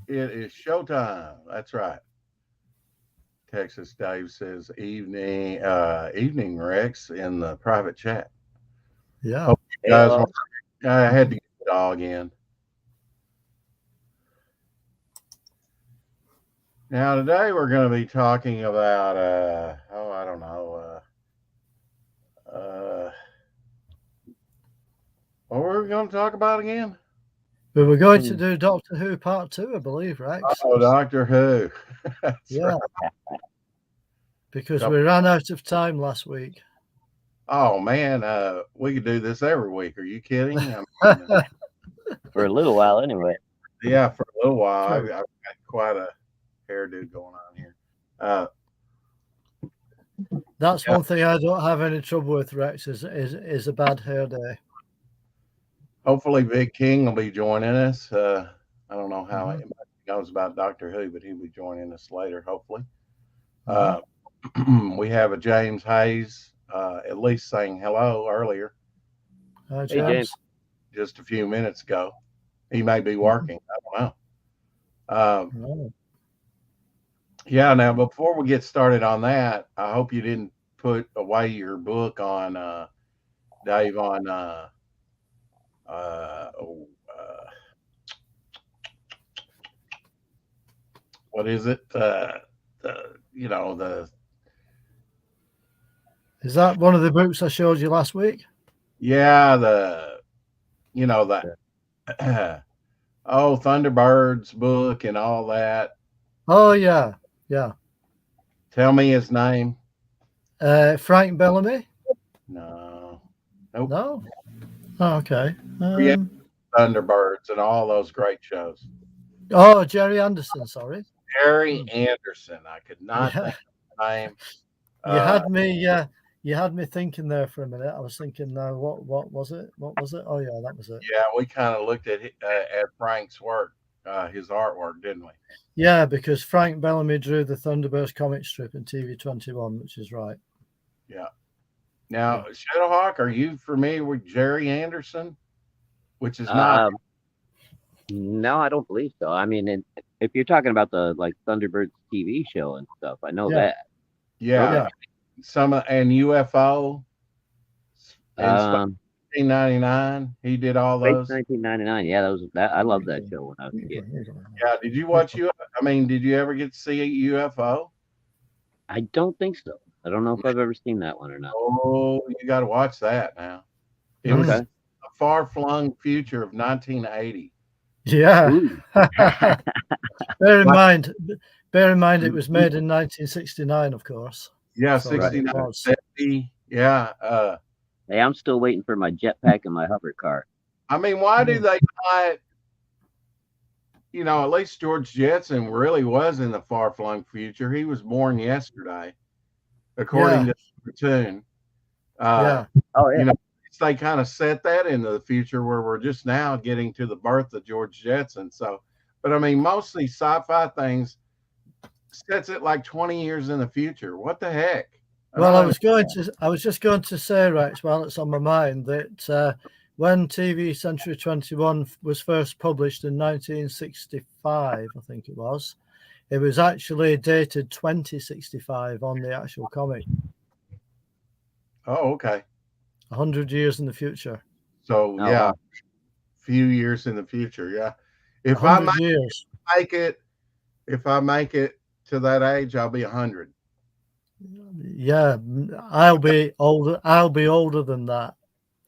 It is showtime. That's right. Texas Dave says evening Rex in the private chat. Yeah. Hope you Hey, guys all. want. I had to get the dog in. Now today we're going to be talking about I don't know uh, what were we going to talk about again? We were going to Hmm. do Doctor Who Part 2, I believe, Rex. Oh, Doctor Who. That's right. Yeah, because So, we ran out of time last week. oh man, we could do this every week. Are you kidding? I mean, For a little while, anyway. yeah, for a little while. I've True. got quite a hairdo going on here. Uh, That's yeah, one thing I don't have any trouble with, Rex, is a bad hair day. hopefully Big King will be joining us. I don't know how Hmm. much he knows about Doctor Who, but he'll be joining us later, hopefully. Hmm. Uh, we have a James Hayes at least saying hello earlier, Hi, Hey, James. James. just a few minutes ago. He may be working. I don't know. Oh. Yeah. Now, before we get started on that, I hope you didn't put away your book on Dave on oh, what is it? The Is that one of the books I showed you last week? yeah the you know the oh Thunderbirds book and all that. Oh, yeah. Yeah. Tell me his name. Frank Bellamy? No, nope. No? Oh, okay. Create Thunderbirds and all those great shows. Oh, Jerry Anderson, sorry. Harry Hmm. Anderson. I could not Yeah. think of the name. You Uh, had me you had me thinking there for a minute. I was thinking now what was it? What was it? Oh yeah, that was it. yeah, we kind of looked at Frank's work, his artwork, didn't we? Yeah, because Frank Bellamy drew the Thunderbirds comic strip in TV 21, which is right. Yeah. Now, Yeah. Shadowhawk, are you familiar with Jerry Anderson? Which is not. Um, no, I don't believe so. I mean, if you're talking about the Thunderbirds TV show and stuff, I know Yeah. that. Yeah, Okay. Yeah. and UFO and Space Um, 1999. He did all Space those. 1999. Yeah, that was that. I loved that Okay. show when I was a kid. Yeah. Did you watch you? I mean, did you ever get to see a UFO? I don't think so. I don't know if I've ever seen that one or not. Oh, you got to watch that now. It was Mm. Okay. a far flung future of 1980. Yeah. Ooh. bear in Like, mind bear in mind it was made in 1969, of course. yeah, So yeah, Right. it 69, Right. was. 70. Yeah. Hey, I'm still waiting for my jetpack and my hover car. I mean, why do Mm. they not? At least George Jetson really was in the far flung future. He was born yesterday, according Yeah. to the cartoon. Uh, Yeah. Oh you yeah. know, they kind of set that into the future where we're just now getting to the birth of George Jetson. So, but I mean, most of these sci-fi things sets it like 20 years in the future. What the heck? I Well, don't I was just going to say, Rex, while it's on my mind, that when TV Century 21 was first published in 1965, I think it was actually dated 2065 on the actual comic, Oh, okay. 100 years in the future. So Oh yeah, wow. few years in the future. Yeah. If I 100 years. make it, if I make it to that age, I'll be 100. Yeah, I'll be older than that.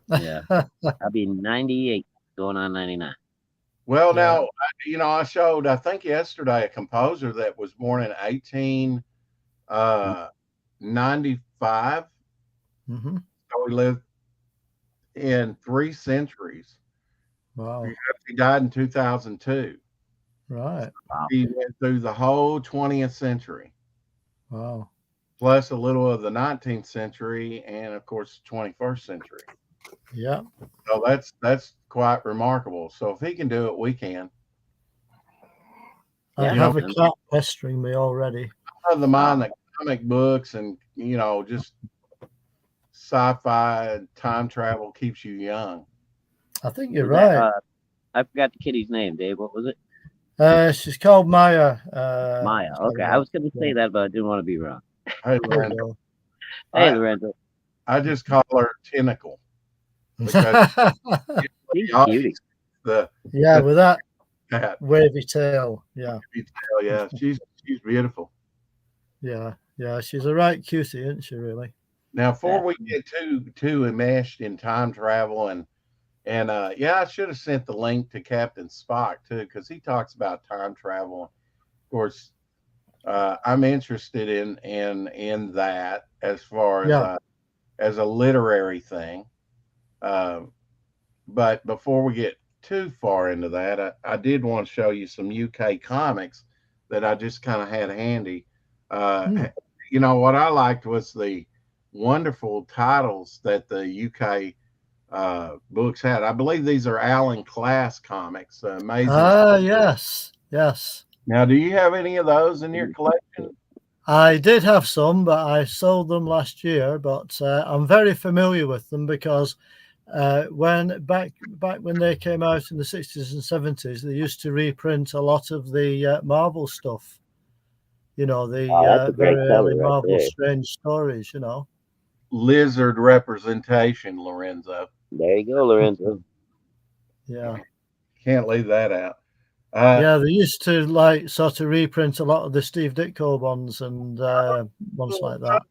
Yeah. I'll be 98, going on 99. Well, Yeah. now, I showed, I think yesterday, a composer that was born in 1895. Hmm. So he lived in 3 centuries. Wow. He died in 2002. Right. Wow. He went through the whole 20th century, Wow. plus a little of the 19th century, and of course, the 21st century. Yeah. So that's quite remarkable. So if he can do it, we can. I Yeah. You know, have a cat pestering me already. I have the Wow. mind that comic books and just sci-fi time travel keeps you young. I think you're Was that right. I forgot the kitty's name, Dave. What was it? She's called Maya. Maya. Okay, I was going to say that, but I didn't want to be wrong. Hey, There Lorenzo. you Hey, I, Lorenzo. I just call her Tentacle because go. She's the cutie. the Yeah, with that cat. wavy tail. Yeah, Yeah, she's beautiful. yeah, yeah. She's a right cutie, isn't she? Really. Now, before we get too enmeshed in time travel and yeah, I should have sent the link to Captain Spock too because he talks about time travel. Of course, I'm interested in that as far Yeah. as a literary thing. Uh, but before we get too far into that, I did want to show you some UK comics that I just kind of had handy. Hmm. You know what I liked was the wonderful titles that the UK books had. I believe these are Alan Class comics. Amazing. Ah, yes, yes. Now, do you have any of those in your collection? I did have some, but I sold them last year. But I'm very familiar with them because when back when they came out in the 60s and 70s, they used to reprint a lot of the Marvel stuff. You know, the Oh, that's a great very cover early right Marvel there. Strange stories. You know. Lizard representation, Lorenzo. There you go, Lorenzo. Yeah. Can't leave that out. Yeah, they used to like sort of reprint a lot of the Steve Ditko ones and ones like that.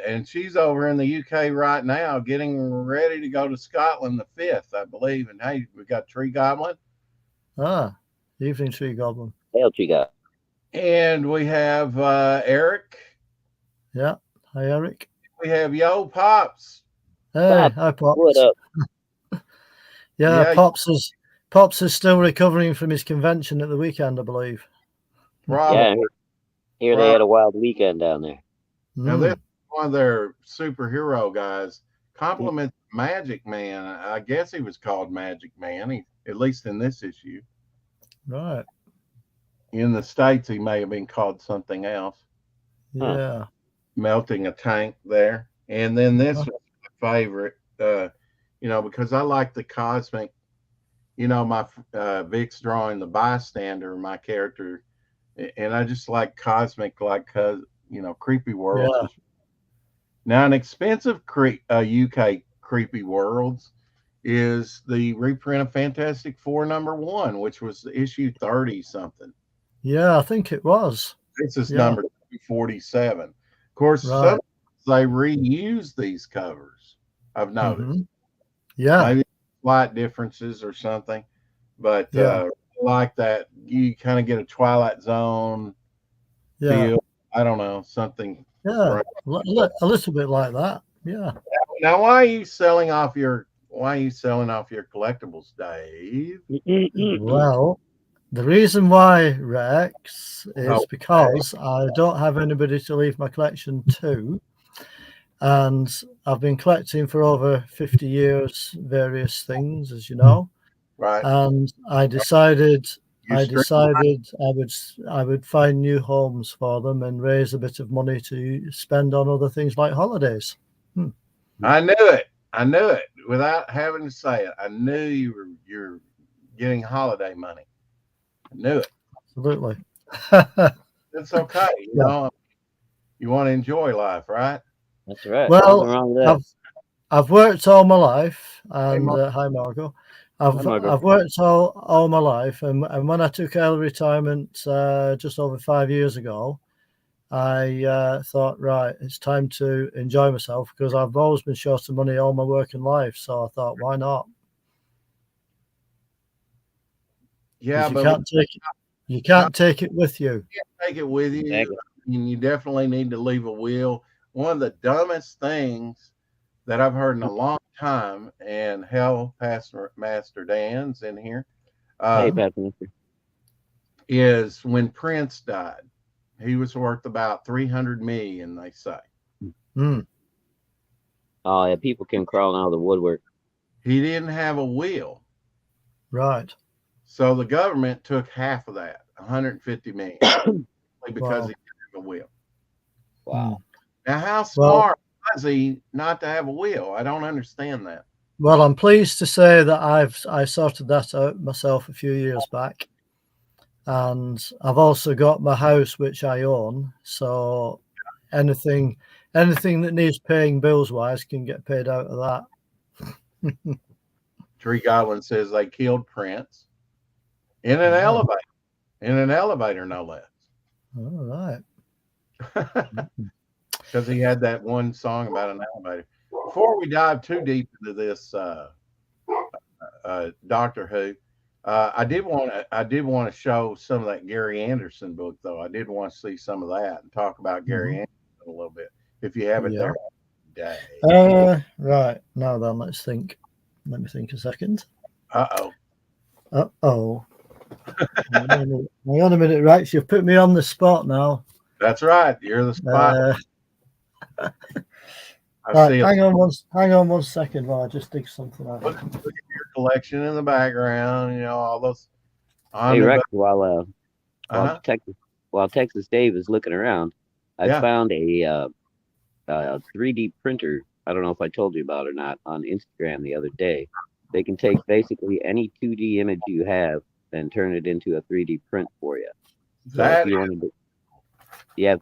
And she's over in the UK right now, getting ready to go to Scotland the 5th, I believe. And hey, we got Tree Goblin, Ah, Evening Tree Goblin. Hail, Chica. and we have Eric. Yeah. Hi, Eric. We have Yo Pops. Hey, Pop, hi, Pops. what up? Yeah, Yeah, Pops is still recovering from his convention at the weekend, I believe. probably. Yeah, here they had a wild weekend down there. Now this Mm, is one of their superhero guys. Compliments Magic Man. I guess he was called Magic Man. At least in this issue. right. In the States, he may have been called something else. Huh. Yeah. Melting a tank there. And then this Huh. was my favorite, because I like the cosmic, my Vic's drawing the bystander, my character, and I just like cosmic, creepy worlds. Yeah. Now, an expensive UK creepy worlds is the reprint of Fantastic Four #1, which was issue 30 something. Yeah, I think it was. This is Yeah. number 247. Of course, Right. some they reuse these covers. I've noticed. Yeah. Maybe slight differences or something, but Yeah. like that, you kind of get a Twilight Zone Yeah. feel. I don't know, something. Yeah. Right. A little bit like that. Yeah. Now, why are you selling off your collectibles, Dave? Well, the reason why, Rex, is Oh, because I don't have anybody to leave my collection to. And I've been collecting for over 50 years, various things, as you know. right. And I decided You're I would find new homes for them and raise a bit of money to spend on other things like holidays. I knew it. I knew it without having to say it. I knew you're getting holiday money. I knew it. Absolutely. It's okay. You want to enjoy life, right? That's right. Well, Nothing wrong with that. I've worked all my life, and Margo. hi, Margo. Hi, Margo. I've worked all my life, and when I took early retirement just over 5 years ago, I thought, right, it's time to enjoy myself because I've always been short of money all my working life. So I thought, why not? Yeah, You but can't take it. You can't take it with you. take it with you. Exactly. And you definitely need to leave a will. One of the dumbest things that I've heard in a long time, and hell, Master Dan's in here, Hey, Pastor Mister. is when Prince died. He was worth about 300 million, they say. Mm, Oh, yeah, people came crawling out of the woodwork. He didn't have a will. right. So the government took half of that, 150 million, because he didn't have a will. Wow. Now, how smart was he not to have a will? I don't understand that. Well, I'm pleased to say that I sorted that out myself a few years back. and I've also got my house which I own. So anything that needs paying bills wise can get paid out of that. Tree Goblin says they killed Prince in an elevator. In an elevator, no less. All right. Because he had that one song about an elevator. Before we dive too deep into this Doctor Who, I did want to show some of that Gary Anderson book, though. I did want to see some of that and talk about Gary Anderson a little bit. If you have it there today. Right. Now then, let's think. Let me think a second. Uh-oh. Uh-oh. Hang on a minute, Rex. You've put me on the spot now. That's right. You're the spot. Right, hang on one second while I just dig something out. Look at your collection in the background, you know, all those. Hey, Rex, while Texas Dave is looking around, I found a 3D printer. I don't know if I told you about it or not, on Instagram the other day. They can take basically any 2D image you have and turn it into a 3D print for you. So if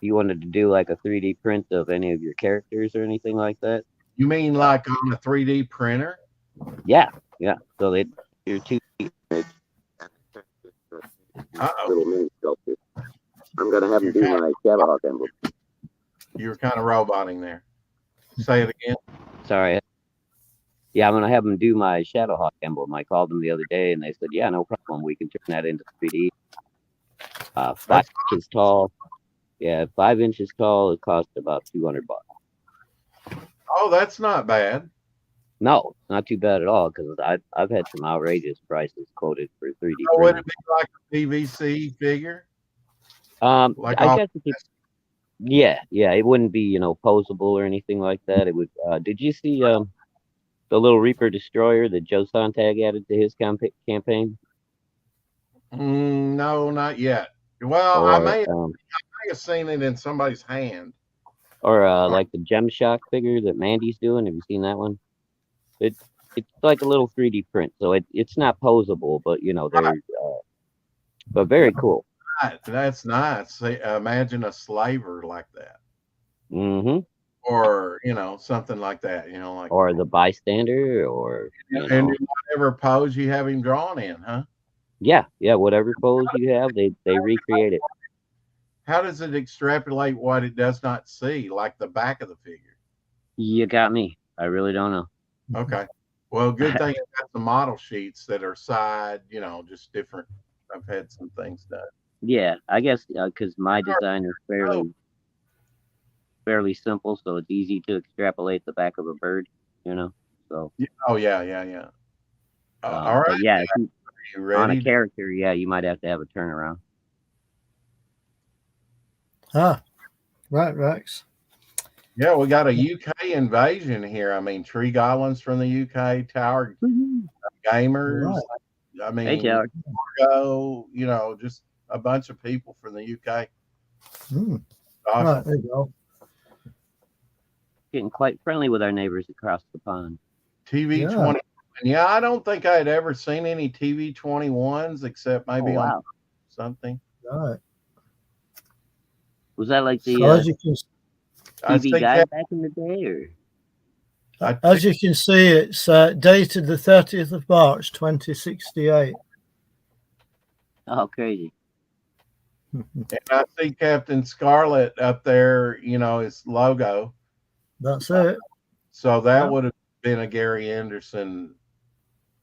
you wanted to do like a 3D print of any of your characters or anything like that. You mean like on a 3D printer? Yeah. So they do 2D image. Little mini sculpture. I'm gonna have them do my Shadowhawk emblem. You were kind of roboting there. Say it again. Sorry. Yeah, I'm gonna have them do my Shadowhawk emblem. I called them the other day and they said, yeah, no problem. We can turn that into 3D. 5 inches tall. Yeah, 5 inches tall. It cost about $200. Oh, that's not bad. No, not too bad at all, because I've had some outrageous prices quoted for 3D. So would it be like a PVC figure? Like I guess it wouldn't be posable or anything like that. It would. Did you see the little Reaper Destroyer that Joe Sontag added to his campaign? No, not yet. Well, I may have seen it in somebody's hand. Or like the Gemshock figure that Mandy's doing. Have you seen that one? It's like a little 3D print, so it's not posable, but they're but very cool. That's nice. Imagine a slaver like that. Mm-hmm. Or something like that. Like or the bystander, or and whatever pose you have him drawn in, huh? Yeah, whatever pose you have, they recreate it. How does it extrapolate what it does not see, like the back of the figure? You got me. I really don't know. Okay. Well, good thing I got the model sheets that are side, just different. I've had some things done. Yeah, I guess because my design is fairly simple, so it's easy to extrapolate the back of a bird, So. Oh yeah. All right. Yeah. You ready? On a character, you might have to have a turnaround. Right, Rex. Yeah, we got a UK invasion here. I mean, Tree Goblins from the UK, Tower Gamers. Right. I mean, hey, Tower. Margo, just a bunch of people from the UK. Awesome. Right, there you go. Getting quite friendly with our neighbors across the pond. TV-21. Yeah, I don't think I had ever seen any TV-21s except maybe on something. Right. Was that like the TV guide back in the day, or? As you can see, it's dated the 30th of March, 2068. Oh, crazy. And I see Captain Scarlet up there, his logo. That's it. So that would have been a Gary Anderson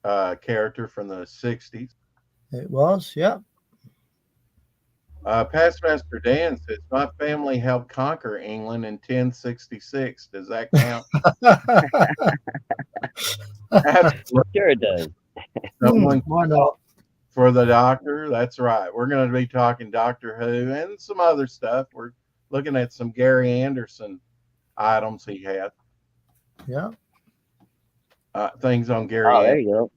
character from the 60s. It was, yeah. Past Master Dan says, my family helped conquer England in 1066. Does that count? Sure it does. Why not? For the Doctor, that's right. We're going to be talking Doctor Who and some other stuff. We're looking at some Gary Anderson items he had. Yeah. Things on Gary Anderson. There you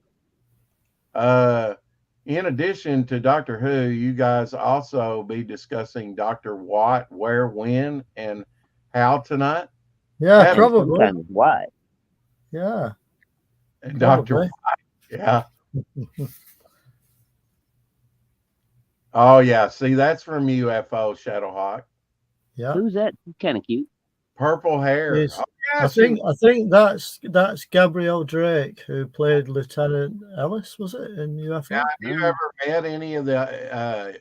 go. In addition to Doctor Who, you guys also be discussing Dr. Watt, where, when, and how tonight. Yeah, probably. Sometimes why. Yeah. And Dr. Watt, yeah. Oh yeah, see that's from UFO Shadowhawk. Yeah. Who's that? Kind of cute. Purple hair. Yes. Oh yeah, I think that's Gabrielle Drake who played Lieutenant Ellis, was it, in UFO? Have you Oh. ever met any of the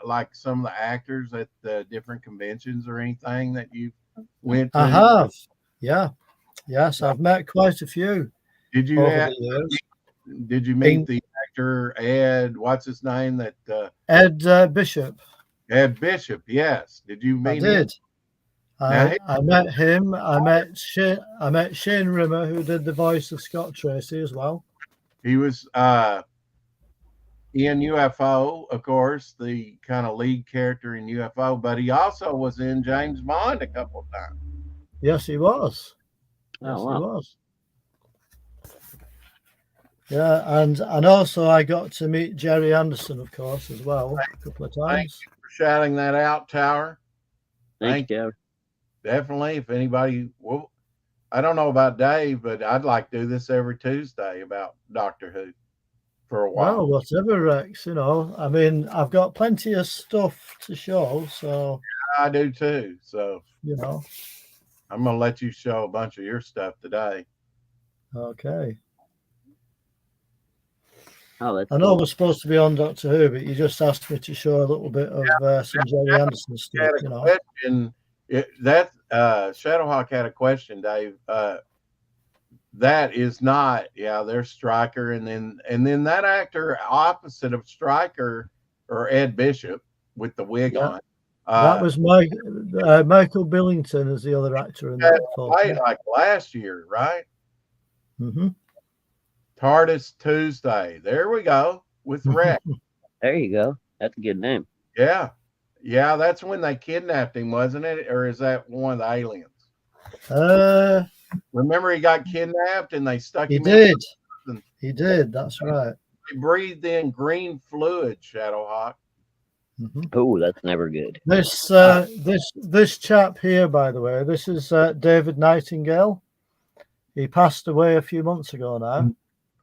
like some of the actors at the different conventions or anything that you went to? I have. Yeah. Yes, I've met quite a few Did you over have, the years. did you meet the actor Ed? What's his name? That Ed Bishop. Ed Bishop. Yes. Did you I meet him? did. Now, I met him. I met Shane Rimmer, who did the voice of Scott Tracy as well. he was in UFO, of course, the kind of lead character in UFO, but he also was in James Bond a couple of times. Yes, he was. Yes, Oh, wow. he was. Yeah, and also I got to meet Jerry Anderson, of course, as well, a couple of times. For shouting that out, Tower. Thank you. Definitely. If anybody, well, I don't know about Dave, but I'd like to do this every Tuesday about Doctor Who for a while. Well, whatever, Rex. I mean, I've got plenty of stuff to show, so I do too. So I'm gonna let you show a bunch of your stuff today. Okay. Oh, that's I know cool. we're supposed to be on Doctor Who, but you just asked me to show a little bit of some Jerry Anderson stuff. Had a question. Shadowhawk had a question, Dave. That is not, there's Stryker, and then that actor opposite of Stryker, or Ed Bishop with the wig on. That was Michael Billington as the other actor in that. Played like last year, right? Mm-hmm. TARDIS Tuesday. There we go with Rex. There you go. That's a good name. Yeah, that's when they kidnapped him, wasn't it? Or is that one of the aliens? Remember he got kidnapped and they stuck him in. He did. That's right. He breathed in green fluid, Shadowhawk. Mm-hmm. Oh, that's never good. This chap here, by the way, this is David Nightingale. He passed away a few months ago now.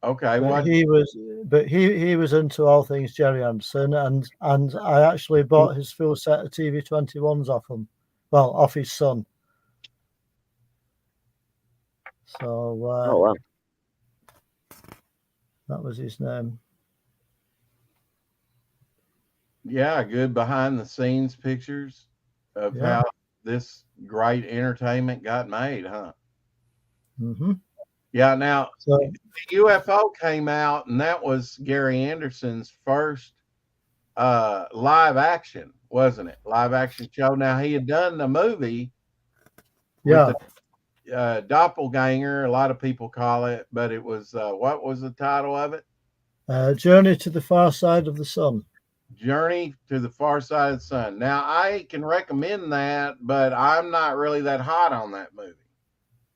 Okay, but he was into all things Jerry Anderson, and I actually bought his full set of TV-21s off him. Well, off his son. So oh wow, that was his name. Yeah, good behind the scenes pictures of how this great entertainment got made, huh? Mm-hmm. Yeah, now the UFO came out, and that was Gary Anderson's first live action, wasn't it? Live action show. Now he had done the movie with the Doppelganger, a lot of people call it, but it was what was the title of it? Journey to the Far Side of the Sun. Journey to the Far Side of the Sun. Now I can recommend that, but I'm not really that hot on that movie.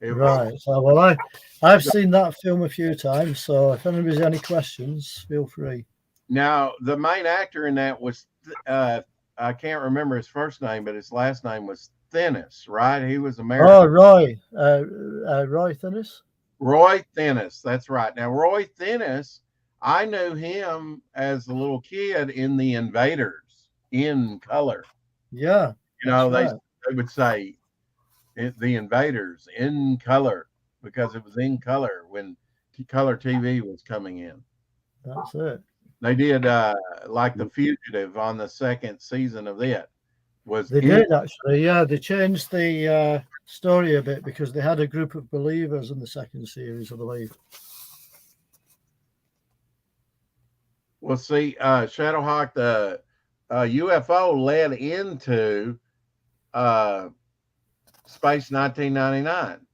Right. So, well, I've seen that film a few times, so if anybody's any questions, feel free. Now, the main actor in that was, I can't remember his first name, but his last name was Thinnis, right? He was American. Oh, Roy Thinnis? Roy Thinnis, that's right. Now, Roy Thinnis, I knew him as a little kid in The Invaders, in color. Yeah. They would say, The Invaders in color, because it was in color when color TV was coming in. That's it. They did like The Fugitive on the second season of it. They did actually, yeah. They changed the story a bit because they had a group of believers in the second series, I believe. Well, see, Shadowhawk, the UFO led into Space 1999.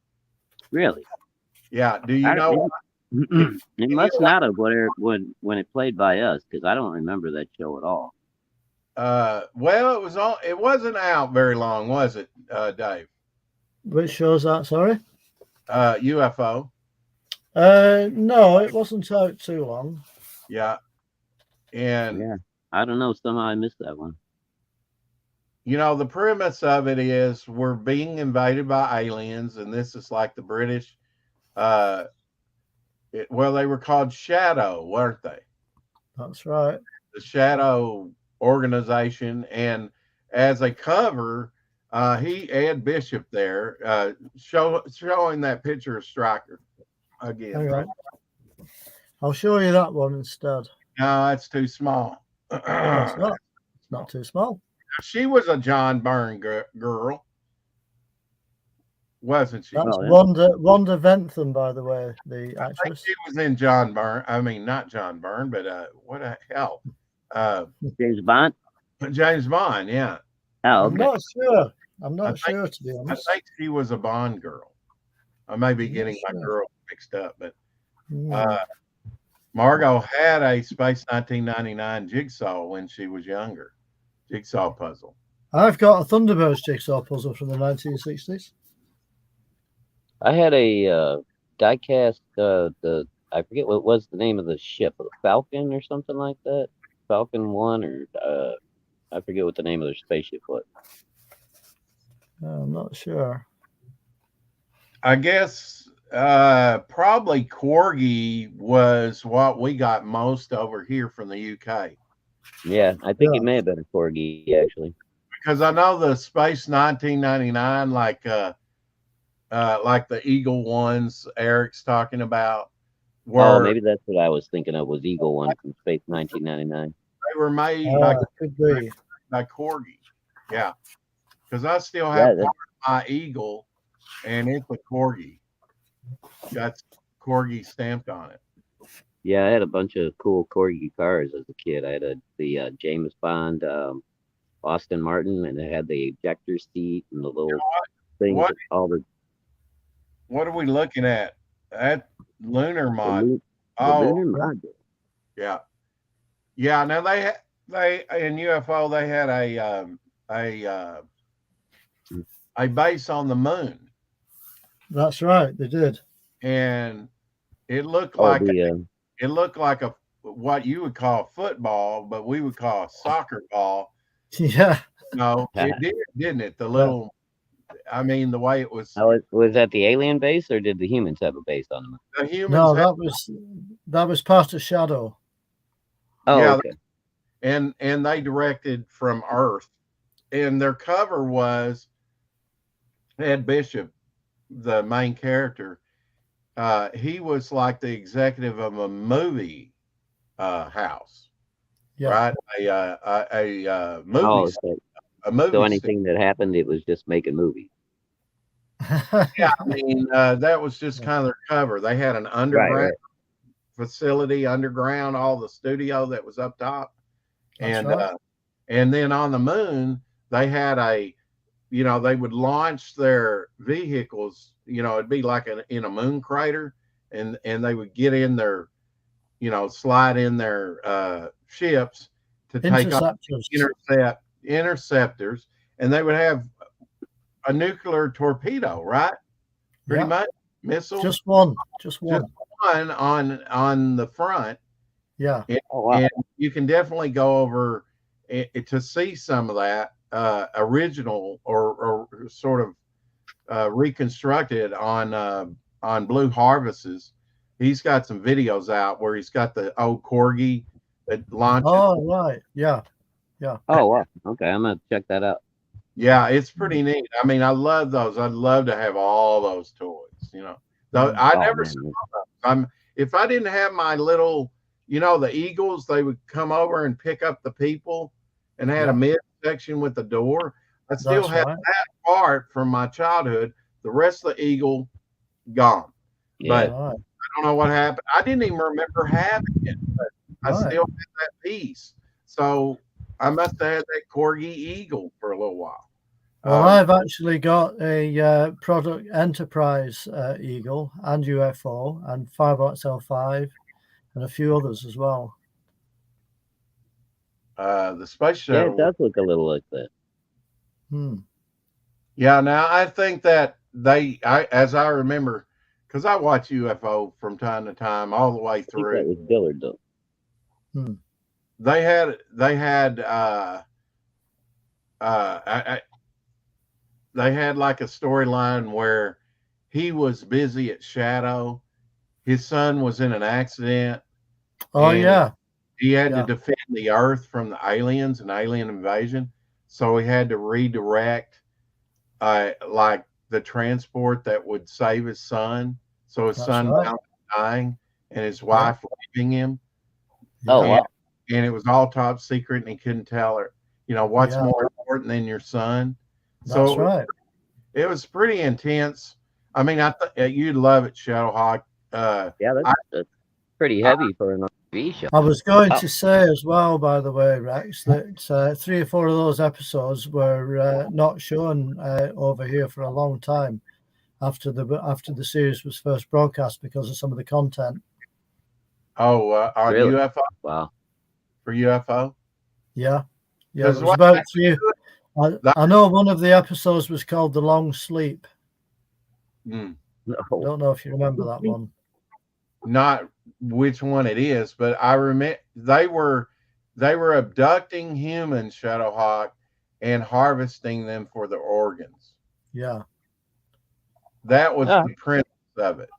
Really? Yeah. Do you know? It must not have when it played by us, because I don't remember that show at all. Well, it wasn't out very long, was it, Dave? Which show's that? Sorry. UFO. No, it wasn't out too long. Yeah. And I don't know. Somehow I missed that one. The premise of it is we're being invaded by aliens, and this is like the British. They were called Shadow, weren't they? That's right. The Shadow organization, and as a cover, Ed Bishop there, showing that picture of Stryker again. Hang Right? on. I'll show you that one instead. No, that's too small. No, it's not. It's not too small. She was a John Byrne girl, wasn't she? That's Oh, yeah. Wanda Ventham, by the way, the I think actress. she was in John Byrne. I mean, not John Byrne, but what the hell? James Bond. James Bond, yeah. Oh, I'm okay. not sure. I'm I not sure, think- to be I honest. think she was a Bond girl. I may be I'm not getting my sure. girl mixed up, but Hmm. Margot had a Space 1999 jigsaw when she was younger. Jigsaw puzzle. I've got a Thunderbirds jigsaw puzzle from the 1960s. I had a diecast. I forget what was the name of the ship, a Falcon or something like that. Falcon 1 or I forget what the name of their spaceship was. I'm not sure. I guess probably Corgi was what we got most over here from the UK. Yeah, I think Yeah. it may have been a Corgi actually. Because I know the Space 1999, like the Eagle ones Eric's talking about, Oh, were maybe that's what I was thinking of. Was Eagle 1 from Space 1999? they were made by Could be. Corgi. Yeah, because I still Yeah, have that- my Eagle, and it's a Corgi. Got Corgi stamped on it. Yeah, I had a bunch of cool Corgi cars as a kid. I had the James Bond, Austin Martin, and it had the ejector seat and the little things. What- All the What are we looking at? That lunar mod. the Oh, lunar module. yeah, yeah. Now they in UFO they had a base on the moon, That's right. They did. and it looked Oh, like the it looked like a what you would call football, but we would call a soccer ball. Yeah. No, it did, didn't it? The little, I mean, the way it was. was that the alien base or did the humans have a base on them? The humans No, had- that was part of Shadow. Oh, Yeah, okay. and they directed from Earth, and their cover was Ed Bishop, the main character. He was like the executive of a movie house, Yeah. right? A movie, Oh, so, a movie. so anything that happened, it was just making movies. Yeah, I mean, that was just kind of their cover. They had an underground right. facility underground, all the studio that was up top, That's and right. and then on the moon they had they would launch their vehicles. It'd be like in a moon crater, and they would get in their, slide in their ships to take off Interceptors. interceptors, and they would have a nuclear torpedo, right? Pretty Yeah. much missile. Just one. Just one. one on the front, Yeah. Oh, wow. and you can definitely go over to see some of that original or sort of reconstructed on Blue Harvests. He's got some videos out where he's got the old Corgi that launches. Oh, right. Yeah. Oh, wow. Okay, I'm gonna check that out. Yeah, it's pretty neat. I mean, I love those. I'd love to have all those toys. Though I Oh, never man. if I didn't have my little, the Eagles, they would come over and pick up the people and had a mid section with the door. I still That's have right. that part from my childhood. The rest of the Eagle gone. Yeah. But Right. I don't know what happened. I didn't even remember having it, but I Right. still had that piece. So I must have had that Corgi Eagle for a little while. Well, I've actually got a Product Enterprise Eagle and UFO and 5XL5 and a few others as well. The space Yeah, shuttle. it does look a little like that. Yeah, now I think that as I remember, because I watch UFO from time to time, all the way I think that through. was Dillard though. They had they had like a storyline where he was busy at Shadow. His son was in an accident. Oh, And yeah. he had Yeah. to defend the Earth from the aliens and alien invasion, so he had to redirect, like the transport that would save his son. So his That's son right. now dying, and his wife leaving him, Oh, Yeah. wow. and it was all top secret, and he couldn't tell her. What's Yeah. more important than your son? That's So right. it was pretty intense. I mean, you'd love it, Shadowhawk. Yeah, that's pretty heavy for an TV show. I was going Wow. to say as well, by the way, Rex, that 3 or 4 of those episodes were not shown over here for a long time after the series was first broadcast because of some of the content. On Really? UFO, Wow. for UFO. Yeah, yeah. 'Cause It was what about I 3. I know one of the episodes was called The Long Sleep. Mm, No. Don't know if you remember that one. not which one it is, but I remember they were abducting humans, Shadowhawk, and harvesting them for their organs. Yeah. That was Yeah. the premise of it.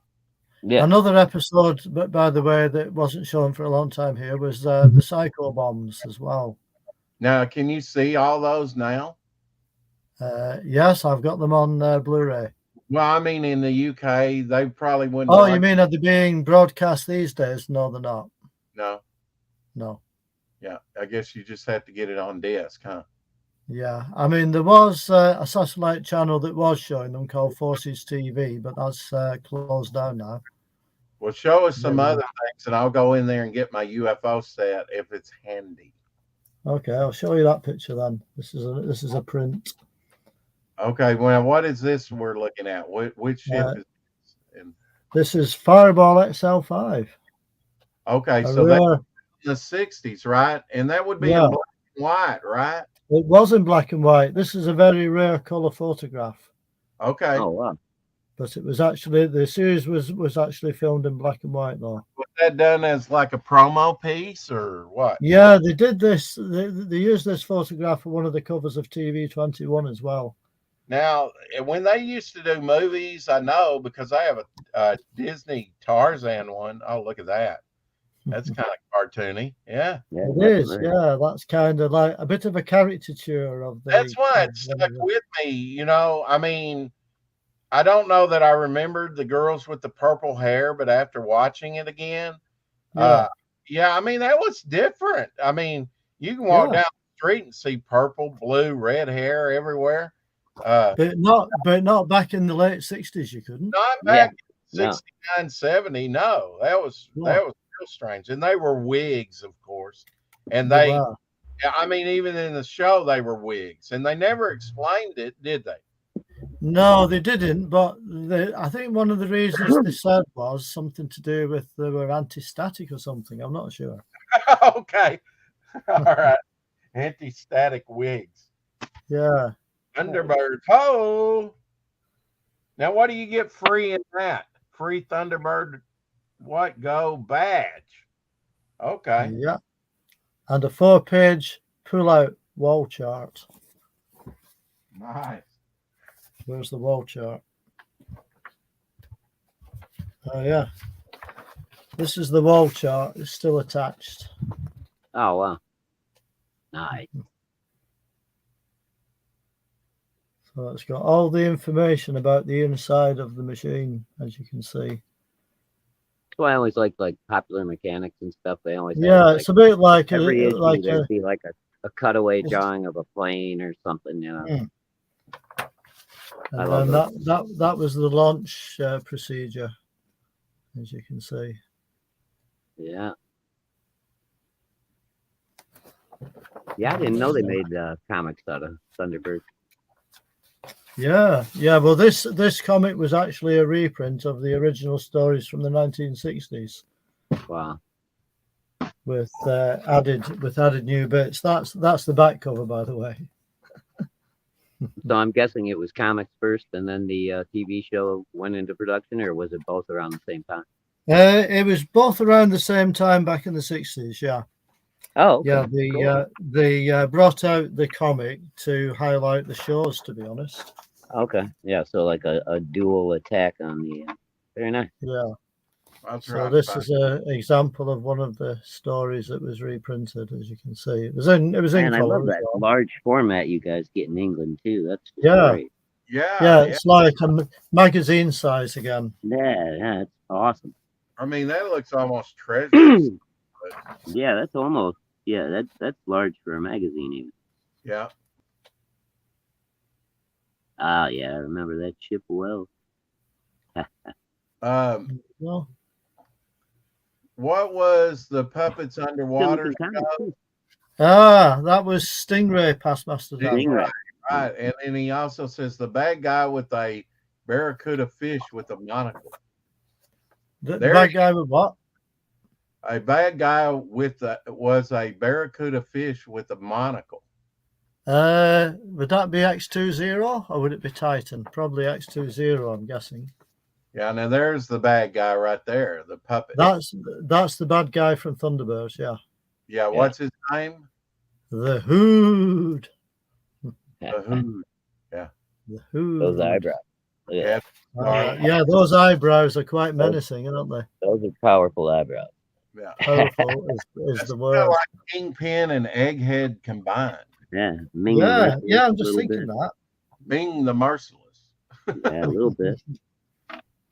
Yeah. Another episode, but by the way, that wasn't shown for a long time here was the Psycho Bombs as well. Now, can you see all those now? Yes, I've got them on Blu-ray. Well, I mean, in the UK, they probably wouldn't. Oh, you mean are they being broadcast these days? No, they're not. No. No. Yeah, I guess you just have to get it on disc, huh? Yeah, I mean, there was a satellite channel that was showing them called Forces TV, but that's closed down now. Well, show us some Yeah. other things, and I'll go in there and get my UFO set if it's handy. Okay, I'll show you that picture then. This is a print. Okay, well, what is this we're looking at? Which ship is this? And, This is Fireball XL5. okay, A so that's rare- in the 60s, right? And that would be Yeah. in black and white, right? It was in black and white. This is a very rare color photograph, Okay. Oh, wow. but it was actually the series was actually filmed in black and white though. Was that done as like a promo piece or what? Yeah, they did this. They used this photograph for one of the covers of TV21 as well. Now, when they used to do movies, I know because I have a Disney Tarzan one. Oh, look at that. That's kind of cartoony. Yeah. Yeah, It is, definitely. yeah. That's kind of like a bit of a caricature of the. That's why it stuck with me. I mean, I don't know that I remembered the girls with the purple hair, but after watching it again, Yeah. I mean, that was different. I mean, you can walk Yeah. down the street and see purple, blue, red hair everywhere. But not back in the late 60s. You couldn't. Not back in no. 69, 70. No, that was real strange. And they were wigs, of course. And They they, were. I mean, even in the show, they were wigs, and they never explained it, did they? No, they didn't. But I think one of the reasons they said was something to do with they were anti-static or something. I'm not sure. Okay. All right. Anti-static wigs. Yeah. Thunderbird. Oh. Now, what do you get free in that? Free Thunderbird what go badge. Okay. Yeah. And a 4-page pull-out wall chart. Nice. Where's the wall chart? Oh yeah. This is the wall chart. It's still attached. Oh, wow. Nice. So it's got all the information about the inside of the machine, as you can see. That's why I always like Popular Mechanics and stuff. They always have, Yeah, it's a bit like every issue like there'd be like a cutaway drawing of a plane or something, Mm. I and love then that was the launch procedure, as you can see. Yeah. Yeah, I didn't know they made comics out of Thunderbird. Yeah. Well, this comic was actually a reprint of the original stories from the 1960s. Wow. With added new bits. That's the back cover, by the way. So I'm guessing it was comics first, and then the TV show went into production, or was it both around the same time? It was both around the same time back in the 60s. Yeah. Oh, okay. Yeah. Cool. They brought out the comic to highlight the shows. To be honest. Okay. Yeah. So like a dual attack on the. Very nice. Yeah. I'll try So to this find is an example of one of the stories that was reprinted, as you can see. It was in Man, I color love as that well. large format you guys get in England too. That's just Yeah. great. Yeah, it's like a magazine size again. Yeah, it's awesome. I mean, that looks almost treacherous. Yeah, that's almost that's large for a magazine even. Yeah. Ah, yeah, I remember that ship well. Well, What was the Puppets Underwater? that was Stingray, past Master Dan. Stingray. Right. And then he also says the bad guy with a barracuda fish with a monocle. The There bad guy with what? A bad guy was a barracuda fish with a monocle. Would that be X20 or would it be Titan? Probably X20, I'm guessing. Yeah, now there's the bad guy right there, the puppet. That's the bad guy from Thunderbirds, yeah. Yeah, what's his name? The Hood. The Hood. Yeah. The Hood. Those eyebrows. Yeah. Yeah, those eyebrows are quite menacing, aren't they? Those are powerful eyebrows. Yeah. Powerful is the word. Like Kingpin and Egghead combined. Yeah. Yeah, I'm just thinking that. Ming the Merciless. Yeah, a little bit.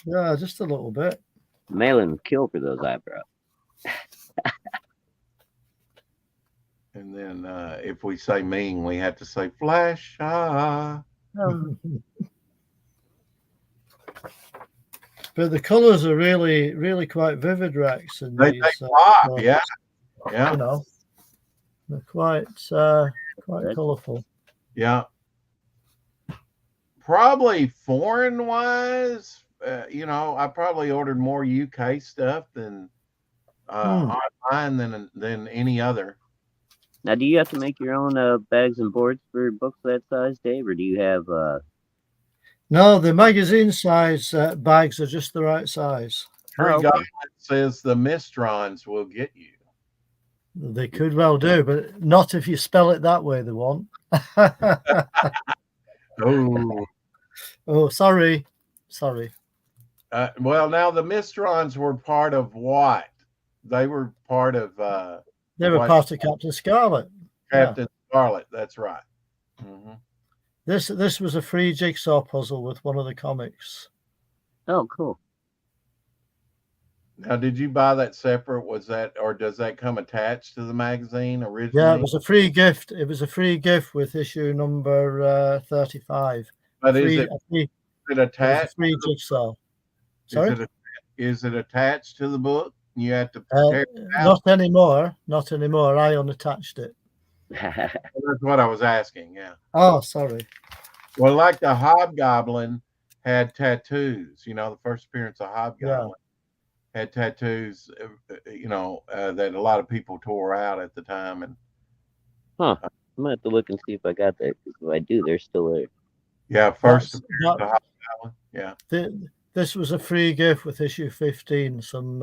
Yeah, just a little bit. Malin would kill for those eyebrows. And then if we say Ming, we have to say Flash. But the colours are really, really quite vivid, Rex. And They pop, yeah. You know, they're quite colourful. Yeah. Probably foreign wise, I probably ordered more UK stuff than online than any other. Now, do you have to make your own bags and boards for books that size, Dave, or do you have? No, the magazine size bags are just the right size. Government says the Mistrons will get you. They could well do, but not if you spell it that way. They won't. Oh, sorry. Well, now the Mistrons were part of what? They were part of. They were part of Captain Scarlet. Captain Scarlet, that's right. Mm-hmm. This was a free jigsaw puzzle with one of the comics. Oh, cool. Now, did you buy that separate? Or does that come attached to the magazine originally? Yeah, it was a free gift. It was a free gift with issue number 35. But is it attached? Free jigsaw. Sorry? Is it attached to the book? You have to tear it out? Not anymore. I unattached it. That's what I was asking. Yeah. Oh, sorry. Well, like the Hobgoblin had tattoos. The first appearance of Hobgoblin had tattoos. That a lot of people tore out at the time. And I'm gonna have to look and see if I got that. If I do, they're still there. Yeah, first appearance of Hobgoblin. Yeah. This was a free gift with issue 15, some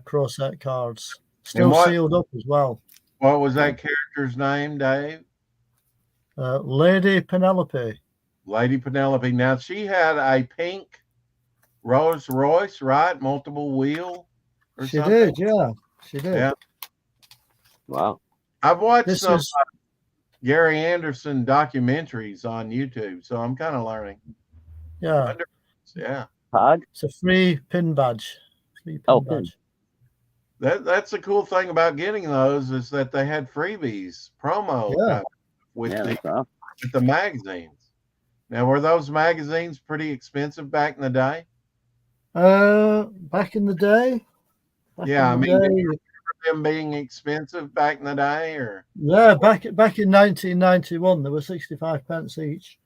Crowset cards. Still sealed up as well. What was that character's name, Dave? Lady Penelope. Lady Penelope. Now, she had a pink Rolls Royce, right? Multiple wheel or she something? Did, yeah. She did. Yeah. Wow. I've watched some Gary Anderson documentaries on YouTube, so I'm kind of learning. Yeah. Yeah. It's a free pin badge. Badge. That's the cool thing about getting those is that they had freebies, promo with the magazines. Now, were those magazines pretty expensive back in the day? Back in the day? Them being expensive back in the day, or back in 1991, they were 65 pence each,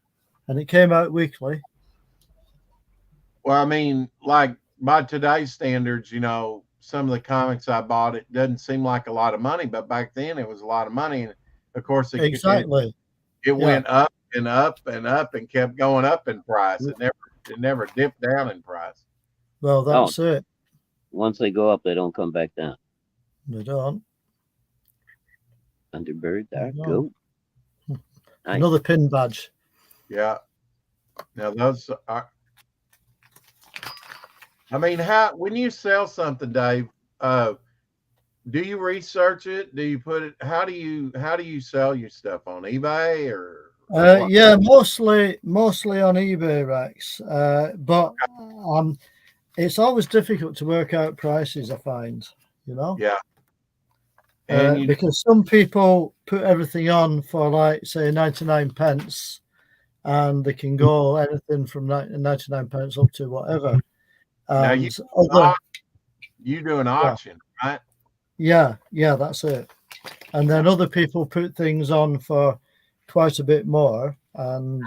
and it came out weekly. Well, I mean, like by today's standards, some of the comics I bought, it doesn't seem like a lot of money, but back then it was a lot of money. And of course, it went up and up and up and kept going up in price. It never dipped down in price. Well, that's it. Once they go up, they don't come back down. They don't. Thunderbird, there go. Nice. Another pin badge. Yeah. Now those are. I mean, how when you sell something, Dave, do you research it? Do you put it? How do you sell your stuff on eBay or what? Yeah, mostly on eBay, Rex. But it's always difficult to work out prices, I find, you know. Yeah, and you Because some people put everything on for like say 99 pence, and they can go anything from 99 pence up to whatever. now And other, you do an yeah, auction, right? yeah, that's it. And then other people put things on for quite a bit more, and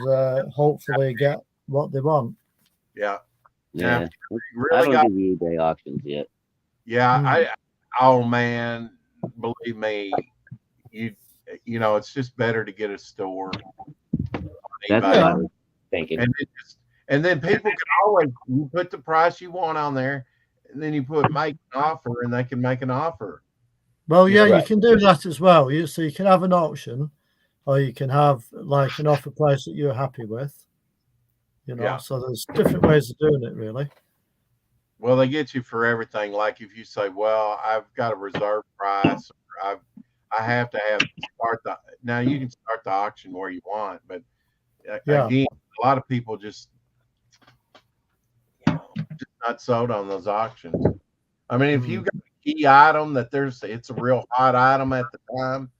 hopefully get what they want. Yeah. Now, Yeah, if you I really don't got, do the eBay auctions yet. yeah, Mm. oh man, believe me, you, it's just better to get a store on That's what eBay, I Yeah, was thinking. and then people can always you put the price you want on there, and then you put make an offer, and they can make an offer. well, You yeah, know, you Right. can do that as well. So you can have an auction, or you can have like an offer price that you're happy with. yeah. So there's different ways of doing it, really. Well, they get you for everything. Like if you say, "Well, I've got a reserve price," or I have to have start the now you can start the auction where you want, but Yeah, again, a lot of people just not sold on those auctions. I mean, if you mm. got a key item that it's a real hot item at the time,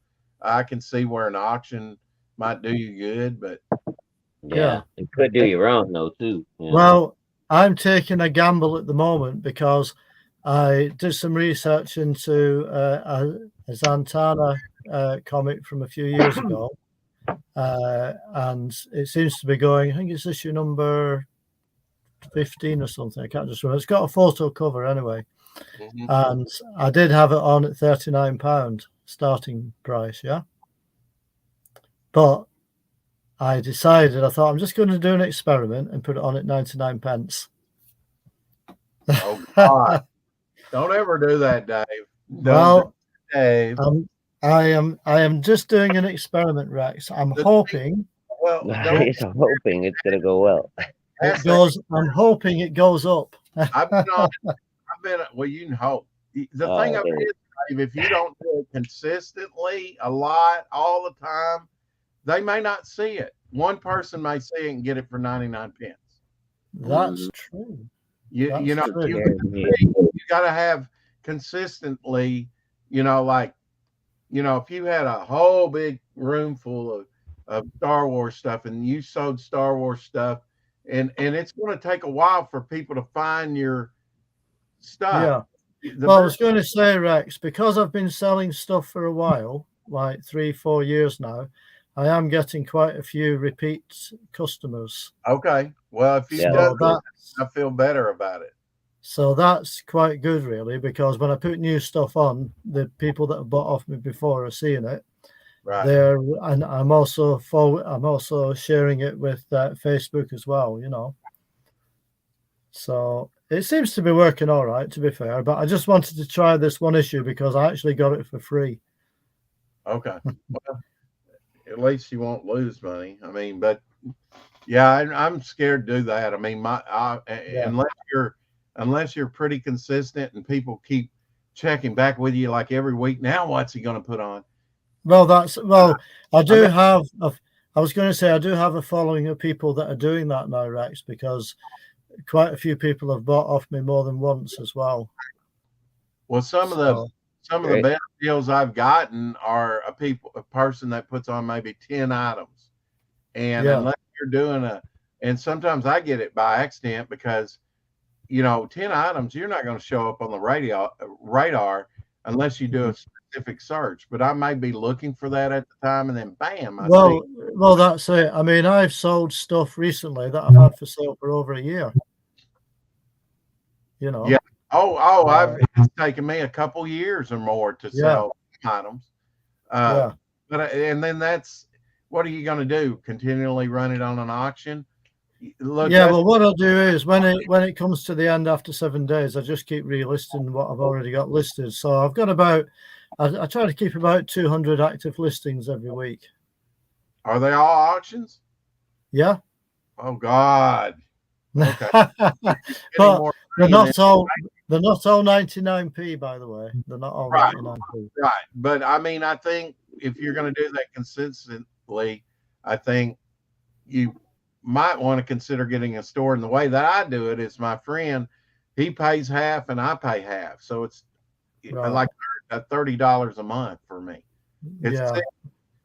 I can see where an auction might do you good, but Yeah. Yeah, it could do you wrong though too. Yeah. Well, I'm taking a gamble at the moment because I did some research into a Zantana comic from a few years ago, and it seems to be going. I think it's issue number 15 or something. I can't just remember. It's got a photo cover anyway, mhm. and I did have it on at £39 starting price. Yeah, but I decided I thought I'm just going to do an experiment and put it on at 99 pence. Oh God, don't ever do that, Dave. Don't do Well, it, Dave. I am just doing an experiment, Rex. I'm The thing, hoping well, don't It's hoping it's gonna go well. ask that. I'm hoping it goes up. I've been on. Well, you can hope. The thing of Hey, it is, Dave, if you don't do it consistently, a lot, all the time, they may not see it. One person may see it and get it for 99 pence. That's mhm, true. You That's know, true. you got to have consistently, like, if you had a whole big room full of Star Wars stuff and you sold Star Wars stuff, and it's going to take a while for people to find your stuff. Yeah. The Well, I was best, going to say, Rex, because I've been selling stuff for a while, like 3-4 years now, I am getting quite a few repeat customers. okay. Well, if you've yeah, done that's So good. that, I feel better about it. that's quite good, really, because when I put new stuff on, the people that have bought off me before are seeing it. Right. There, and I'm also sharing it with Facebook as well. So it seems to be working all right, to be fair. But I just wanted to try this one issue because I actually got it for free. Okay. Well, at least you won't lose money. I mean, but yeah, I'm scared to do that. I mean, Yeah. unless you're pretty consistent and people keep checking back with you like every week. Now, what's he going to put on? Well, I do mean- have. I was going to say I do have a following of people that are doing that now, Rex, because quite a few people have bought off me more than once as well. Well, some of the Great. best deals I've gotten are a person that puts on maybe 10 items, and Yeah. unless you're doing and sometimes I get it by accident because 10 items, you're not going to show up on the radar unless you do a specific search. But I may be looking for that at the time, and then bam, I see. Well, that's it. I mean, I've sold stuff recently that I've had for sale for over a year. Yeah. It's taken me a couple years or more to sell items. Yeah. And then what are you going to do? Continually run it on an auction? Look, Yeah, well, what I do is when it comes to the end after 7 days, I just keep relisting what I've already got listed. So I've got I try to keep about 200 active listings every week. Are they all auctions? Yeah. Oh God. Okay. But They're money, not all. They're not all 99p, by the way. They're not all Right. 99p. right. But I mean, I think if you're going to do that consistently, I think you might want to consider getting a store. And the way that I do it is my friend, he pays half and I pay half. So it's Right. like $30 a month for me. It's Yeah.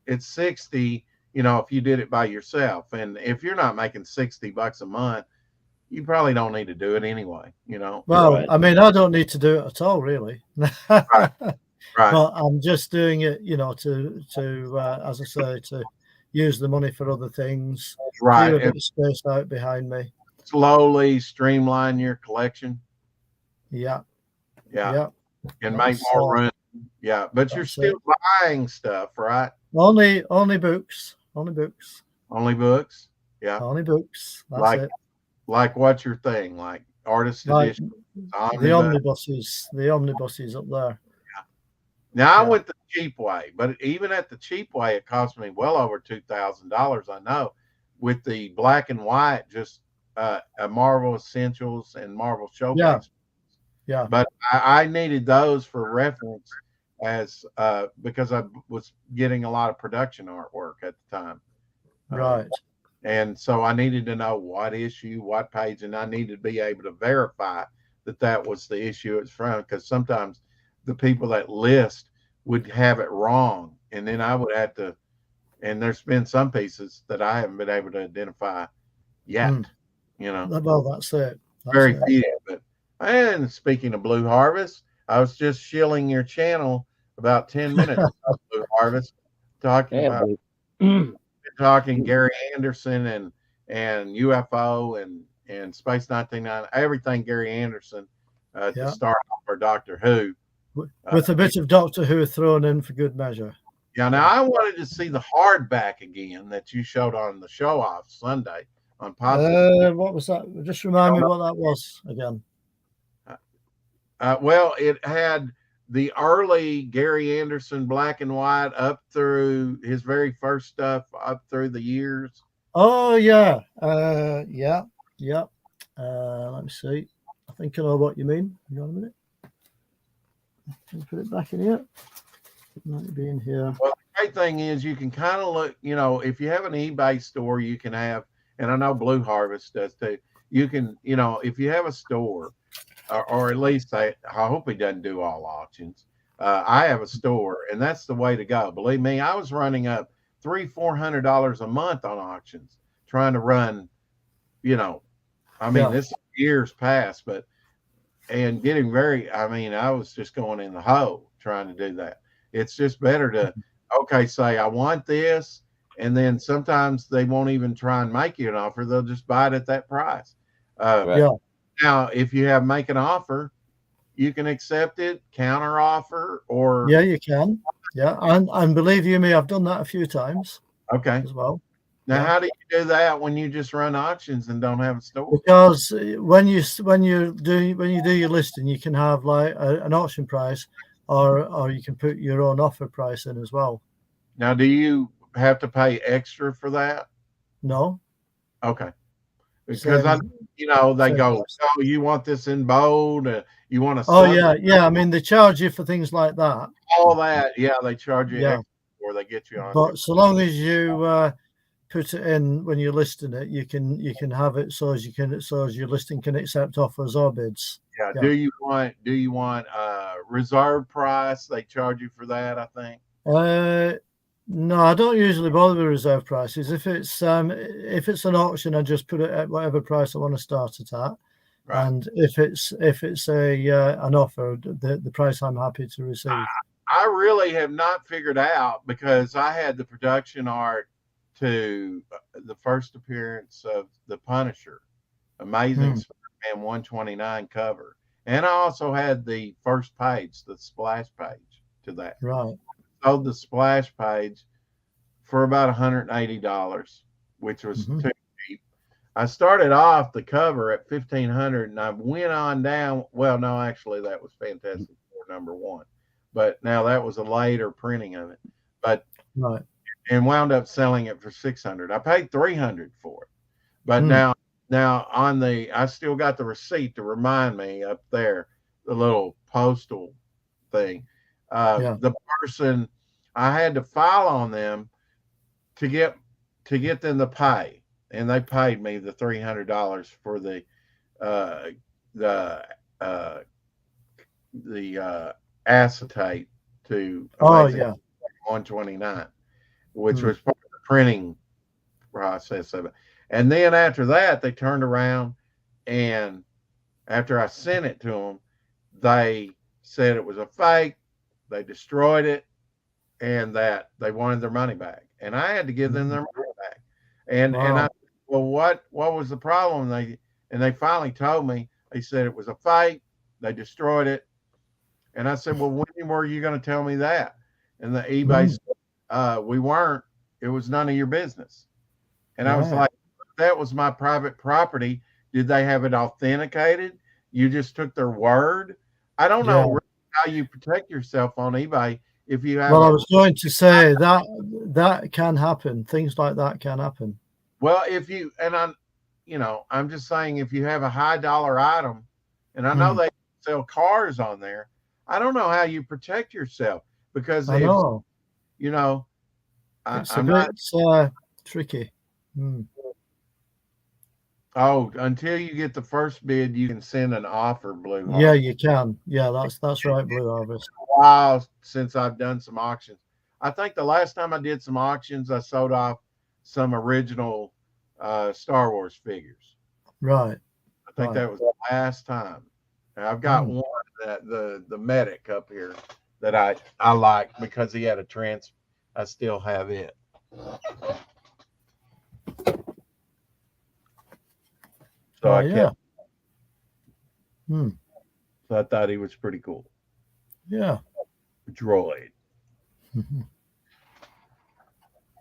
it's 60, if you did it by yourself. And if you're not making $60 a month, you probably don't need to do it anyway, Well, Right. I mean, I don't need to do it at all, really. Right. But I'm just doing it, to as I say, to use the money for other things. Right. Clear a And bit of space out behind me. slowly streamline your collection. Yeah. Yeah. Yeah. And make more room. Yeah. But you're That's still buying stuff, right? Only books. Only books. Only books. Yeah. Only books. That's Like it. Like what's your thing? Like artist Like edition. the omnibuses. The omnibuses up there. Now I Yeah. went the cheap way, but even at the cheap way, it cost me well over $2,000. I know, with the black and white, just a Marvel Essentials and Marvel Showcase. Yeah. But I needed those for reference as because I was getting a lot of production artwork at the time. Right. And so I needed to know what issue, what page, and I needed to be able to verify that was the issue it's from, because sometimes the people that list would have it wrong, and then I would have to. And there's been some pieces that I haven't been able to identify yet. Well, that's it. Very few. But and speaking of Blue Harvest, I was just shilling your channel about 10 minutes about Blue Harvest, talking about talking Gary Anderson and UFO and Space 1999, everything Gary Anderson to start off for Doctor Who. With a bit of Doctor Who thrown in for good measure. Yeah, now I wanted to see the hardback again that you showed on the show off Sunday on Positive. What was that? Just remind me what that was again. Well, it had the early Gary Anderson black and white up through his very first stuff up through the years. Oh yeah, yeah. Let me see. I think I know what you mean. Hang on a minute. Can I put it back in here? It might be in here. Well, the great thing is you can kind of look. If you have an eBay store, you can have, and I know Blue Harvest does too. You can, if you have a store, or at least I hope he doesn't do all auctions. I have a store, and that's the way to go. Believe me, I was running up $300-400 a month on auctions, trying to run. This years past, and getting I was just going in the hole trying to do that. It's just better to say I want this, and then sometimes they won't even try and make you an offer. They'll just buy it at that price. Now, if you have make an offer, you can accept it, counter offer, or you can. Yeah, and believe you me, I've done that a few times. Okay. As well. Now, how do you do that when you just run auctions and don't have a store? Because when you do your listing, you can have like an auction price, or you can put your own offer price in as well. Now, do you have to pay extra for that? No. Okay. Because they go, oh, you want this in bold? You want to? Oh yeah. I mean, they charge you for things like that. All that, they charge you extra, or they get you on. But so long as you put it in when you're listing it, you can have it so as your listing can accept offers or bids. Yeah. Do you want reserve price? They charge you for that, I think. No, I don't usually bother with reserve prices. If it's an auction, I just put it at whatever price I want to start it at. Right. And if it's an offer, the price I'm happy to receive. I really have not figured out, because I had the production art to the first appearance of the Punisher, Amazing Spider-Man 129 cover, and I also had the first page, the splash page to that. Right. Sold the splash page for about $180, which was too cheap. I started off the cover at $1,500, and I went on down. Well, no, actually, that was Fantastic Four #1, but now that was a later printing of it. But and wound up selling it for $600. I paid $300 for it, but now Now I still got the receipt to remind me up there, the little postal thing. Yeah. The person, I had to file on them to get them to pay, and they paid me the $300 for uh, the uh, acetate to Oh, Amazing yeah. 129, which Hmm. was part of the printing process of it. And then after that, they turned around, and after I sent it to them, they said it was a fake. They destroyed it, and that they wanted their money back. And I had to give them their money back. And I, Wow. well, what was the problem? They finally told me. They said it was a fake. They destroyed it. And I said, well, when were you going to tell me that? And the eBay Mm. said, we weren't. It was none of your business. And I was Right. like, that was my private property. Did they have it authenticated? You just took their word. I don't Yeah. know really how you protect yourself on eBay if you have Well, I a, was going to say that can happen. Things like that can happen. well, if you, and I'm just saying, if you have a high dollar item, and I know Hmm. they sell cars on there, I don't know how you protect yourself, because I if, know. you know, It's a I'm not, bit tricky. Hmm. oh, until you get the first bid, you can send an offer, Blue Yeah, Harvest. you can. Yeah, that's right, Blue Harvest. A while since I've done some auctions. I think the last time I did some auctions, I sold off some original Star Wars figures. Right. I think Right. that was the last time. And I've got Hmm. one, that the medic up here, that I like because he had a trans. I still have it. So Oh, I yeah. kept. Hmm. So I thought he was pretty cool. Yeah. Droid. Mhm.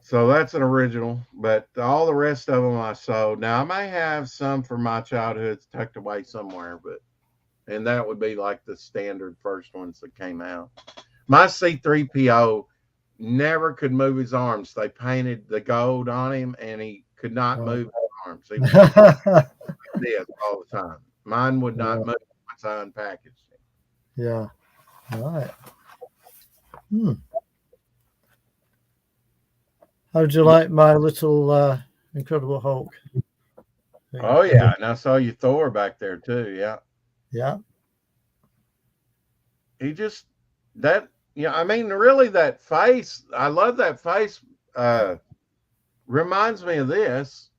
So that's an original, but all the rest of them I sold. Now I may have some from my childhood tucked away somewhere, but and that would be like the standard first ones that came out. My C3PO never could move his arms. They painted the gold on him, and he could not Right. move his arms. He was just like this all the time. Mine would not Yeah. move once I unpackaged it. Yeah. Right. Hmm. How would you like my little Incredible Hulk thing? Oh yeah, and I saw you Thor back there too. Yeah, Yeah. he just that. Yeah, I mean, really, that face. I love that face. Reminds me of this.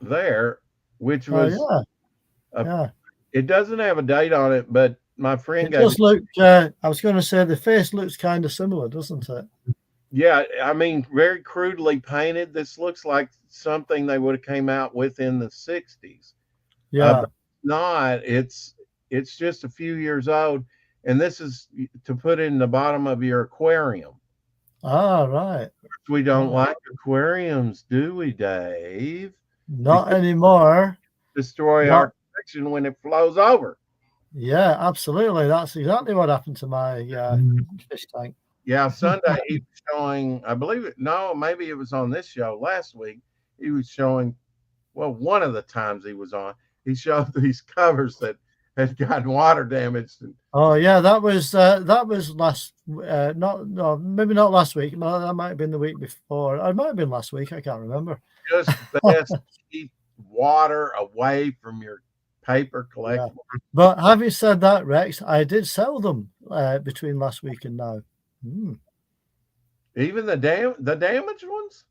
There, which Oh, was yeah. a, Yeah. it doesn't have a date on it, but my friend It gave does me. look. I was going to say the face looks kind of similar, doesn't it? Yeah, I mean, very crudely painted. This looks like something they would have came out with in the '60s. Yeah. But not. It's just a few years old, and this is to put in the bottom of your aquarium. Ah, right. We don't Right. like aquariums, do we, Dave? Not Because anymore. destroy Not. our collection when it flows over. Yeah, absolutely. That's exactly what happened to my fish tank. Yeah, Sunday he was showing, I believe it, no, maybe it was on this show last week. He was showing, well, one of the times he was on, he showed these covers that had gotten water damaged. And Oh yeah, that was last. Not no, maybe not last week. That might have been the week before. It might have been last week. I can't remember. just best keep water away from your paper Yeah. collectible. But having said that, Rex, I did sell them between last week and now. Even the damaged ones?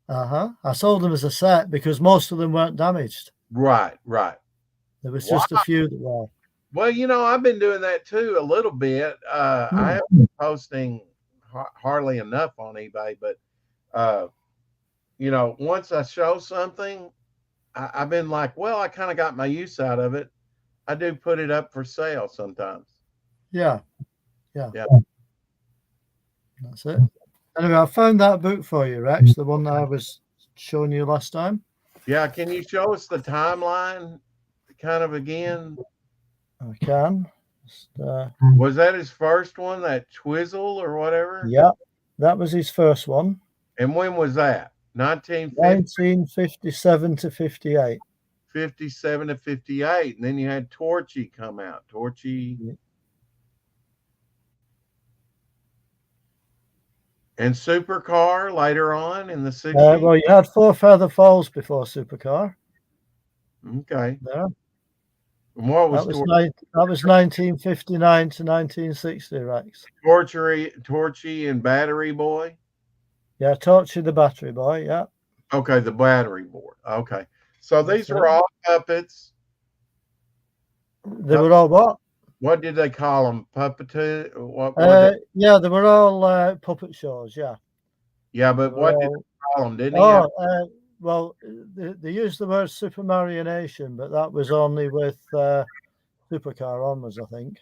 I sold them as a set because most of them weren't damaged. Right, right. There was Wow. just a few that were. Well, I've been doing that too a little bit. I haven't been posting hardly enough on eBay, but once I show something, I've been like, well, I kind of got my use out of it. I do put it up for sale sometimes. Yeah. Yeah. That's it. Anyway, I found that book for you, Rex, the one that I was showing you last time. Yeah, can you show us the timeline kind of again? I can. Was that his first one, that Twizzle or whatever? Yeah, that was his first one. And when was that? 1950, 1957 to 58. 57 to 58. And then you had Torchy come out. Torchy. Yeah. And Supercar later on in the 60s. Well, you had Four Feather Falls before Supercar. Okay. Yeah. And what was That was 1959 to 1960, Rex. Torchy and Battery Boy? Yeah, Torchy the Battery Boy, yeah. Okay, the battery board. Okay. So these were all puppets. They were all what? What did they call them? Puppeteer? What yeah, they were all puppet shows, yeah. Yeah, but what did they call them? Didn't he? Well, they used the word super marionation, but that was only with Supercar onwards, I think.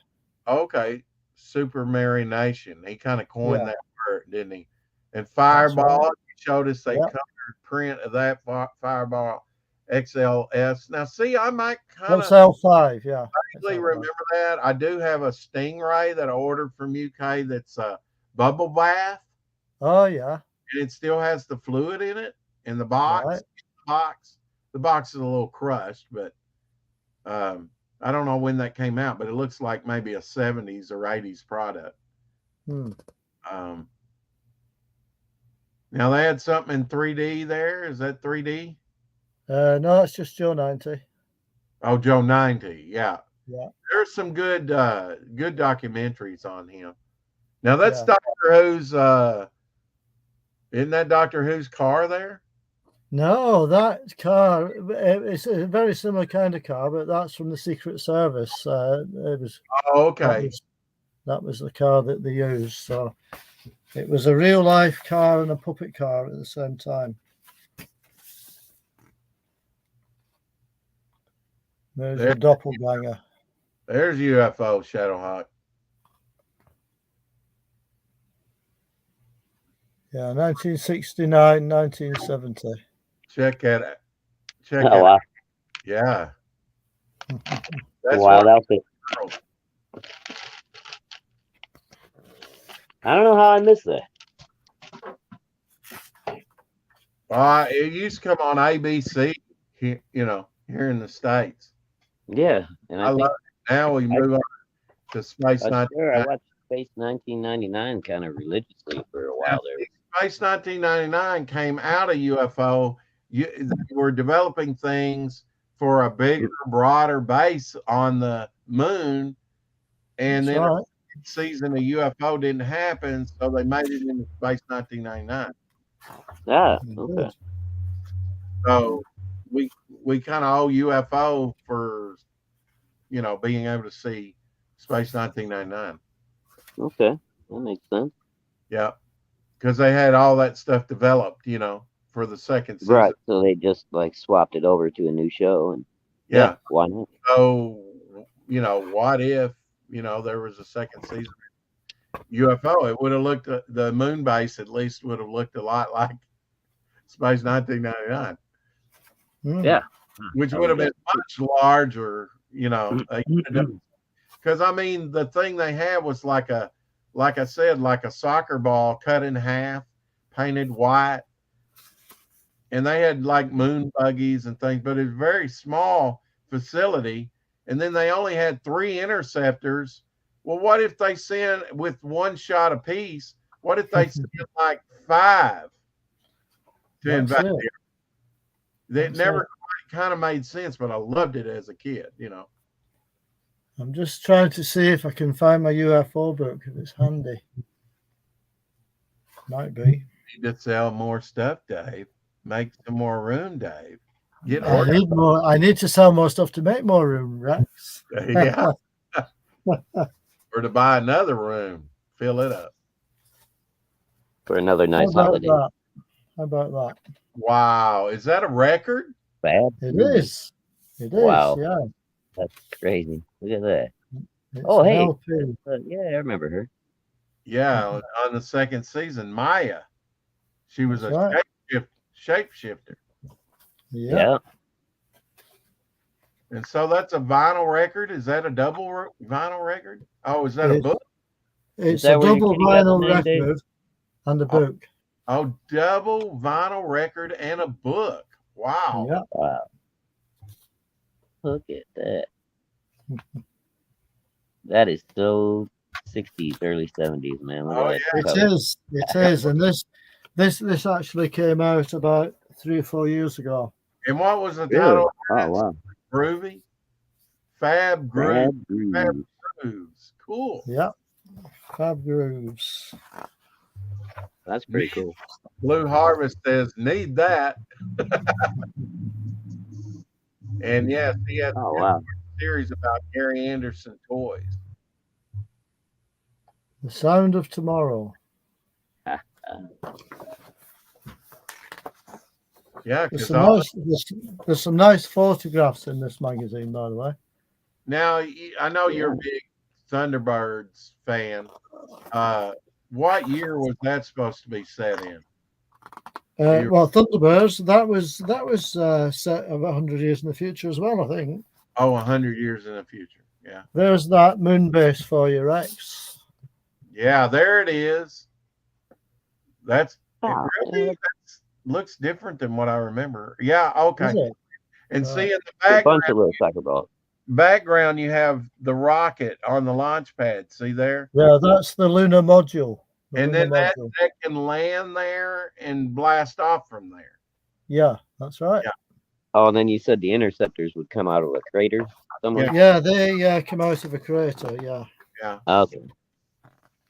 Okay. Super Marionation. He kind of coined that word, didn't he? And Fireball, right. He showed us a colored print of that Fireball XLS. Now, see, I might kind of XL5, yeah. vaguely remember that. I do have a Stingray that I ordered from UK that's a bubble bath. Oh, yeah. And it still has the fluid in it in the box. Right. The box is a little crushed, but I don't know when that came out, but it looks like maybe a 70s or 80s product. Now they had something in 3D there. Is that 3D? No, that's just Joe 90. Oh, Joe 90. Yeah. Yeah. There's some good documentaries on him. Now that's Doctor Who's isn't that Doctor Who's car there? No, that car, it's a very similar kind of car, but that's from the Secret Service. It was. Oh, okay. That was the car that they used. So it was a real life car and a puppet car at the same time. There's the doppelganger. There's UFO Shadowhawk. Yeah, 1969, 1970. Check at it. Wow. Yeah. That's wild outfit. I don't know how I missed that. It used to come on ABC here, here in the States. Yeah. And I love it. Now we move on to Space 1999. I watched Space 1999 kind of religiously for a while there. Space 1999 came out of UFO. They were developing things for a bigger, broader base on the moon, and then the season of UFO didn't happen, so they made it into Space 1999. Ah, okay. So we kind of owe UFO for being able to see Space 1999. Okay, that makes sense. Yeah, because they had all that stuff developed, for the second season. Right, so they just swapped it over to a new show, and why not? So what if there was a second season UFO? It would have looked the moon base at least would have looked a lot like Space 1999. Yeah, which would have been much larger, because I mean the thing they had was like a soccer ball cut in half, painted white. And they had moon buggies and things, but it's a very small facility. And then they only had 3 interceptors. Well, what if they send with 1 shot apiece? What if they send 5 to invade? That never kind of made sense, but I loved it as a kid, I'm just trying to see if I can find my UFO book if it's handy. Might be. You need to sell more stuff, Dave. Make some more room, Dave. I need to sell more stuff to make more room, Rex. Yeah. Or to buy another room, fill it up for another nice holiday. How about that? Wow, is that a record? Bad. It is. It is. Wow. Yeah. That's crazy. Look at that. It's hey. Yeah, I remember her. Yeah, on the second season, Maya. She was shapeshifter. Yeah. And so that's a vinyl record. Is that a double vinyl record? Oh, is that a book? It's a double vinyl record and a book. Oh, double vinyl record and a book. Wow. Yeah. Wow. Look at that. That is so 60s, early 70s, man. Look Oh, at that. It cover. is. It is. And this actually came out about 3 or 4 years ago. And what was the Really? title? Oh, wow. Groovy? Fab Groove. Fab Groove. Grooves. Cool. Yeah. Fab Grooves. That's pretty cool. Blue Harvest says, need that. And yes, he has Oh, a wow. series about Gary Anderson toys. The Sound of Tomorrow. Yeah, There's because there's some nice photographs in this magazine, by the way. now I know you're a big Thunderbirds fan. What year was that supposed to be set in? Well, Thunderbirds, that was set of 100 years in the future as well, I think. Oh, 100 years in the future. Yeah. There's that moon base for you, Rex. Yeah, there it is. That's Oh, looks different than what I remember. Yeah, okay. Is it? And see in the a bunch background, of little soccer balls. you have the rocket on the launch pad. See there? Yeah, that's the lunar module. And then that can land there and blast off from there. Yeah, that's right. Yeah. Oh, and then you said the interceptors would come out of a crater somewhere? Yeah, they come out of a crater. Yeah. Yeah. Okay.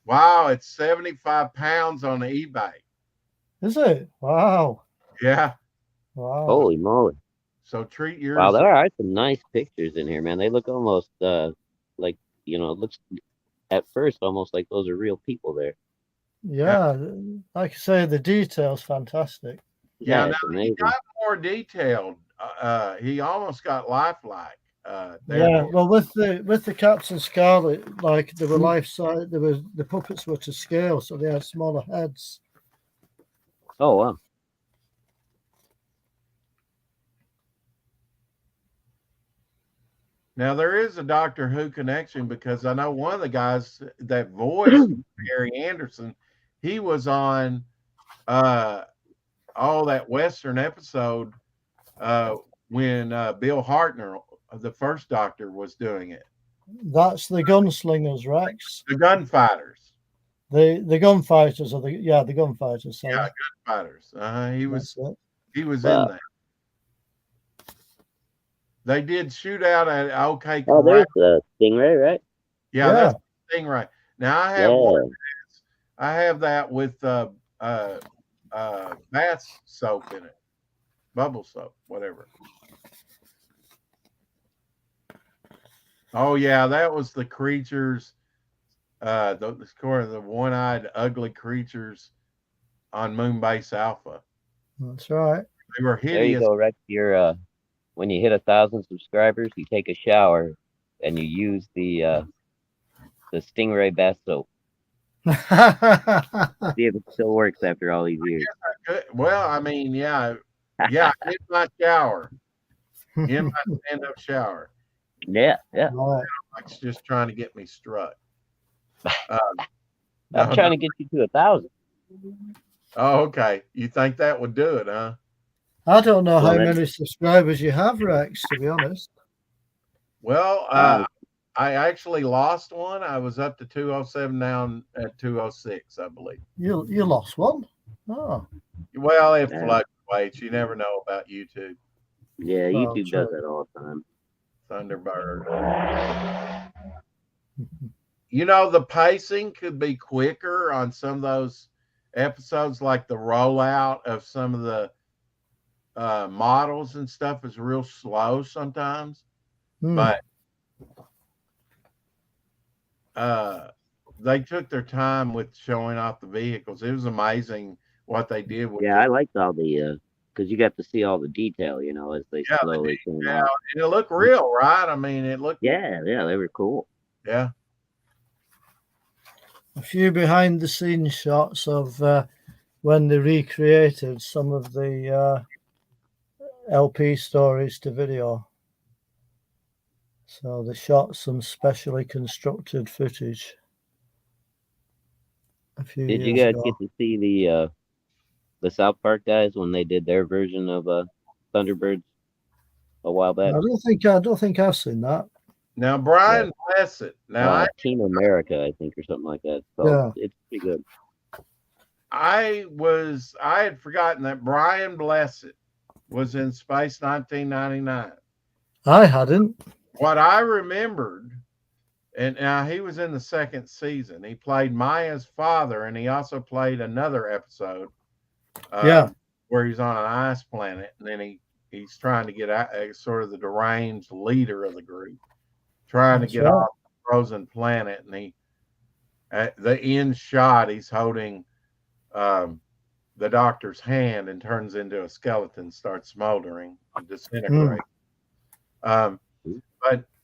Wow, it's 75 pounds on eBay. Is it? Wow. Yeah. Wow. Holy moly. So treat yours. Wow, there are some nice pictures in here, man. They look almost like, it looks at first almost like those are real people there. Yeah, like I say, the detail's fantastic. Yeah, it's now he amazing. got more detailed. He almost got lifelike. Yeah, well, with the Captain Scarlet, like they were life size. The puppets were to scale, so they had smaller heads. Oh, wow. Now there is a Doctor Who connection because I know one of the guys that voiced Gary Anderson, he was on all that Western episode when Bill Hartnell, the first Doctor, was doing it. That's the gunslingers, Rex. The gunfighters. The gunfighters are the gunfighters. Sorry. Yeah, gunfighters. He was in that. They did Shootout at OK Oh, Corral. there's Stingray, right? Yeah, that's the thing, right? Now I have one. I have that with bath soap in it, bubble soap, whatever. Oh yeah, that was the creatures. The one-eyed ugly creatures on Moonbase Alpha. That's right. They were hideous. There you go, Rex. You're when you hit 1,000 subscribers, you take a shower and you use the Stingray bath soap. See if it still works after all these years. Well, I mean, yeah, in my shower, in my stand-up shower. Yeah. It's just trying to get me struck. I'm trying to get you to 1,000. Oh, okay. You think that would do it, huh? I don't know how many subscribers you have, Rex, to be honest. Well, I actually lost one. I was up to 207, now at 206, I believe. You lost one? Oh. Well, it fluctuates. You never know about YouTube. Yeah, YouTube does that all the time. Thunderbird. The pacing could be quicker on some of those episodes, like the rollout of some of the models and stuff is real slow sometimes. But they took their time with showing off the vehicles. It was amazing what they did with I liked all the because you got to see all the detail, as they slowly came out. And it looked real, right? I mean, it looked they were cool. Yeah. A few behind the scenes shots of when they recreated some of the LP stories to video. So they shot some specially constructed footage. Did you guys get to see the South Park guys when they did their version of Thunderbirds a while back. I don't think I've seen that. Now, Brian Blessed. Now, Team America, I think, or something like that. So Yeah. it's pretty good. I had forgotten that Brian Blessed was in Space 1999. I hadn't. What I remembered, and now he was in the second season. He played Maya's father, and he also played another episode. Where he's on an ice planet, and then he's trying to get out, sort of the deranged leader of the group, trying to get off the frozen planet. And he, at the end shot, he's holding the doctor's hand and turns into a skeleton, starts smoldering and disintegrating. But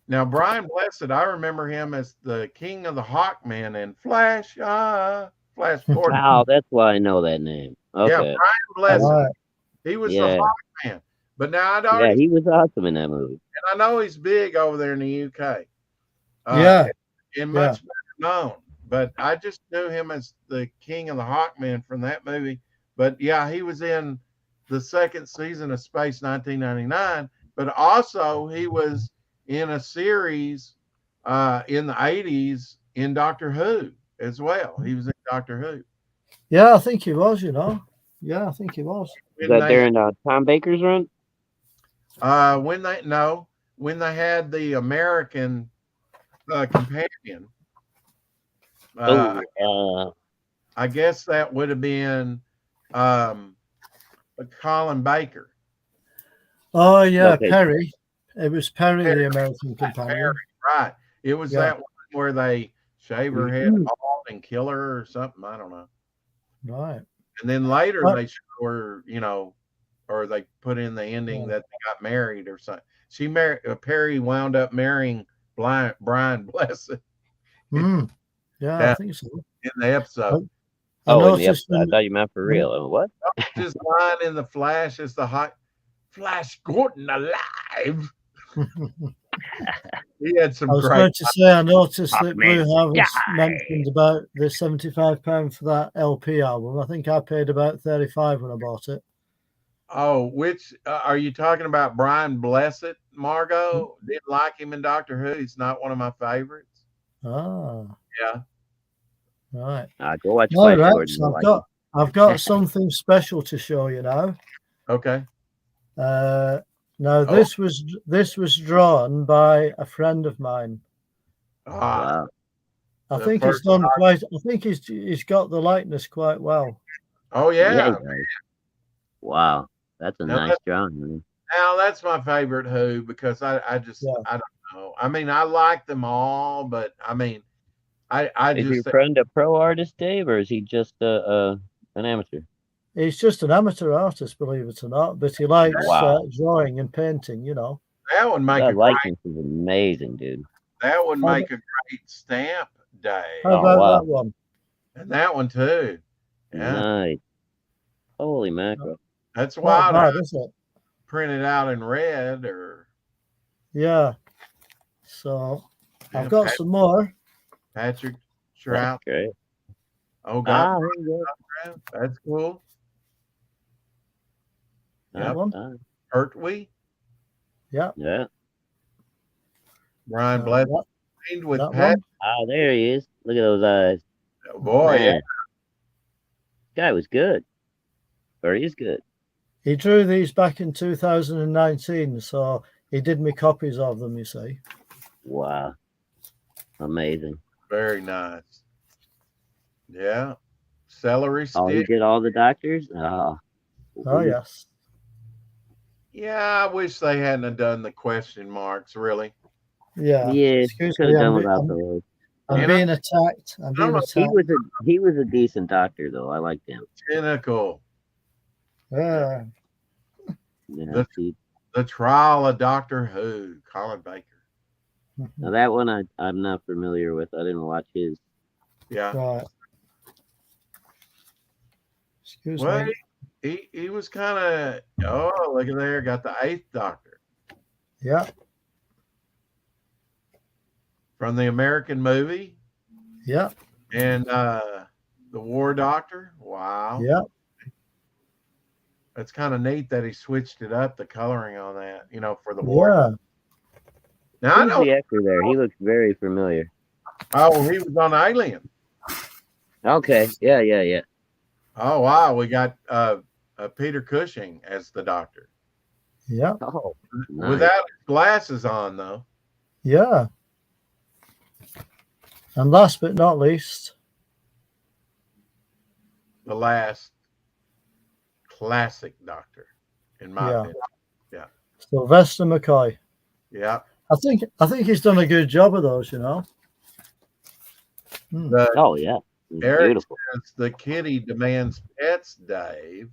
now Brian Blessed, I remember him as the King of the Hawkmen in Flash Gordon. Wow, that's why I know that name. Okay. Yeah, Brian Blessed. He was the Hawkman. But now he was awesome in that movie. And I know he's big over there in the UK. And much better known. But I just knew him as the King of the Hawkmen from that movie. But yeah, he was in the second season of Space 1999. But also he was in a series in the 80s in Doctor Who as well. He was in Doctor Who. Yeah, I think he was, Yeah, I think he was. Is that during Tom Baker's run? When they had the American companion. I guess that would have been Colin Baker. Oh yeah, Perry. It was Perry, the American companion. Perry, right. It was that one where they shave her head off and kill her or something. I don't know. Right. And then later they show her, or they put in the ending that they got married or something. She married Perry wound up marrying Brian Blessed. Yeah, I think so. In the episode. In the episode. I thought you meant for real. What? His line in the Flash is the hot Flash Gordon alive. He had some. I was going to say, I noticed that Blue Harvest mentioned about the £75 for that LP album. I think I paid about $35 when I bought it. Oh, which are you talking about? Brian Blessed, Margot? Didn't like him in Doctor Who. He's not one of my favorites. Ah, yeah. Right. Go watch. All right. So I've got something special to show you now. Okay. Now this was drawn by a friend of mine. Wow. I think he's done quite. I think he's got the likeness quite well. Oh yeah. Wow, that's a nice drawing. Man. Now that's my favorite Who because I don't know. I mean, I like them all, but I mean, I is just your friend a pro artist, Dave, or is he just an amateur? He's just an amateur artist, believe it or not, but he likes drawing and painting. That would make that likeness is amazing, dude. That would make a great stamp day. How about that one? And that one too. Yeah. Nice. Holy mackerel. That's wild. Bad, is it? Printed out in red or. Yeah. So I've got some more. Patrick Trout. Great. Oh God. That's cool. That one. Pertwee. Yeah. Yeah. Brian Blessed with Pat. Oh, there he is. Look at those eyes. Oh, boy. Yeah. Guy was good. Or he's good. He drew these back in 2019, so he did me copies of them, you see. Wow. Amazing. Very nice. Yeah. Celery stick. Oh, he did all the doctors? Oh, yes. Yeah, I wish they hadn't done the question marks, really. Yeah. Yeah, excuse me. I'm being attacked. He was a decent doctor, though. I liked him. Cynical. Yeah. The Trial of Doctor Who, Colin Baker. Now that one I'm not familiar with. I didn't watch his. Yeah. Right. Excuse me. He was kind of, look at there, got the 8th Doctor. Yeah. From the American movie. Yeah. And the War Doctor. Wow. Yeah. It's kind of neat that he switched it up, the coloring on that, for the war. Yeah. Now I Who's know. the actor there? He looks very familiar. Oh, he was on Alien. Okay. Yeah. Oh wow, we got Peter Cushing as the Doctor Yeah. Oh, nice. without his glasses on though. Yeah. And last but not least, The last classic Doctor, in my Yeah. opinion. Sylvester McCoy. Yeah. I think he's done a good job of those, The Oh yeah. It's Eric beautiful. says the kitty demands pets, Dave.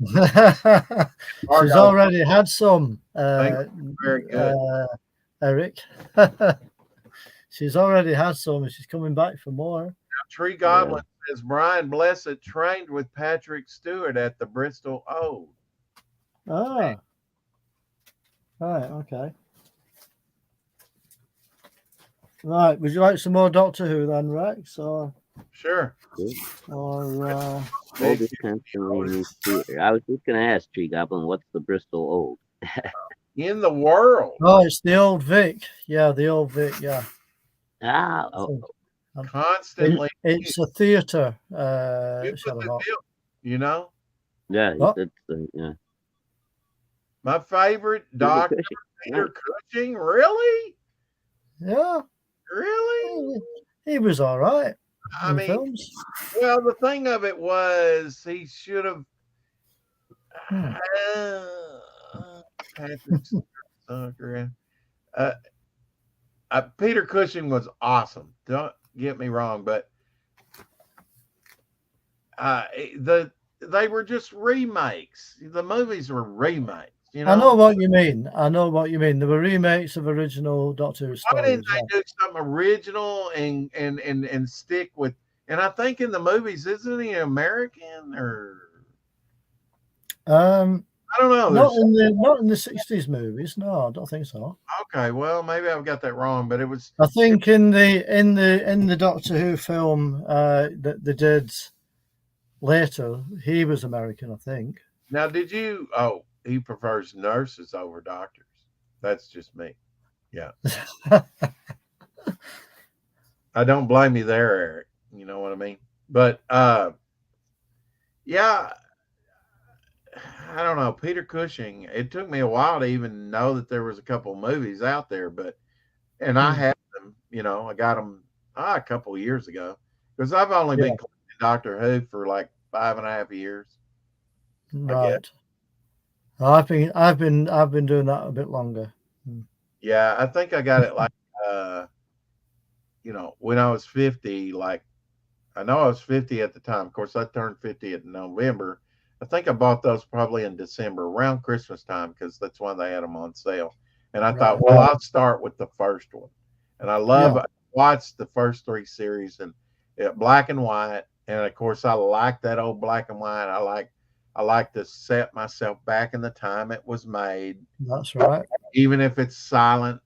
She's already had some, Very good. Eric. She's already had some and she's coming back for more. Tree Goblin says Brian Blessed trained with Patrick Stewart at the Bristol Old. Ah. Right, okay. Right, would you like some more Doctor Who then, Rex? Sure. Oldest constantly in theater. I was just gonna ask Tree Goblin, what's the Bristol Old? In the world. Oh, it's the Old Vic. Yeah, the Old Vic, yeah. Ah, oh, Constantly. It's a theatre. It was a deal, yeah, What? yeah. My favorite Doctor, Cushing. Peter Cushing. Really? Yeah, Really? he was all right I in mean, films. well, the thing of it was he should have. Patrick Stewart, Peter Cushing was awesome. Don't get me wrong, but they were just remakes. The movies were remakes. I know what you mean. There were remakes of original Doctor Who Why stories. didn't they do something original and stick with? And I think in the movies, isn't he American or? I don't know. Not in the 60s movies. No, I don't think so. Okay, well, maybe I've got that wrong, but it was. I think in the Doctor Who film that they did later, he was American, I think. Now, did you? Oh, he prefers nurses over doctors. That's just me. Yeah. I don't blame you there, Eric. You know what I mean? But yeah, I don't know. Peter Cushing, it took me a while to even know that there was a couple movies out there, and I had them, I got them a couple of years ago because I've only been collecting Doctor Who for like 5.5 years. Right. I've been doing that a bit longer. Yeah, I think I got it like when I was 50, like I know I was 50 at the time. Of course, I turned 50 in November. I think I bought those probably in December around Christmas time because that's when they had them on sale. And I thought, well, I'll start with the first one. And I watched the first 3 series and black and white. And of course, I like that old black and white. I like to set myself back in the time it was made. That's right. Even if it's silent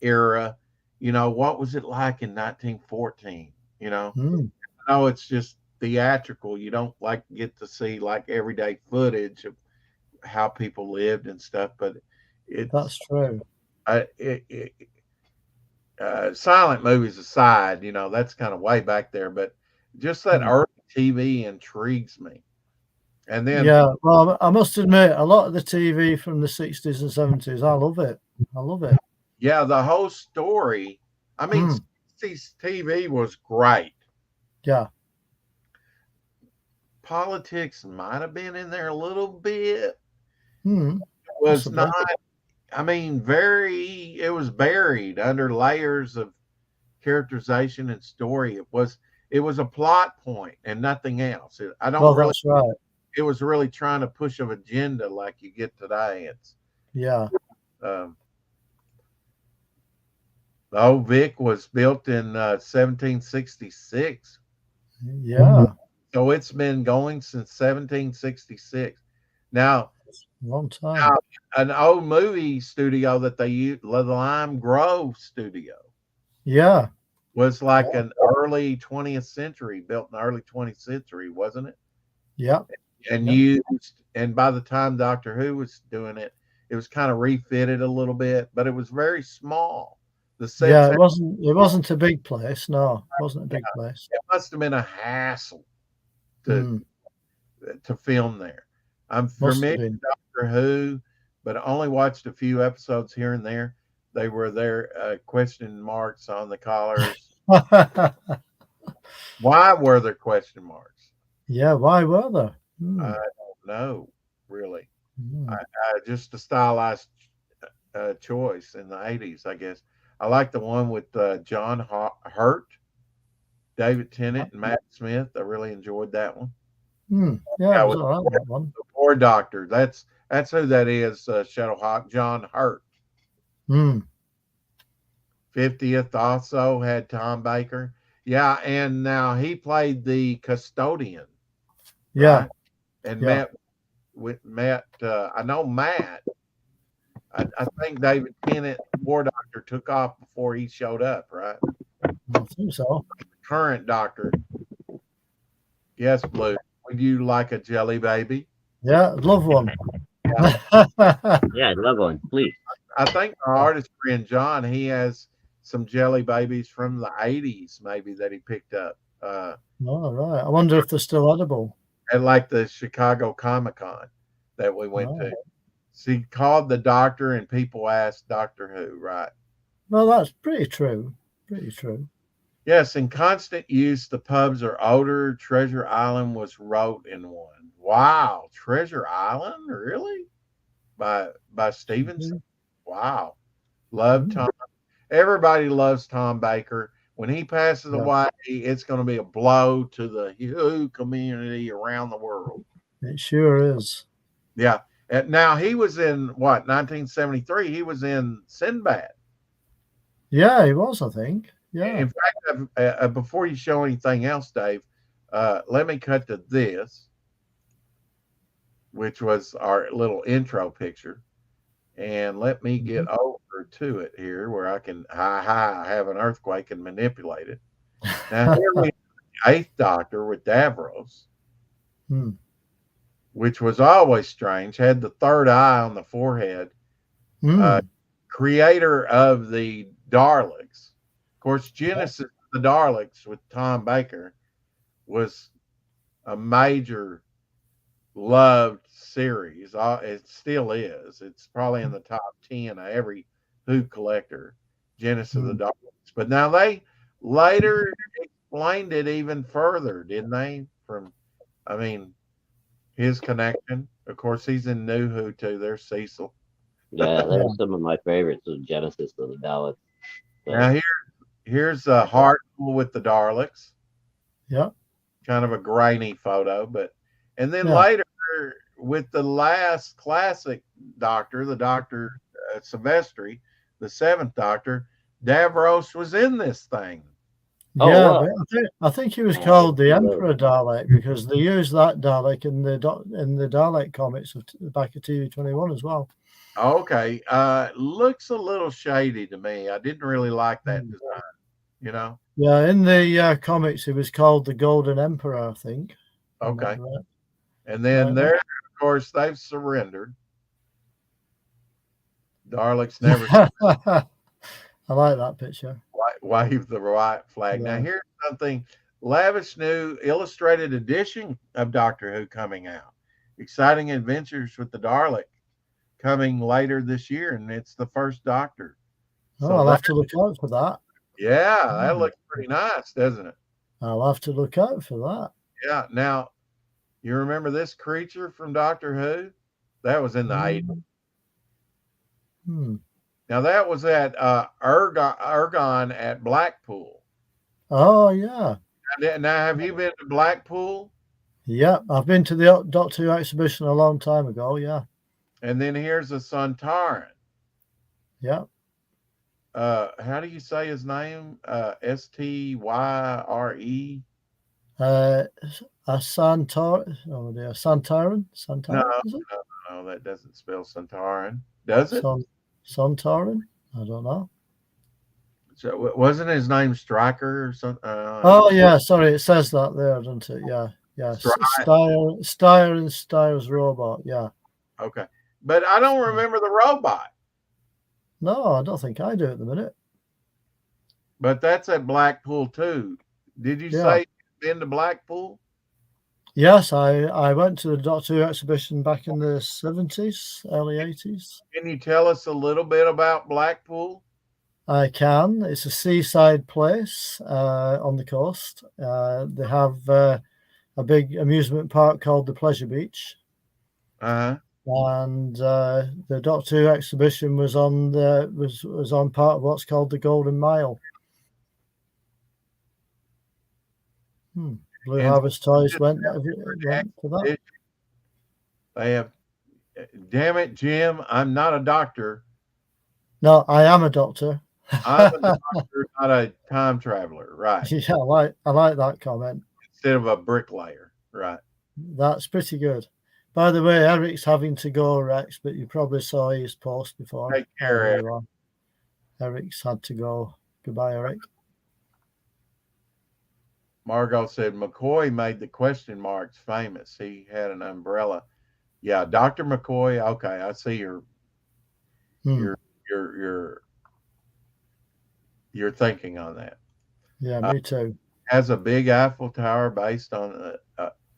era, what was it like in 1914? No, it's just theatrical. You don't get to see everyday footage of how people lived and stuff, but that's true. Silent movies aside, that's kind of way back there, but just that early TV intrigues me. And then, well, I must admit, a lot of the TV from the 60s and 70s, I love it. Yeah, the whole story. I mean, 60s TV was great. Yeah. Politics might have been in there a little bit. It was not. I mean, it was buried under layers of characterization and story. It was a plot point and nothing else. That's right. It was really trying to push an agenda like you get today. The Old Vic was built in 1766. Yeah. So it's been going since 1766. Now, long time. Now, an old movie studio that they used, the Lime Grove studio. Yeah. Was like an early 20th century, built in the early 20th century, wasn't it? Yeah. and Yeah. used. And by the time Doctor Who was doing it, it was kind of refitted a little bit, but it was very small. The sets Yeah, had, it wasn't a big place. No, it wasn't a big place. it must have been a hassle to Hmm. film there. I'm Must have familiar been. with Doctor Who, but I only watched a few episodes here and there. They were there question marks on the collars. Why were there question marks? Yeah, why were there? I Hmm. don't know, really. Hmm. Just a stylized choice in the 80s, I guess. I like the one with John Hurt, David Tennant, and Matt Smith. I really enjoyed that one. Hmm. Yeah, Yeah, it was with all right, that one. the War Doctor. That's who that is. Shadowhawk John Hurt. Hmm. 50th also had Tom Baker. Yeah, and now he played the custodian, Yeah, right? And yeah. Matt. I know Matt. I think David Tennant, War Doctor, took off before he showed up, right? I think so. Current Doctor. Yes, Blue. Would you like a jelly baby? Yeah, I'd love one. Yeah, I'd love one, please. I think our artist friend John, he has some jelly babies from the 80s, maybe that he picked up All right. I wonder if they're still edible. at like the Chicago Comic Con that we went Oh. to. So he called the doctor, and people asked Doctor Who, right? Well, that's pretty true. Pretty true. Yes, in constant use, the pubs are older. Treasure Island was wrote in one. Wow, Treasure Island, really? By Stevenson. Wow, love Tom. Everybody loves Tom Baker. When he passes Yeah. away, it's going to be a blow to the Who community around the world. It sure is. Yeah. And now he was in what 1973. He was in Sinbad. Yeah, he was, I think. Yeah. In fact, before you show anything else, Dave, let me cut to this, which was our little intro picture, and let me get over to it here where I can have an earthquake and manipulate it. Now here we have the Eighth Doctor with Davros, Hmm. which was always strange. Had the third eye on the forehead. Hmm. Creator of the Daleks. Of course, Genesis of the Daleks with Tom Baker was a major loved series. It still is. It's probably in the top 10 of every Who collector, Genesis of the Daleks. But now they later explained it even further, didn't they? I mean, his connection. Of course, he's in New Who too. There's Cecil. Yeah, there's some of my favorites of Genesis of the Daleks. So, Now here's a Hartnell with the Daleks. Yeah. Kind of a grainy photo, and then Yeah. later with the last classic Doctor, the Doctor Silvestri, the Seventh Doctor, Davros was in this thing. Oh, Yeah, wow. but I think he was Oh, called the hello. Emperor Dalek because they used that Dalek in the Dalek comics of back at TV21 as well. Okay, looks a little shady to me. I didn't really like that design. You know. Yeah, in the comics, he was called the Golden Emperor, I think. Okay. Right. And then Right. there, of course, they've surrendered. Daleks never I like that picture. wave the white flag. Yeah. Now here's something lavish new illustrated edition of Doctor Who coming out. Exciting adventures with the Dalek coming later this year, and it's the first Doctor. Oh, I'll have to look out for that. Yeah, that looks pretty nice, doesn't it? I'll have to look out for that. Yeah. Now, you remember this creature from Doctor Who? That was in the 80s. Hmm. Now that was at Ergon at Blackpool. Oh, yeah. Now, have you been to Blackpool? Yeah, I've been to the Doctor Who exhibition a long time ago. Yeah. And then here's a Sontaran. Yeah. How do you say his name? Styre. A Santaran. Oh dear, Santaran. No, Is it? no, that doesn't spell Sontaran, does it? Santaran. I don't know. So wasn't his name Striker or something? Oh yeah, sorry, it says that there, doesn't it? Yeah. Yeah, Stride. Steyer and Steyer's robot. Yeah. Okay, but I don't remember the robot. No, I don't think I do at the minute. But that's at Blackpool too. Did you Yeah. say you've been to Blackpool? Yes, I went to the Doctor Who exhibition back in the 70s, early 80s. Can you tell us a little bit about Blackpool? I can. It's a seaside place on the coast. They have a big amusement park called the Pleasure Beach. Uh-huh. And the Doctor Who exhibition was on was on part of what's called the Golden Mile. Blue And Harvest Toys went for that. They have, damn it, Jim, I'm not a doctor. No, I am a doctor. I'm a doctor, not a time traveler, right? Yeah, I like that comment. Instead of a bricklayer, right? That's pretty good. By the way, Eric's having to go, Rex, but you probably saw his post before. Take care, Eric. Eric's had to go. Goodbye, Eric. Margot said McCoy made the question marks famous. He had an umbrella. Yeah, Dr. McCoy. Okay, I see your thinking on that. Yeah, me too. Has a big Eiffel Tower based on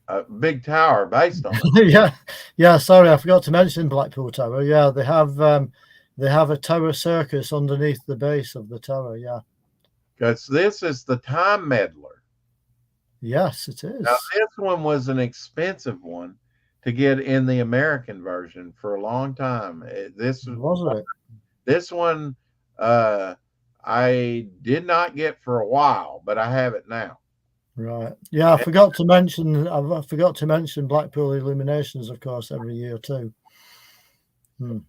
a big tower based on it. yeah. Sorry, I forgot to mention Blackpool Tower. Yeah, they have a tower circus underneath the base of the tower. Yeah, because this is the Time Meddler. Yes, it is. Now, this one was an expensive one to get in the American version for a long time. This one I did not get for a while, but I have it now. Right. Yeah, I forgot to mention Blackpool Illuminations, of course, every year too. To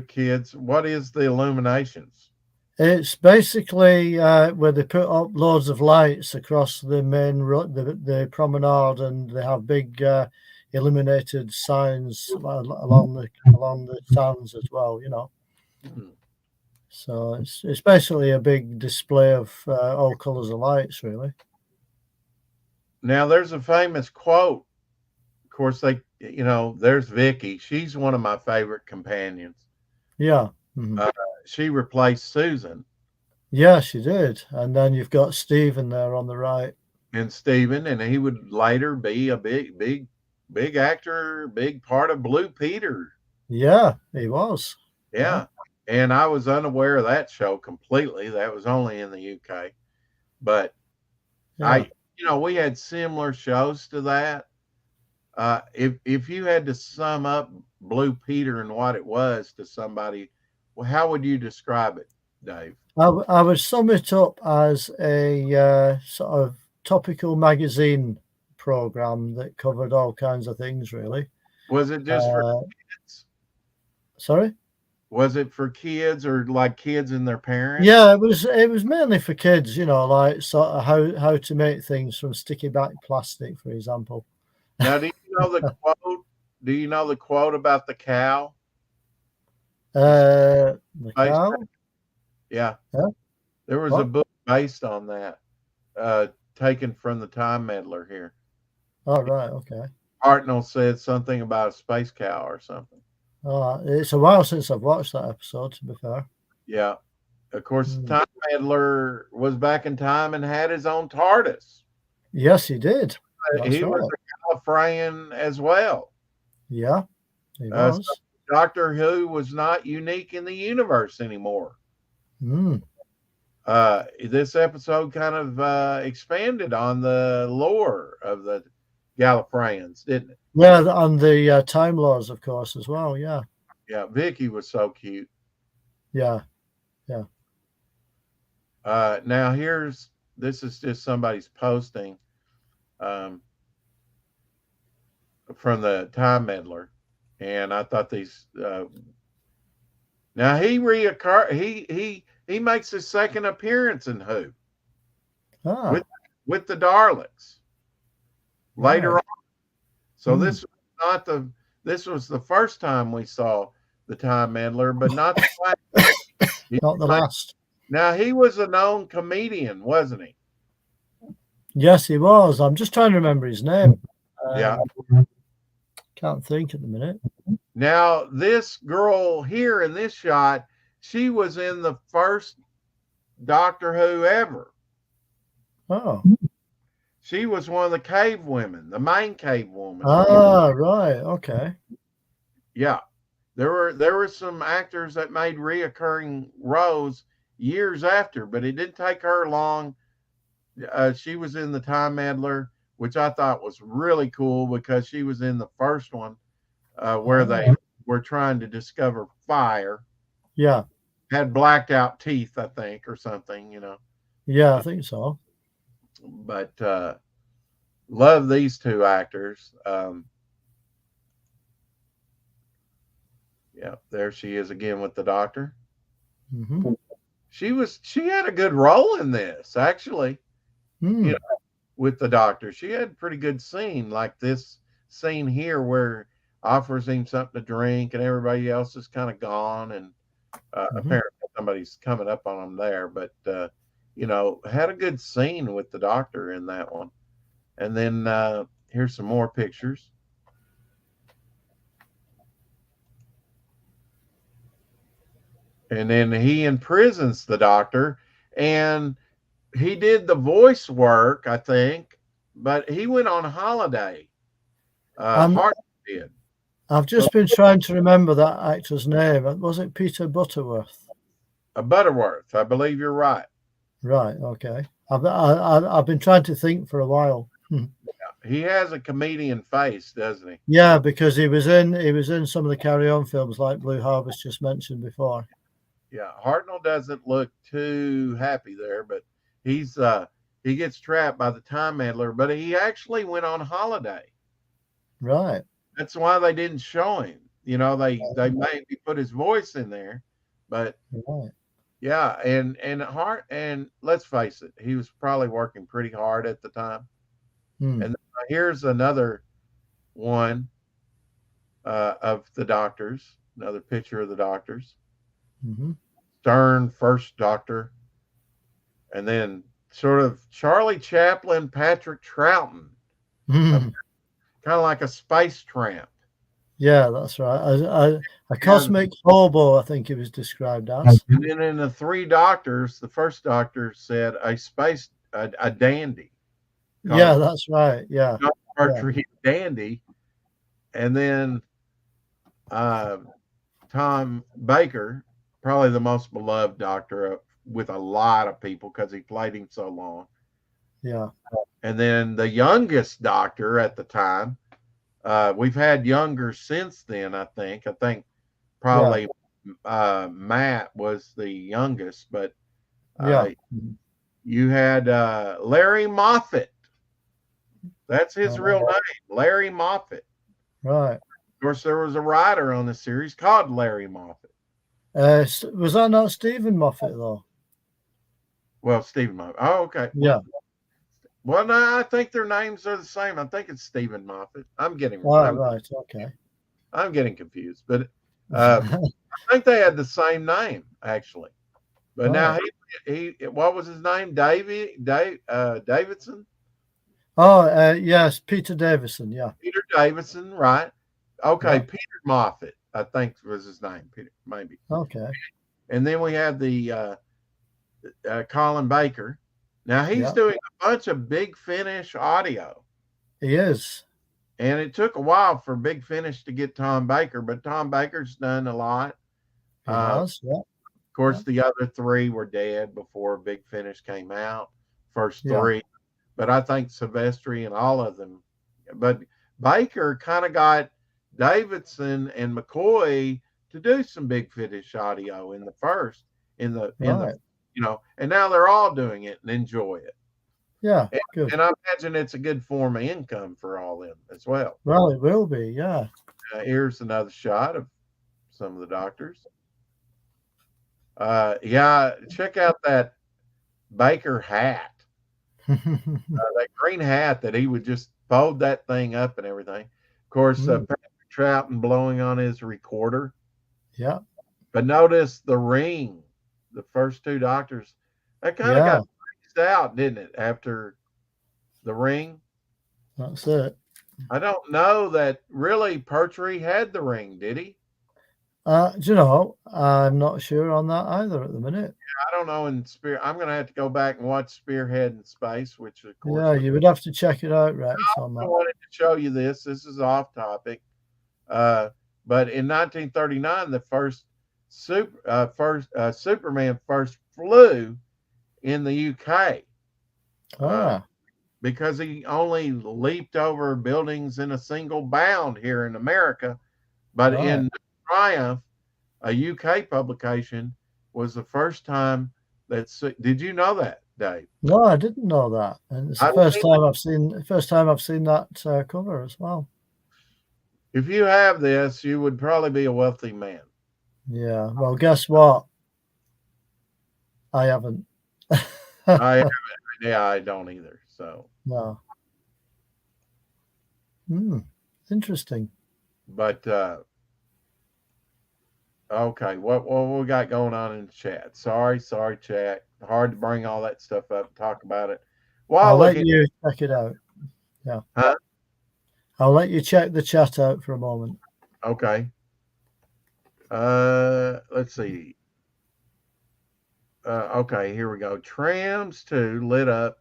kids, what is the Illuminations? It's basically where they put up loads of lights across the main road, the promenade, and they have big illuminated signs along the stands as well. You know. Mm-hmm. So it's basically a big display of all colors of lights, really. Now there's a famous quote. Of course, there's Vicky. She's one of my favorite companions. Yeah. Mm-hmm. She replaced Susan. Yeah, she did. And then you've got Stephen there on the right. And Stephen, and he would later be a big actor, big part of Blue Peter. Yeah, he was. Yeah. And I was unaware of that show completely. That was only in the UK. But we had similar shows to that. If you had to sum up Blue Peter and what it was to somebody, well, how would you describe it, Dave? I would sum it up as a sort of topical magazine program that covered all kinds of things, really. Was it just for kids? Sorry? Was it for kids or like kids and their parents? Yeah, it was mainly for kids, like sort of how to make things from sticky back plastic, for example. Now, do you know the quote? Do you know the quote about the cow? The cow? Yeah. There was a book based on that, taken from the Time Meddler here. Oh, right. Okay. Hartnell said something about a space cow or something. It's a while since I've watched that episode, to be fair. Yeah. Of course, Time Meddler was back in time and had his own TARDIS. Yes, he did. He was a Gallifreyan as well. Yeah, he was. So Doctor Who was not unique in the universe anymore. This episode kind of expanded on the lore of the Gallifreyans, didn't it? Yeah, and the Time Lords, of course, as well. Yeah. Yeah, Vicky was so cute. Yeah. Now this is just somebody's posting from the Time Meddler, and I thought these. Now he makes his second appearance in Who with the Daleks later on. So this was the first time we saw the Time Meddler, but not the last. Not the last. Now he was a known comedian, wasn't he? Yes, he was. I'm just trying to remember his name. Yeah. Can't think at the minute. Now, this girl here in this shot, she was in the first Doctor Who ever. Oh. She was one of the cave women, the main cave woman. Ah, right. Okay. Yeah. There were some actors that made reoccurring roles years after, but it didn't take her long. She was in the Time Meddler, which I thought was really cool because she was in the first one where they were trying to discover fire. Yeah. Had blacked out teeth, I think, or something, Yeah, I think so. But love these two actors. Yeah, there she is again with the Doctor. Mm-hmm. She had a good role in this, actually. With the Doctor, she had a pretty good scene, like this scene here where offers him something to drink and everybody else is kind of gone, and apparently somebody's coming up on him there, but had a good scene with the Doctor in that one. And then here's some more pictures. And then he imprisons the Doctor, and he did the voice work, I think, but he went on holiday. Hart did. I've just been trying to remember that actor's name. Was it Peter Butterworth? Butterworth, I believe you're right. Right. Okay. I've been trying to think for a while. He has a comedian face, doesn't he? Yeah, because he was in some of the Carry On films, like Blue Harvest, just mentioned before. Yeah, Hartnell doesn't look too happy there, but he gets trapped by the Time Meddler, but he actually went on holiday. Right. That's why they didn't show him. They maybe put his voice in there, but right. Yeah, and let's face it, he was probably working pretty hard at the time. And here's another one of the Doctors, another picture of the Doctors. Stern, first Doctor, and then sort of Charlie Chaplin, Patrick Troughton, kind of like a space tramp. Yeah, that's right. A cosmic hobo, I think it was described as. And then in the three Doctors, the first Doctor said a dandy. Yeah, that's right. Yeah. Partridge dandy. And then Tom Baker, probably the most beloved Doctor with a lot of people because he played him so long. Yeah. And then the youngest Doctor at the time, we've had younger since then, I think. I think probably Matt was the youngest, but you had Larry Moffat. That's his real name, Larry Moffat. Right. Of course, there was a writer on the series called Larry Moffat. Was that not Stephen Moffat, though? Well, Stephen Moffat. Oh, okay. Yeah. Well, no, I think their names are the same. I think it's Stephen Moffat. I'm getting right. Okay. I'm getting confused, but I think they had the same name actually. But now he what was his name? Davidson. Oh, yes, Peter Davison. Yeah. Peter Davison, right? Okay, Peter Moffat, I think was his name. Peter, maybe. Okay. And then we have the Colin Baker. Now he's doing a bunch of Big Finish audio. He is. And it took a while for Big Finish to get Tom Baker, but Tom Baker's done a lot. He has, yeah. Of course, the other three were dead before Big Finish came out. First three. But I think Silvestri and all of them. But Baker kind of got Davidson and McCoy to do some Big Finish audio in the first, in the and now they're all doing it and enjoy it. Yeah, good. And I imagine it's a good form of income for all them as well. Well, it will be, yeah. Here's another shot of some of the Doctors. Check out that Baker hat. That green hat that he would just fold that thing up and everything. Of course, Patrick Troughton blowing on his recorder. Yeah. But notice the ring, the first two Doctors, that kind of got phased out, didn't it? After The Ring. That's it. I don't know that really Pertwee had The Ring, did he? Do you know? I'm not sure on that either at the minute. I don't know. In Spear, I'm going to have to go back and watch Spearhead in Space, which of course. Yeah, you would have to check it out, Rex, on I that. wanted to show you this. This is off topic, but in 1939, the first Superman first flew in the UK. Because he only leaped over buildings in a single bound here in America. But in Triumph, a UK publication, was the first time that. Did you know that, Dave? No, I didn't know that, and it's the first time I've seen that cover as well. If you have this, you would probably be a wealthy man. Yeah. Well, guess what? I haven't. I haven't. Yeah, I don't either. So no. Interesting. But okay, what we got going on in the chat? Sorry, chat. Hard to bring all that stuff up and talk about it. I'll let you check it out. Yeah. Huh? I'll let you check the chat out for a moment. Okay. Let's see. Okay, here we go. Trams 2 lit up.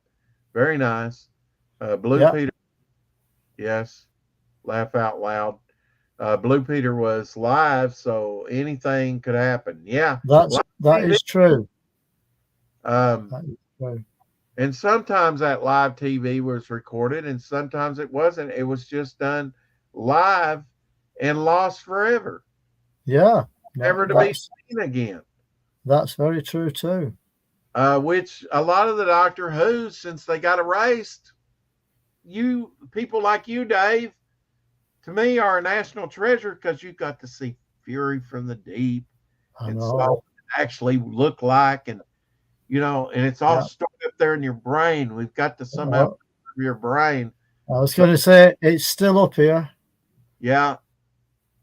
Very nice. Blue Peter. Yes. Laugh out loud. Blue Peter was live, so anything could happen. Yeah. That is true. That is true. And sometimes that live TV was recorded and sometimes it wasn't. It was just done live and lost forever. Yeah. Never to be seen again. That's very true too. Which a lot of the Doctor Who's, since they got erased, you people like you, Dave, to me are a national treasure because you got to see Fury from the Deep and saw what it actually look like, and and it's all stored up there in your brain. We've got to somehow your brain. I was going to say it's still up here. Yeah.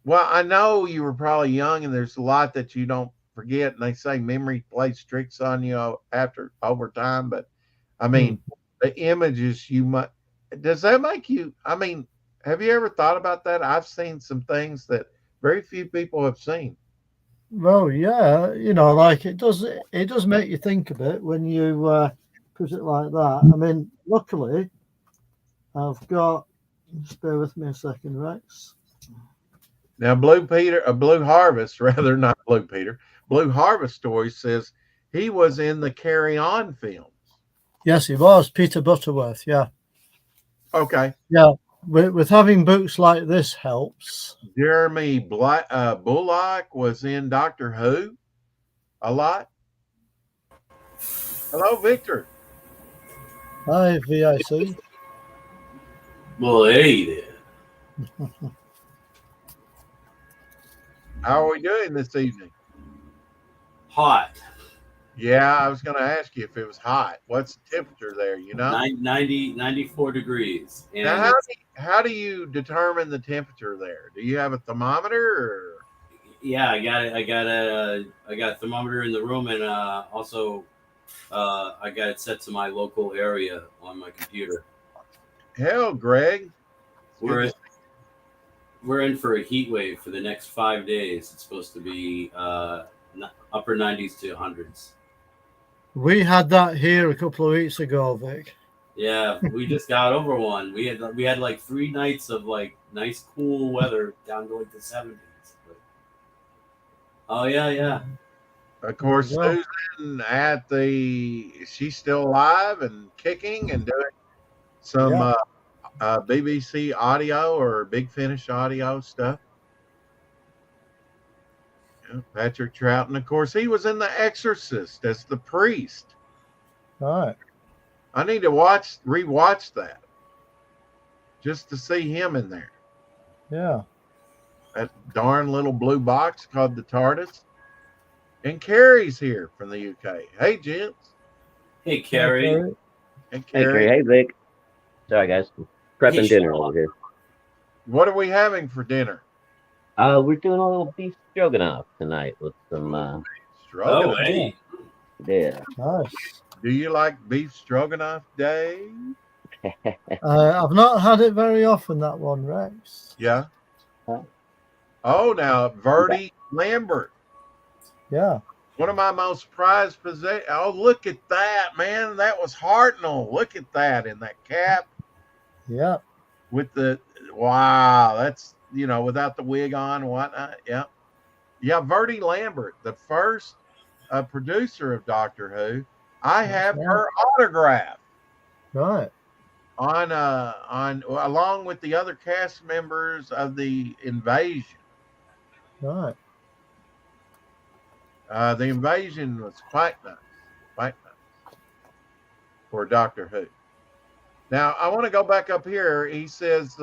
Well, I know you were probably young, and there's a lot that you don't forget, and they say memory plays tricks on you over time. But I mean, the images does that make you? I mean, have you ever thought about that? I've seen some things that very few people have seen. Well, yeah, like it does make you think a bit when you put it like that. I mean, luckily, I've got. Just bear with me a second, Rex. Now, Blue Harvest, rather, not Blue Peter. Blue Harvest Story says he was in the Carry On films. Yes, he was. Peter Butterworth, yeah. Okay. Yeah, with having books like this helps. Jeremy Bullock was in Doctor Who a lot. Hello, Victor. Hi, VIC. Well, hey there. How are we doing this evening? Hot. Yeah, I was going to ask you if it was hot. What's the temperature there, 94 degrees. And now, how do you determine the temperature there? Do you have a thermometer? Or? Yeah, I got it. I got a thermometer in the room, and also I got it set to my local area on my computer. Hell, Greg. We're in for a heat wave for the next 5 days. It's supposed to be upper 90s to 100s. We had that here a couple of weeks ago, Vic. Yeah, we just got over one. We had like 3 nights of like nice cool weather down to like the 70s. But, oh yeah. Of course, Susan she's still alive and kicking and doing some BBC audio or Big Finish audio stuff. Yeah, Patrick Troughton, of course, he was in The Exorcist as the priest. All right. I need to rewatch that just to see him in there. Yeah. That darn little blue box called the TARDIS. And Carrie's here from the UK. Hey, gents. Hey, Carrie. Hey, Carrie. Hey, Vic. Sorry, guys. Prepping dinner over here. What are we having for dinner? We're doing a little beef stroganoff tonight with some. Stroganoff. Oh, hey. Yeah. Nice. Do you like beef stroganoff, Dave? I've not had it very often, that one, Rex. Yeah. Oh, now Verdi Lambert, Yeah. one of my most prized possessions. Oh, look at that, man! That was Hartnell. Look at that in that cap Yeah. with the wow. That's without the wig on and whatnot. Yeah, yeah. Verdi Lambert, the first producer of Doctor Who. I have right. her autograph Right. on along with the other cast members of the Invasion. Right. The Invasion was quite nice for Doctor Who. Now I want to go back up here. He says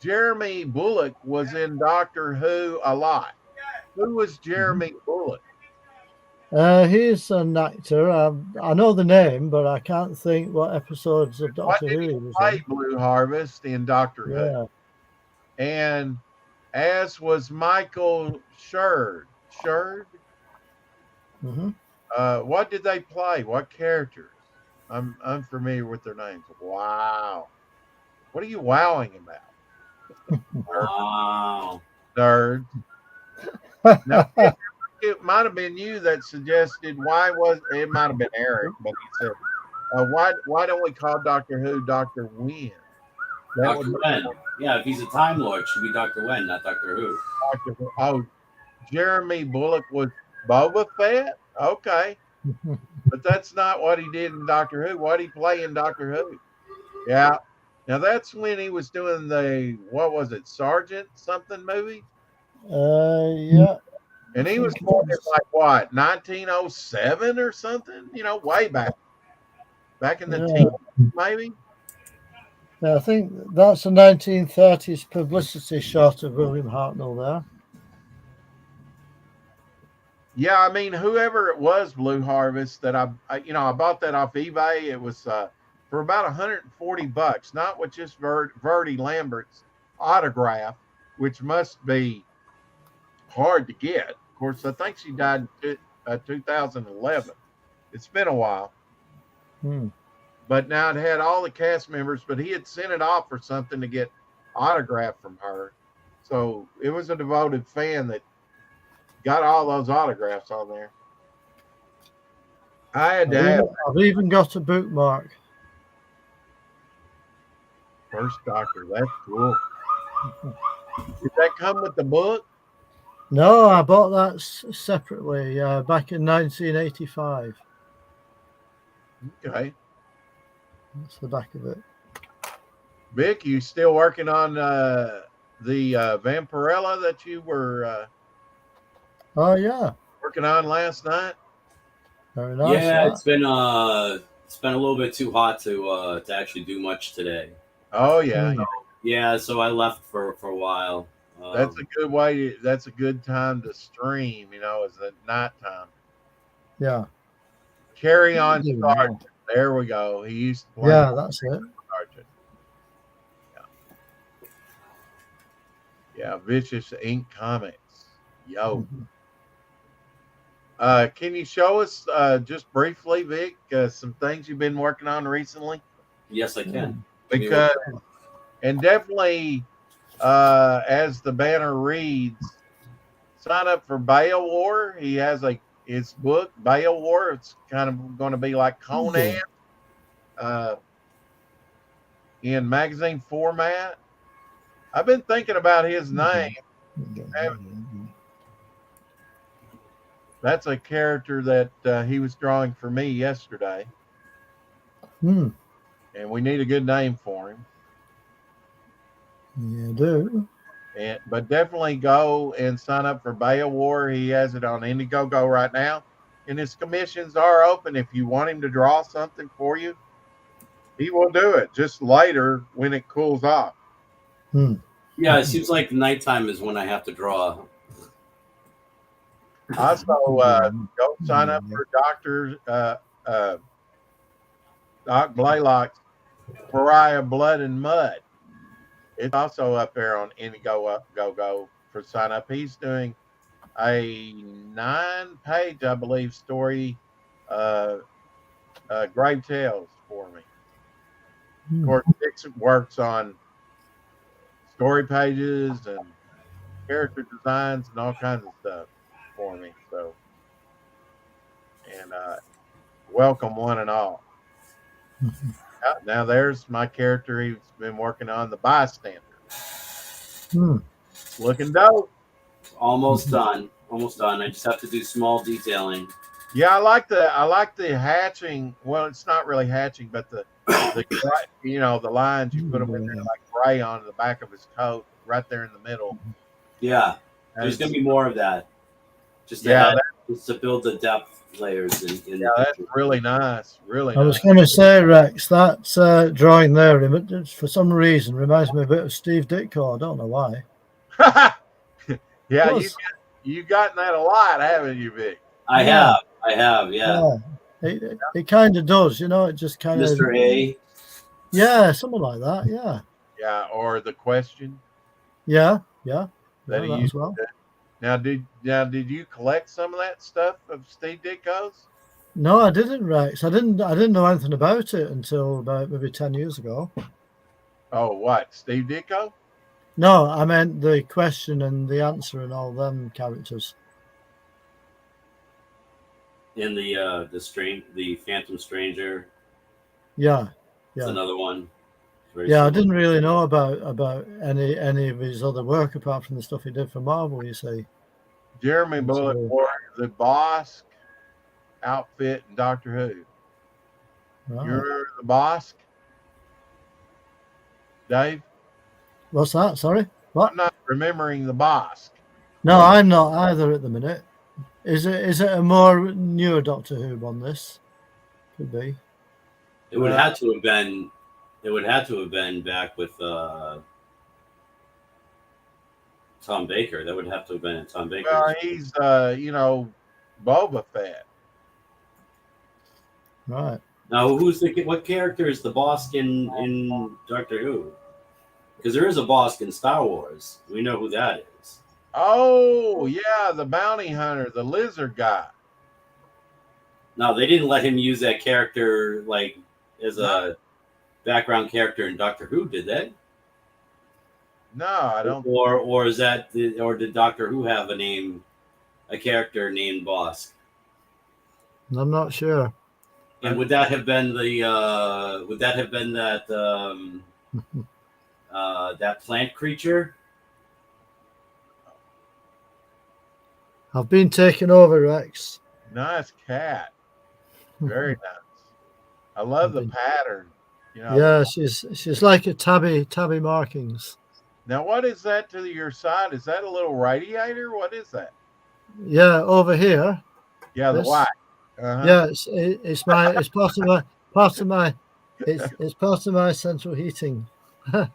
Jeremy Bulloch was in Doctor Who a lot. Who was Jeremy Bulloch? He's an actor. I know the name, but I can't think what episodes of Why Doctor did Who he he was play in. Blue Harvest in Doctor Who? Yeah. And as was Michael Sherd. Hmm. What did they play? What characters? I'm unfamiliar with their names. Wow. What are you wowing about? Wow. Nerd. Now, it might have been you that suggested it might have been Eric, but he said, why don't we call Doctor Who Dr. Wynn? That Dr. Wen. Yeah, if he's a Time Lord, it should be Dr. Wen, not Doctor Who. Dr. Who. Oh, Jeremy Bulloch was Boba Fett? Okay. But that's not what he did in Doctor Who. What he played in Doctor Who? Yeah. Now that's when he was doing what was it, Sergeant something movie? Yeah. And he was born in like what, 1907 or something? Way back in the teens, maybe. Yeah, I think that's a 1930s publicity shot of William Hartnell there. Yeah, I mean, whoever it was, Blue Harvest, that I bought that off eBay. It was for about $140, not with just Verdi Lambert's autograph, which must be hard to get. Of course, I think she died in 2011. It's been a while. But now it had all the cast members, but he had sent it off for something to get autographed from her. So it was a devoted fan that got all those autographs on there. I had to have I've even got a bookmark. First Doctor. That's cool. Did that come with the book? No, I bought that separately back in 1985. Okay. That's the back of it. Vic, you still working on the Vampirella that you were Oh yeah, working on last night? very nice. Yeah, it's been a little bit too hot to actually do much today. Oh yeah. Yeah, so I left for a while. That's a good way. That's a good time to stream. Is at nighttime. Yeah. Carry on, Sergeant. There we go. He used to play. Yeah, that's it. Sergeant. Yeah, Vicious Ink Comics. Yo. Can you show us just briefly, Vic, some things you've been working on recently? Yes, I can. Because, and definitely, as the banner reads, sign up for Beowar. He has his book, Beowar. It's kind of going to be like Conan in magazine format. I've been thinking about his name. That's a character that he was drawing for me yesterday. And we need a good name for him. You do. But definitely go and sign up for Beowar. He has it on Indiegogo right now. And his commissions are open. If you want him to draw something for you, he will do it just later when it cools off. Yeah, it seems like nighttime is when I have to draw. Also, go sign up for Doc Blaylock's Pariah Blood and Mud. It's also up there on Indiegogo for sign up. He's doing a 9-page, I believe, story, Grave Tales for me. Of course, Dixon works on story pages and character designs and all kinds of stuff for me. So, and welcome one and all. Now there's my character. He's been working on, the bystander. It's looking dope. Almost done. Almost done. I just have to do small detailing. Yeah, I like the hatching. Well, it's not really hatching, but the the lines you put them in there like gray on the back of his coat, right there in the middle. Yeah, there's gonna be more of that. Just to just to build the depth layers in that's really nice. Really I nice. was going to say, Rex, that drawing there, for some reason, reminds me a bit of Steve Ditko. I don't know why. Yeah, you've gotten that a lot, haven't you, Vic? I have, yeah. It kind of does, It just kind of Mr. A. Yeah, something like that. Yeah. Yeah, or The Question. Yeah. That as well. Now, did you collect some of that stuff of Steve Ditko's? No, I didn't, Rex. I didn't know anything about it until about maybe 10 years ago. Oh, what? Steve Ditko? No, I meant the question and the answer and all them characters. In the Phantom Stranger. Yeah. That's another one. I didn't really know about any of his other work apart from the stuff he did for Marvel, you see. Jeremy Bulloch wore the Bosk outfit in Doctor Who. Right. You remember the Bosk? Dave? What's that? Sorry? What? I'm not remembering the Bosk. No, I'm not either at the minute. Is it a more newer Doctor Who one, this? Could be. It would have to have been. It would have to have been back with Tom Baker. That would have to have been Tom Baker. Well, he's Boba Fett. Right. Now, what character is the Bosk in Doctor Who? Because there is a Bosk in Star Wars. We know who that is. Oh, yeah, the bounty hunter, the lizard guy. No, they didn't let him use that character like as a background character in Doctor Who, did they? No, I don't. Or is that or did Doctor Who have a character named Bosk? I'm not sure. And would that have been that that plant creature? I've been taken over, Rex. Nice cat. Very nice. I love the pattern. Yeah, she's like a tabby markings. Now, what is that to your side? Is that a little radiator? What is that? Yeah, over here. Yeah, the white. Uh-huh. Yeah, it's part of my central heating. Yeah.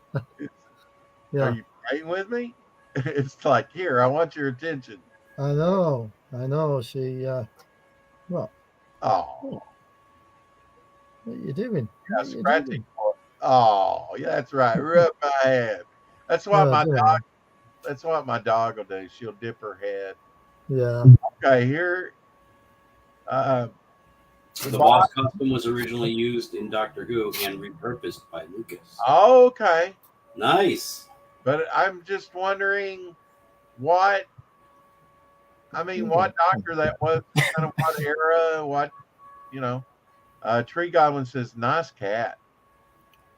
Are you playing with me? It's like, here, I want your attention. I know. She what? Oh. What are you doing? Yeah, scratching. Oh, yeah, that's right. Rub my head. That's what my dog will do. She'll dip her head. Yeah. Okay, here. The Bosk costume was originally used in Doctor Who and repurposed by Lucas. Okay. Nice. But I'm just wondering what doctor that was, kind of what era, what, Tree Goblin says, nice cat.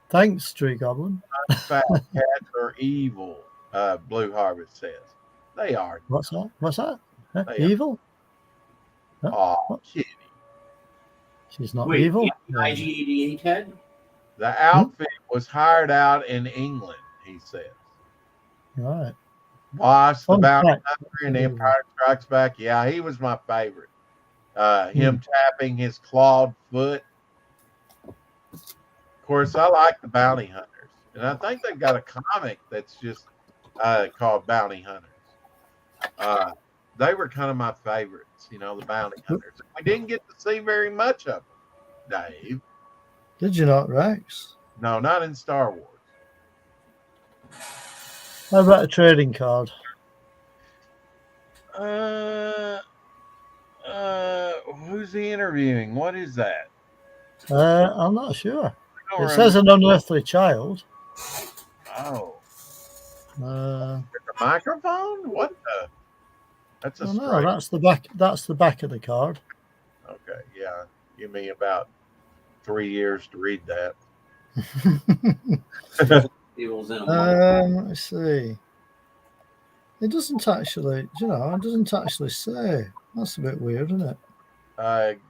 Thanks, Tree Goblin. Fat cats are evil, Blue Harvest says. They are. What's that? Huh? Evil? Huh? Oh, kitty. She's not evil. IG-88 head? The outfit was hired out in England, he says. Right. Boss, the Bounty Hunter, and Empire Strikes Back. Yeah, he was my favorite. Him tapping his clawed foot. Of course, I like the Bounty Hunters. And I think they've got a comic that's just called Bounty Hunters. They were kind of my favorites, the Bounty Hunters. We didn't get to see very much of them, Dave. Did you not, Rex? No, not in Star Wars. How about a trading card? Who's he interviewing? What is that? I'm not sure. I don't It says an unearthly child. Oh, Uh, a microphone? What the? That's a oh no, straight. that's the back. That's the back of the card. Okay, yeah. Give me about 3 years to read that. People's in a month. Let's see. It doesn't actually, you know, it doesn't actually say. That's a bit weird, isn't it?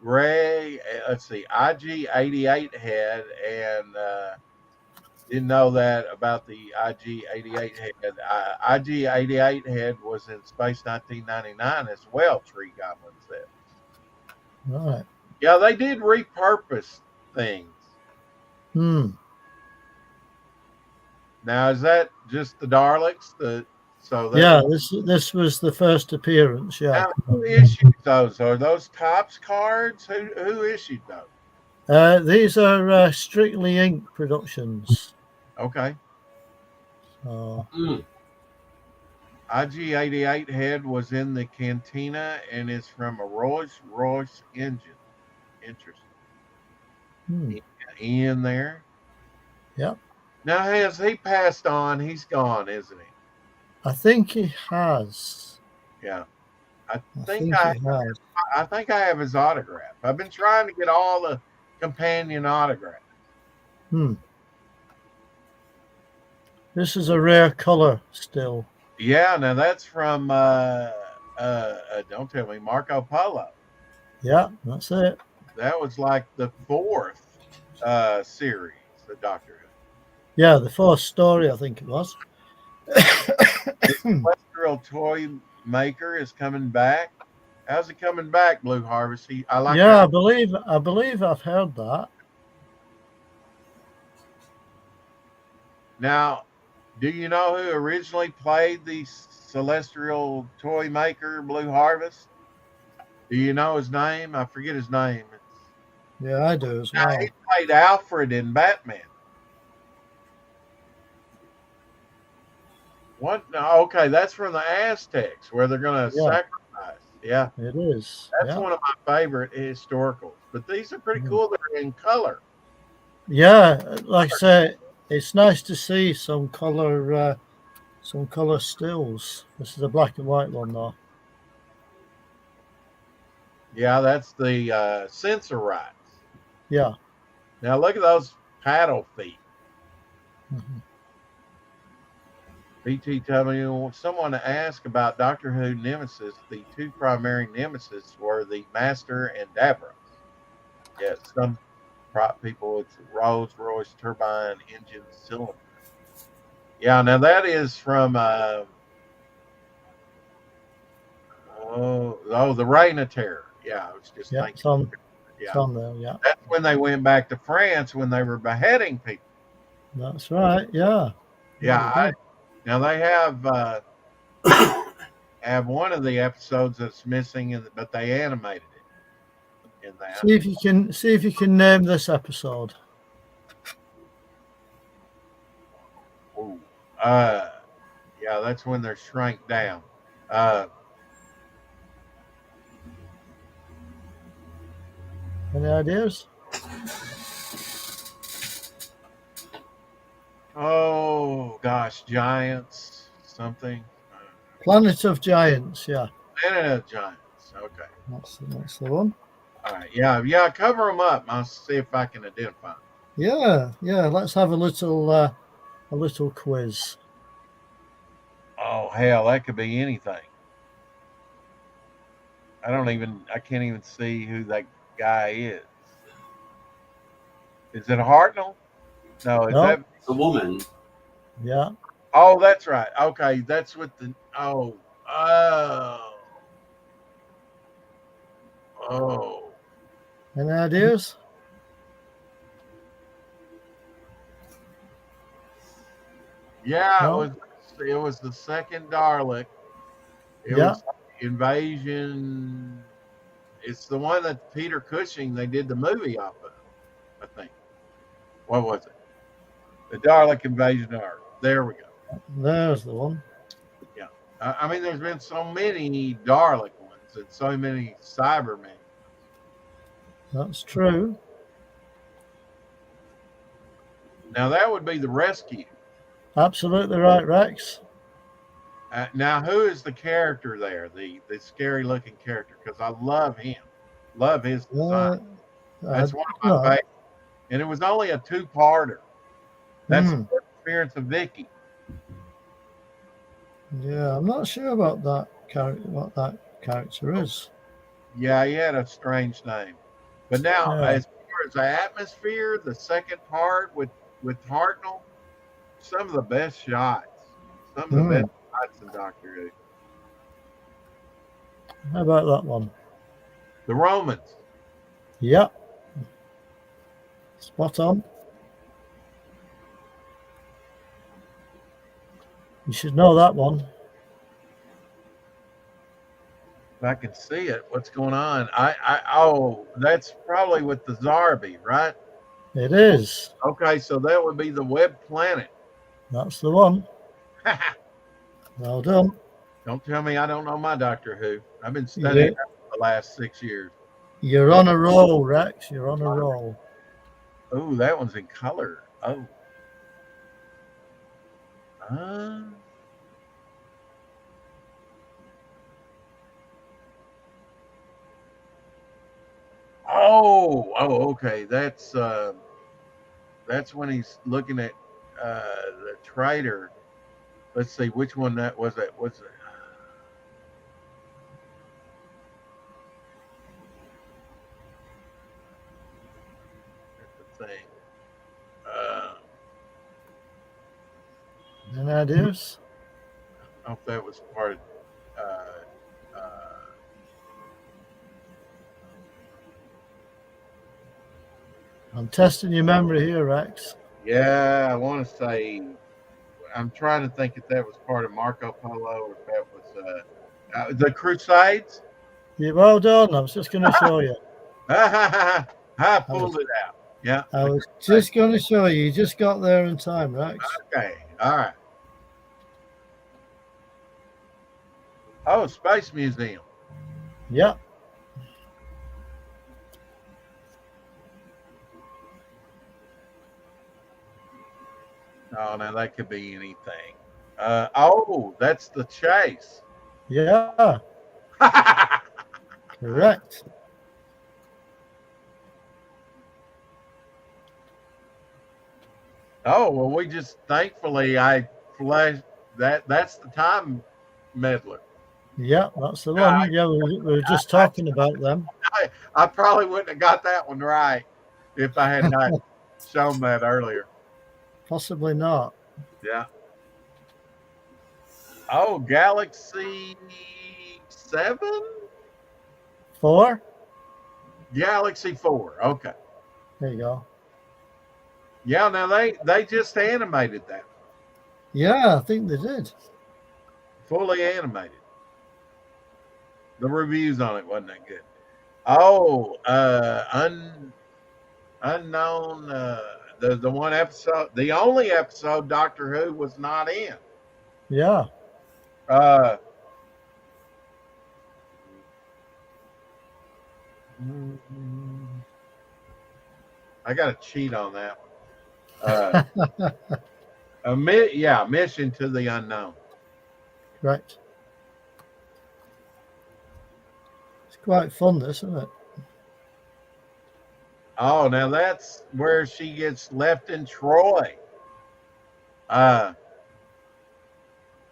Gray, let's see, IG88 head, and didn't know that about the IG88 head. IG88 head was in Space 1999 as well, Tree Goblin said. Right. Yeah, they did repurpose things. Hmm. Now, is that just the Daleks? Yeah, this was the first appearance. Yeah. Now, who issued those? Are those Topps cards? Who issued those? These are Strictly Inc. Productions. Okay. So, IG88 head was in the Cantina and is from a Rolls-Royce engine. Interesting. Ian there. Yep. Now, has he passed on? He's gone, isn't he? I think he has. Yeah. I think he has. I think I have his autograph. I've been trying to get all the companion autographs. This is a rare color still. Yeah, now that's from don't tell me, Marco Polo. Yeah, that's it. That was like the 4th series of Doctor Who. Yeah, the fourth story, I think it was. The Celestial Toy Maker is coming back. How's it coming back, Blue Harvest? I like. Yeah, that. I believe I've heard that. Now, do you know who originally played the Celestial Toy Maker, Blue Harvest? Do you know his name? I forget his name. Yeah, I do as well. He played Alfred in Batman. What? No, okay, that's from the Aztecs where they're going to sacrifice. Yeah, it is. That's one of my favorite historicals. But these are pretty cool. They're in color. Yeah, like I say, it's nice to see some color stills. This is a black and white one, though. Yeah, that's the sensor rights. Yeah. Now look at those paddle feet. BTW, someone asked about Doctor Who Nemesis. The two primary Nemesis were the Master and Davros. Yes, some prop people, it's Rolls-Royce turbine engine cylinder. Yeah, now that is from the Reign of Terror. Yeah, I was just thinking. Some there, yeah. That's when they went back to France when they were beheading people. That's right, yeah. Yeah, now they have one of the episodes that's missing, but they animated it in that. See if you can name this episode. Ooh. Yeah, that's when they're shrank down. Any ideas? Oh gosh, Giants, something. Planet of Giants, yeah. Planet of Giants. Okay. That's the one. All right. Yeah. Cover them up. I'll see if I can identify them. Yeah. Let's have a little quiz. Oh hell, that could be anything. I can't even see who that guy is. Is it a Hartnell? No, that a woman? Yeah. Oh, that's right. Okay, that's with the oh. Any ideas? Yeah, No? it was the second Dalek. It was Invasion. It's the one that Peter Cushing they did the movie off of, I think. What was it? The Dalek Invasion of Earth. There we go. There's the one. Yeah. I mean, there's been so many Dalek ones and so many Cybermen. That's true. Now that would be the rescue. Absolutely right, Rex. Now, who is the character there? The scary looking character? Because I love him. Love his design. That's one of my favorites. And it was only a 2-parter. That's the Experience of Vicky. Yeah, I'm not sure about that character. What that character is. Yeah, he had a strange name. But now, as far as the atmosphere, the second part with Hartnell, some of the best shots. Some of the best shots in Doctor Who. How about that one? The Romans. Yep. Spot on. You should know that one. If I can see it, what's going on? Oh, that's probably with the Zarbi, right? It is. Okay, so that would be the Web Planet. That's the one. Well done. Don't tell me I don't know my Doctor Who. I've been studying that for the last 6 years. You're on a roll, Rex. You're on a roll. Oh, that one's in color. Oh. Okay. That's when he's looking at the trader. Let's see which one that was. That was it. That's the thing. Any ideas? I don't know if that was part of. I'm testing your memory here, Rex. Yeah, I want to say. I'm trying to think if that was part of Marco Polo or if that was the Crusades. Yeah, well done. I was just going to show you. I pulled it out. Yeah. I was just going to show you. You just got there in time, Rex. Okay. All right. Oh, Space Museum. Yep. Oh, now that could be anything. That's the Chase. Yeah. Correct. Oh, well, we just thankfully I flashed that. That's the Time Meddler. Yeah, that's the one. Yeah, we were just talking about them. I probably wouldn't have got that one right if I had not shown that earlier. Possibly not. Yeah. Oh, Galaxy 7? 4? Galaxy 4. Okay. There you go. Yeah, now they just animated that. Yeah, I think they did. Fully animated. The reviews on it wasn't that good. Oh, Unknown, the one episode, the only episode Doctor Who was not in. Yeah. I got to cheat on that one. Mission to the Unknown. Right. It's quite fun, this, isn't it? Oh, now that's where she gets left in Troy. What's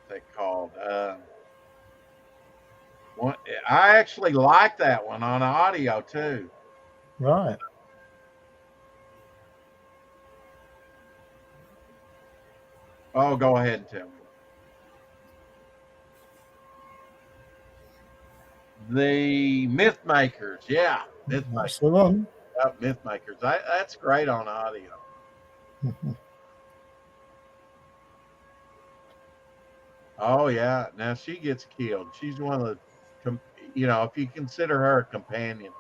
that called? I actually like that one on audio too. Right. Oh, go ahead and tell me. The Mythmakers, yeah. That's the one. Mythmakers. That's great on audio. Oh yeah. Now she gets killed. She's one of the, if you consider her a companion.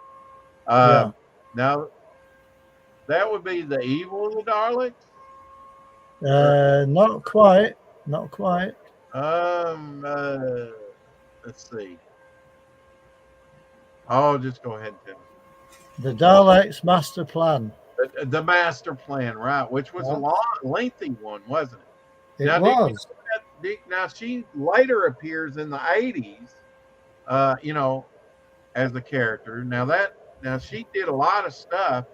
Now that would be the evil of the Daleks. Not quite. Not quite. Let's see. Oh, just go ahead and tell me. The Daleks Master Plan. The master plan, right? Which was a Yeah. long, lengthy one, wasn't it? It Now, was. now she later appears in the 80s, you know, as a character. Now she did a lot of stuff,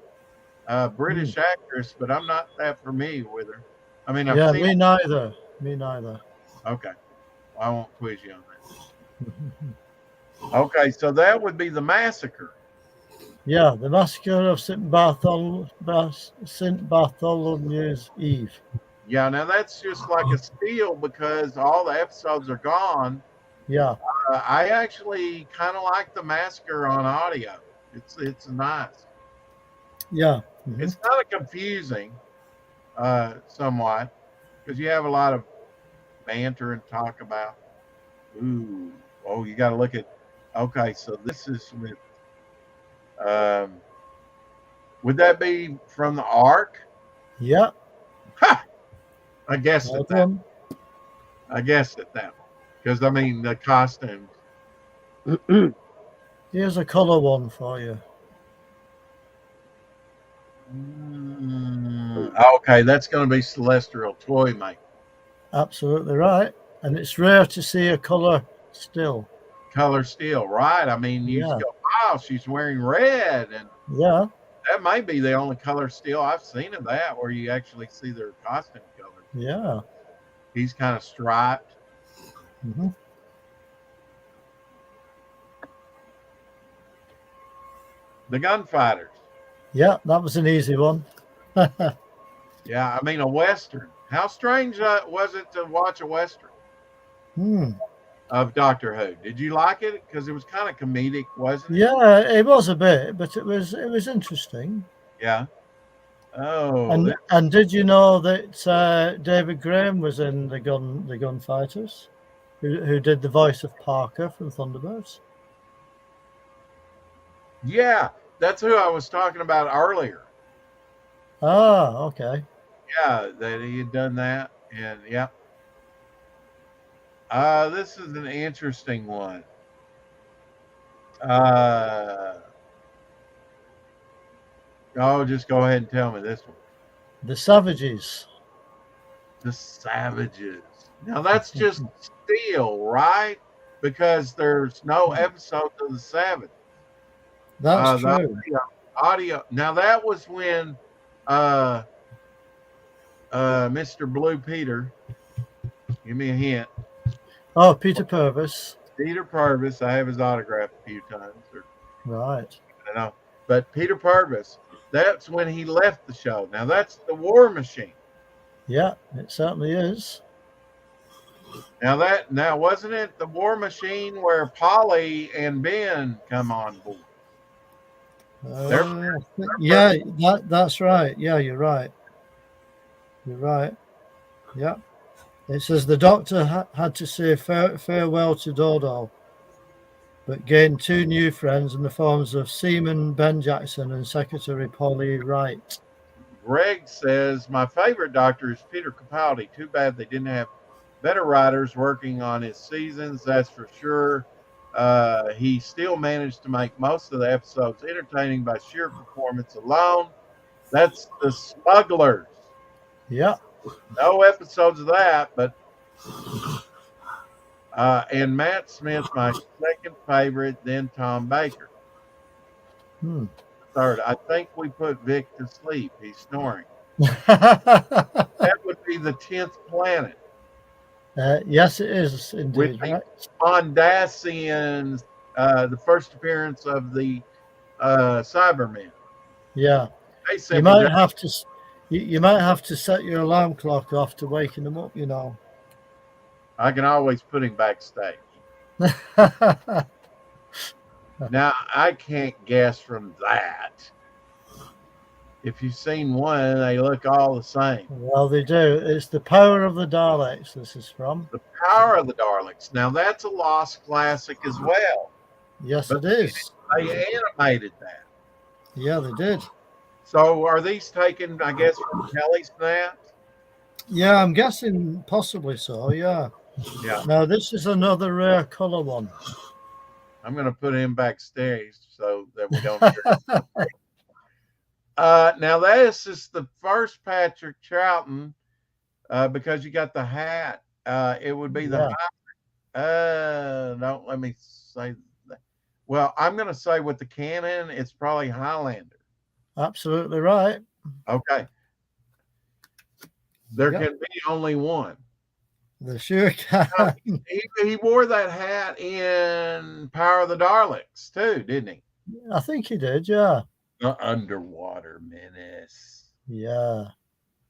British actress, but I'm not that familiar with her. I mean, I've Yeah, seen. me neither. Me neither. Okay, well, I won't quiz you on that. Okay, so that would be the massacre. Yeah, the massacre of St. Bartholomew's Eve. Yeah, now that's just like a steal because all the episodes are gone. Yeah, I actually kind of like the massacre on audio. It's nice. yeah. It's kind of confusing, somewhat, because you have a lot of banter and talk about. Ooh, oh, you got to look at. Okay, so this is with. Would that be from the Ark? Yeah. Ha! I guessed Well at that. done. I guessed at that one because I mean the costumes. Here's a colour one for you. Okay, that's going to be Celestial Toy Maker. Absolutely right. And it's rare to see a colour still. Color steel, right? I mean, you just go, wow, she's wearing red, and Yeah. that might be the only color steel I've seen of that where you actually see their costume colors. Yeah. He's kind of striped. Mm-hmm. The Gunfighters. Yeah, that was an easy one. Yeah, I mean a Western. How strange was it to watch a Western of Doctor Who? Did you like it? Because it was kind of comedic, wasn't it? Yeah, it was a bit, but it was interesting. Yeah. Oh. And did you know that David Graham was in the Gunfighters, who did the voice of Parker from Thunderbirds? Yeah, that's who I was talking about earlier. Ah, okay. Yeah, that he had done that, and yeah. This is an interesting one. Just go ahead and tell me this one. The Savages. The Savages. Now that's just steel, right? Because there's no episodes of the Savages. That's true. Audio. Now that was when Mr. Blue Peter. Give me a hint. Oh, Peter Purvis. Peter Purvis. I have his autograph a few times. Right. I know. But Peter Purvis, that's when he left the show. Now that's the War Machine. Yeah, it certainly is. Now wasn't it the War Machine where Polly and Ben come on board? Yeah, that's right. Yeah, you're right. You're right. Yeah. It says the Doctor had to say farewell to Dodo, but gained two new friends in the forms of Seaman Ben Jackson and Secretary Polly Wright. Greg says, my favorite Doctor is Peter Capaldi. Too bad they didn't have better writers working on his seasons, that's for sure. He still managed to make most of the episodes entertaining by sheer performance alone. That's The Smugglers. Yeah. No episodes of that, but and Matt Smith, my second favorite, then Tom Baker. Third, I think we put Vic to sleep. He's snoring. That would be the 10th planet. Yes, it is indeed. With Mondasian's, the first appearance of the Cybermen. Yeah. You might have to. You might have to set your alarm clock off to waken them up. You know. I can always put him backstage. Now I can't guess from that. If you've seen one, they look all the same. Well, they do. It's The Power of the Daleks. This is from The Power of the Daleks. Now that's a lost classic as well. Yes, it is. They animated that. Yeah, they did. So are these taken, I guess, from Kelly Snaps? Yeah, I'm guessing possibly so. Yeah. Yeah. Now this is another rare color one. I'm going to put him backstage so that we don't hear Now this is the first Patrick Troughton, because you got the hat. It would be the don't let me say that. Well, I'm going to say with the Canon, it's probably Highlander. Absolutely right. Okay. There Yep. can be only one. They sure can. He wore that hat in Power of the Daleks too, didn't he? I think he did, yeah. The Underwater Menace. Yeah.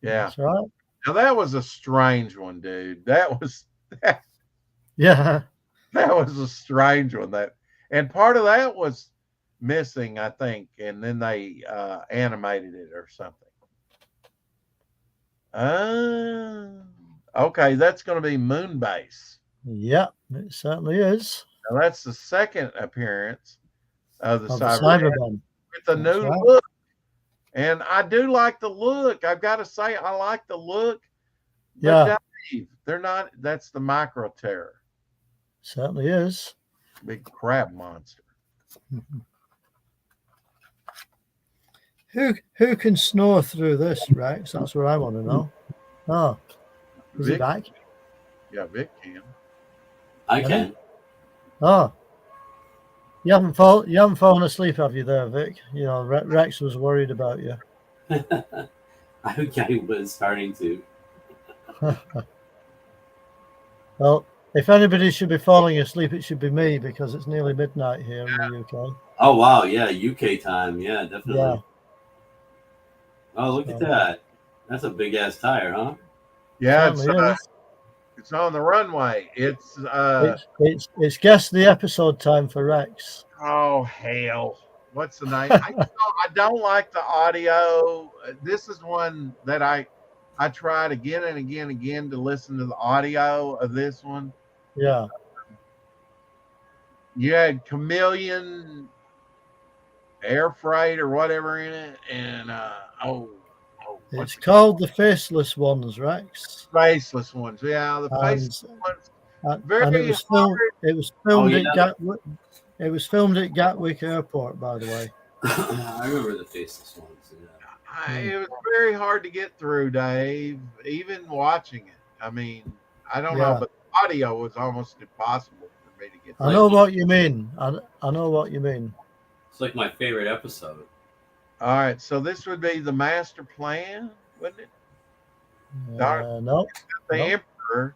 Yeah. That's right. Now that was a strange one, dude. That was Yeah. that was a strange one. And part of that was missing, I think, and then they animated it or something. Okay, that's going to be Moonbase. Yeah, it certainly is. Now that's the second appearance of the Of the Cybermen Cybermen. with a That's new right. look. And I do like the look. I've got to say, I like the look. But Yeah. Dave, they're not. That's the Micro Terror, Certainly is. big crab monster. Who can snore through this, Rex? That's what I want to know. Oh, is he Vic, back? yeah, Vic can. I can. Oh, you haven't fallen asleep, have you, there, Vic? You know, Rex was worried about you. I was starting to. Well, if anybody should be falling asleep, it should be me because it's nearly midnight here in the UK. Oh wow, yeah, UK time, yeah, definitely. Yeah. Oh, look at that. That's a big ass tire, huh? Yeah, Certainly is. it's on the runway. It's It's guess the episode time for Rex. oh hell, what's the name? I don't like the audio. This is one that I tried again and again and again to listen to the audio of this one. Yeah. You had Chameleon Air Freight or whatever in it, and It's called the Faceless Ones, Rex. faceless ones. Yeah, the And, faceless ones. and it was filmed. It was filmed yeah. at Gatwick. It was filmed at Gatwick Airport, by the way. I remember the faceless ones. Yeah. It was very hard to get through, Dave. Even watching it. I mean, I don't know, but the audio was almost impossible for me to get through. I know what you mean. I know what you mean. It's like my favorite episode. All right, so this would be the master plan, wouldn't it? No, The Nope. Emperor.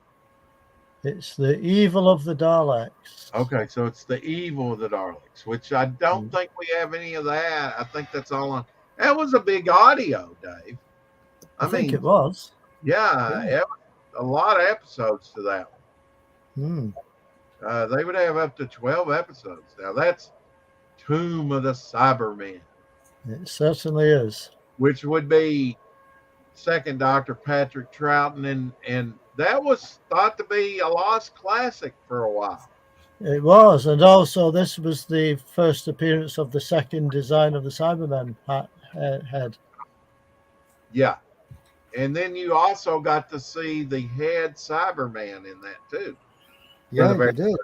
It's the evil of the Daleks. Okay, so it's the evil of the Daleks, which I don't think we have any of that. I think that's all on. That was a big audio, Dave. I think mean, it was. Yeah, it was a lot of episodes to that one. They would have up to 12 episodes. Now that's Tomb of the Cybermen. It certainly is. Which would be second Dr. Patrick Troughton, and that was thought to be a lost classic for a while. It was, and also this was the first appearance of the second design of the Cybermen head. Yeah, and then you also got to see the head Cyberman in that too. Yeah, you did.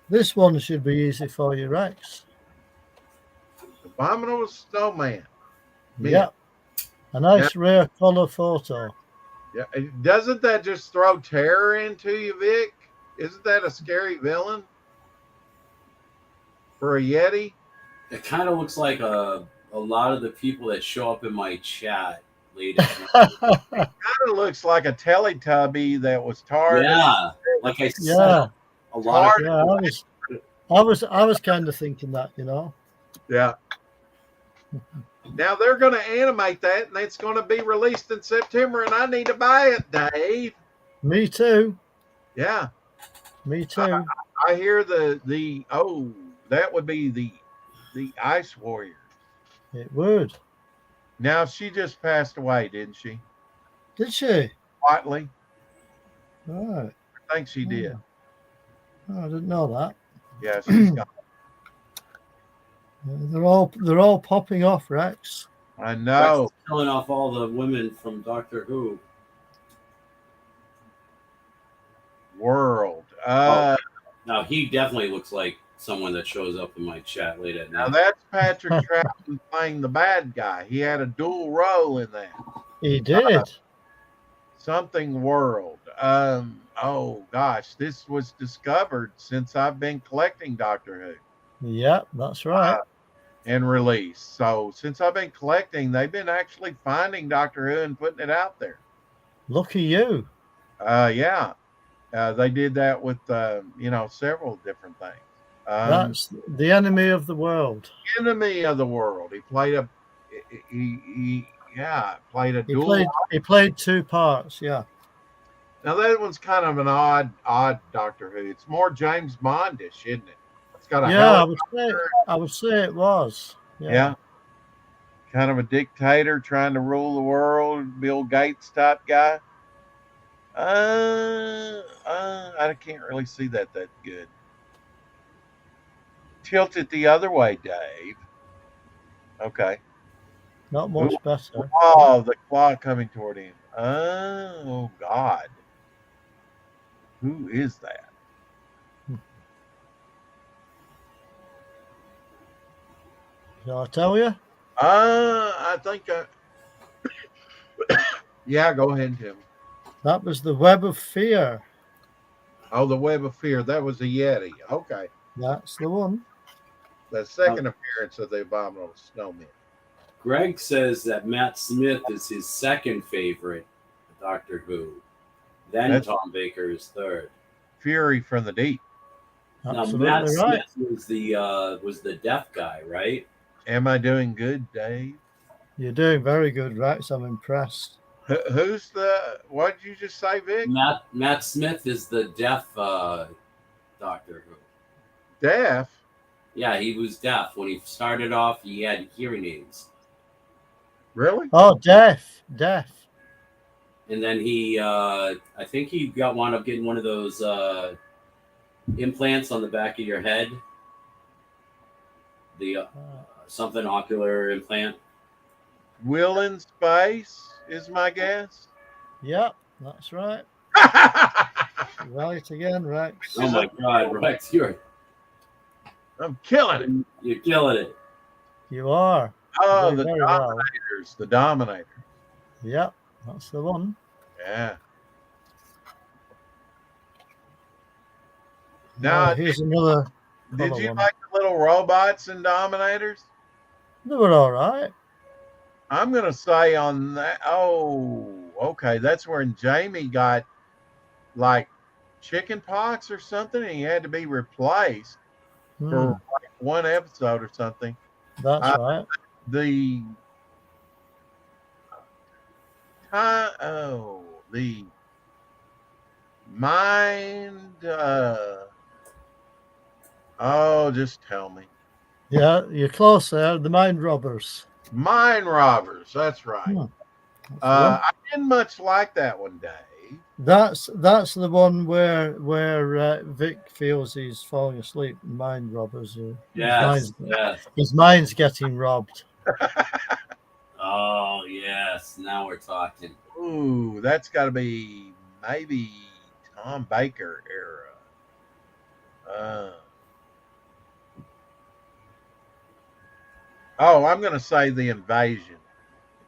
This one should be easy for you, Rex. Abominable Snowman. Yeah, a nice rare color photo. Yeah, doesn't that just throw terror into you, Vic? Isn't that a scary villain for a Yeti? It kind of looks like a lot of the people that show up in my chat later. Kind of looks like a Teletubby that was tarred. Yeah, like I said, Yeah. a lot of Yeah, I was kind of thinking that, you know. Yeah. Now they're going to animate that, and it's going to be released in September, and I need to buy it, Dave. Me too. Yeah. Me too. I hear that would be the Ice Warrior. It would. Now she just passed away, didn't she? Did she? Quietly. Right. I think she did. Oh, I didn't know that. Yeah, she's gone. They're all popping off, Rex. I know. killing off all the women from Doctor Who. World. Now he definitely looks like someone that shows up in my chat late at Now night. that's Patrick Troughton playing the bad guy. He had a dual role in that. He did. Something World. Oh gosh, this was discovered since I've been collecting Doctor Who Yeah, that's right. and released. So since I've been collecting, they've been actually finding Doctor Who and putting it out there. Lucky you. Yeah, they did that with several different things. That's the enemy of the world. Enemy of the World. He played a played a dual. He played two parts. Yeah. Now that one's kind of an odd Doctor Who. It's more James Bondish, isn't it? It's got a Yeah, I would say it was. yeah. Kind of a dictator trying to rule the world, Bill Gates type guy. I can't really see that good. Tilt it the other way, Dave. Okay. Not much better. Oh, the claw coming toward him. Oh God. Who is that? Shall I tell you? I think yeah, go ahead, Tim. That was the Web of Fear. Oh, the Web of Fear. That was a Yeti. Okay. That's the one. The second appearance of the Abominable Snowman. Greg says that Matt Smith is his second favorite Doctor Who. Then Tom Baker is third. Fury from the Deep. Absolutely now Matt right. Smith was the deaf guy, right? Am I doing good, Dave? You're doing very good, Rex. I'm impressed. Who's the? What did you just say, Vic? Matt Smith is the deaf Doctor Who. Deaf? Yeah, he was deaf when he started off. He had hearing aids. Really? Oh, deaf. And then he, I think he wound up getting one of those implants on the back of your head. The something ocular implant. Will in Space is my guess. Yep, that's right. Right again, Rex. Oh my God, Rex, I'm killing it. You're killing it. You are. Oh, Doing the very well. Dominators. The Dominator. Yep, that's the one. Yeah. Now, Here's another. did other you one. like the little robots and Dominators? They were all right. I'm going to say on that. Oh, okay. That's when Jamie got like chicken pox or something, and he had to be replaced for like one episode or something. That's right. The mind. Just tell me. Yeah, you're close there. The Mind Robbers. Mind Robbers. That's right. That's the one. I didn't much like that one, Dave. That's the one where Vic feels he's falling asleep. Mind Robbers. Yes. His mind's getting robbed. Oh yes. Now we're talking. Ooh, that's got to be maybe Tom Baker era. I'm going to say The Invasion.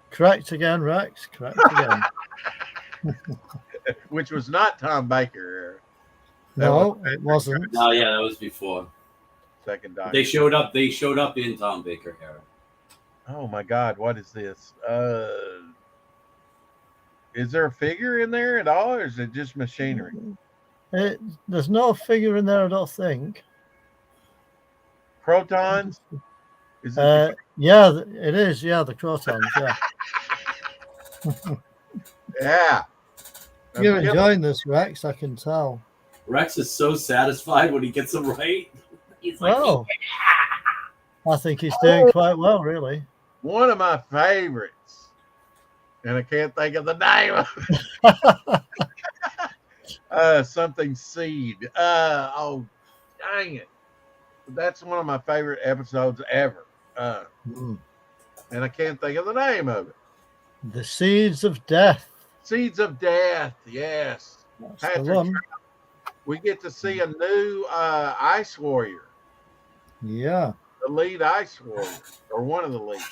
Correct again, Rex. Correct again. Which was not Tom Baker era. No, it wasn't. Oh yeah, that was before. Second Doctor. They showed up in Tom Baker era. Oh my God, what is this? Is there a figure in there at all, or is it just machinery? There's no figure in there, I don't think. Protons? Is it Yeah, it is. Yeah, the Crotons. Yeah. yeah. You're enjoying this, Rex. I can tell. Rex is so satisfied when he gets it right. He's like, Well, I think he's doing quite well, really. One of my favorites, and I can't think of the name of something Seed. Dang it. That's one of my favorite episodes ever. And I can't think of the name of it. The Seeds of Death. Seeds of Death, yes. That's Patrick the one. we get to see a new Ice Warrior, Yeah. the lead Ice Warrior, or one of the leads.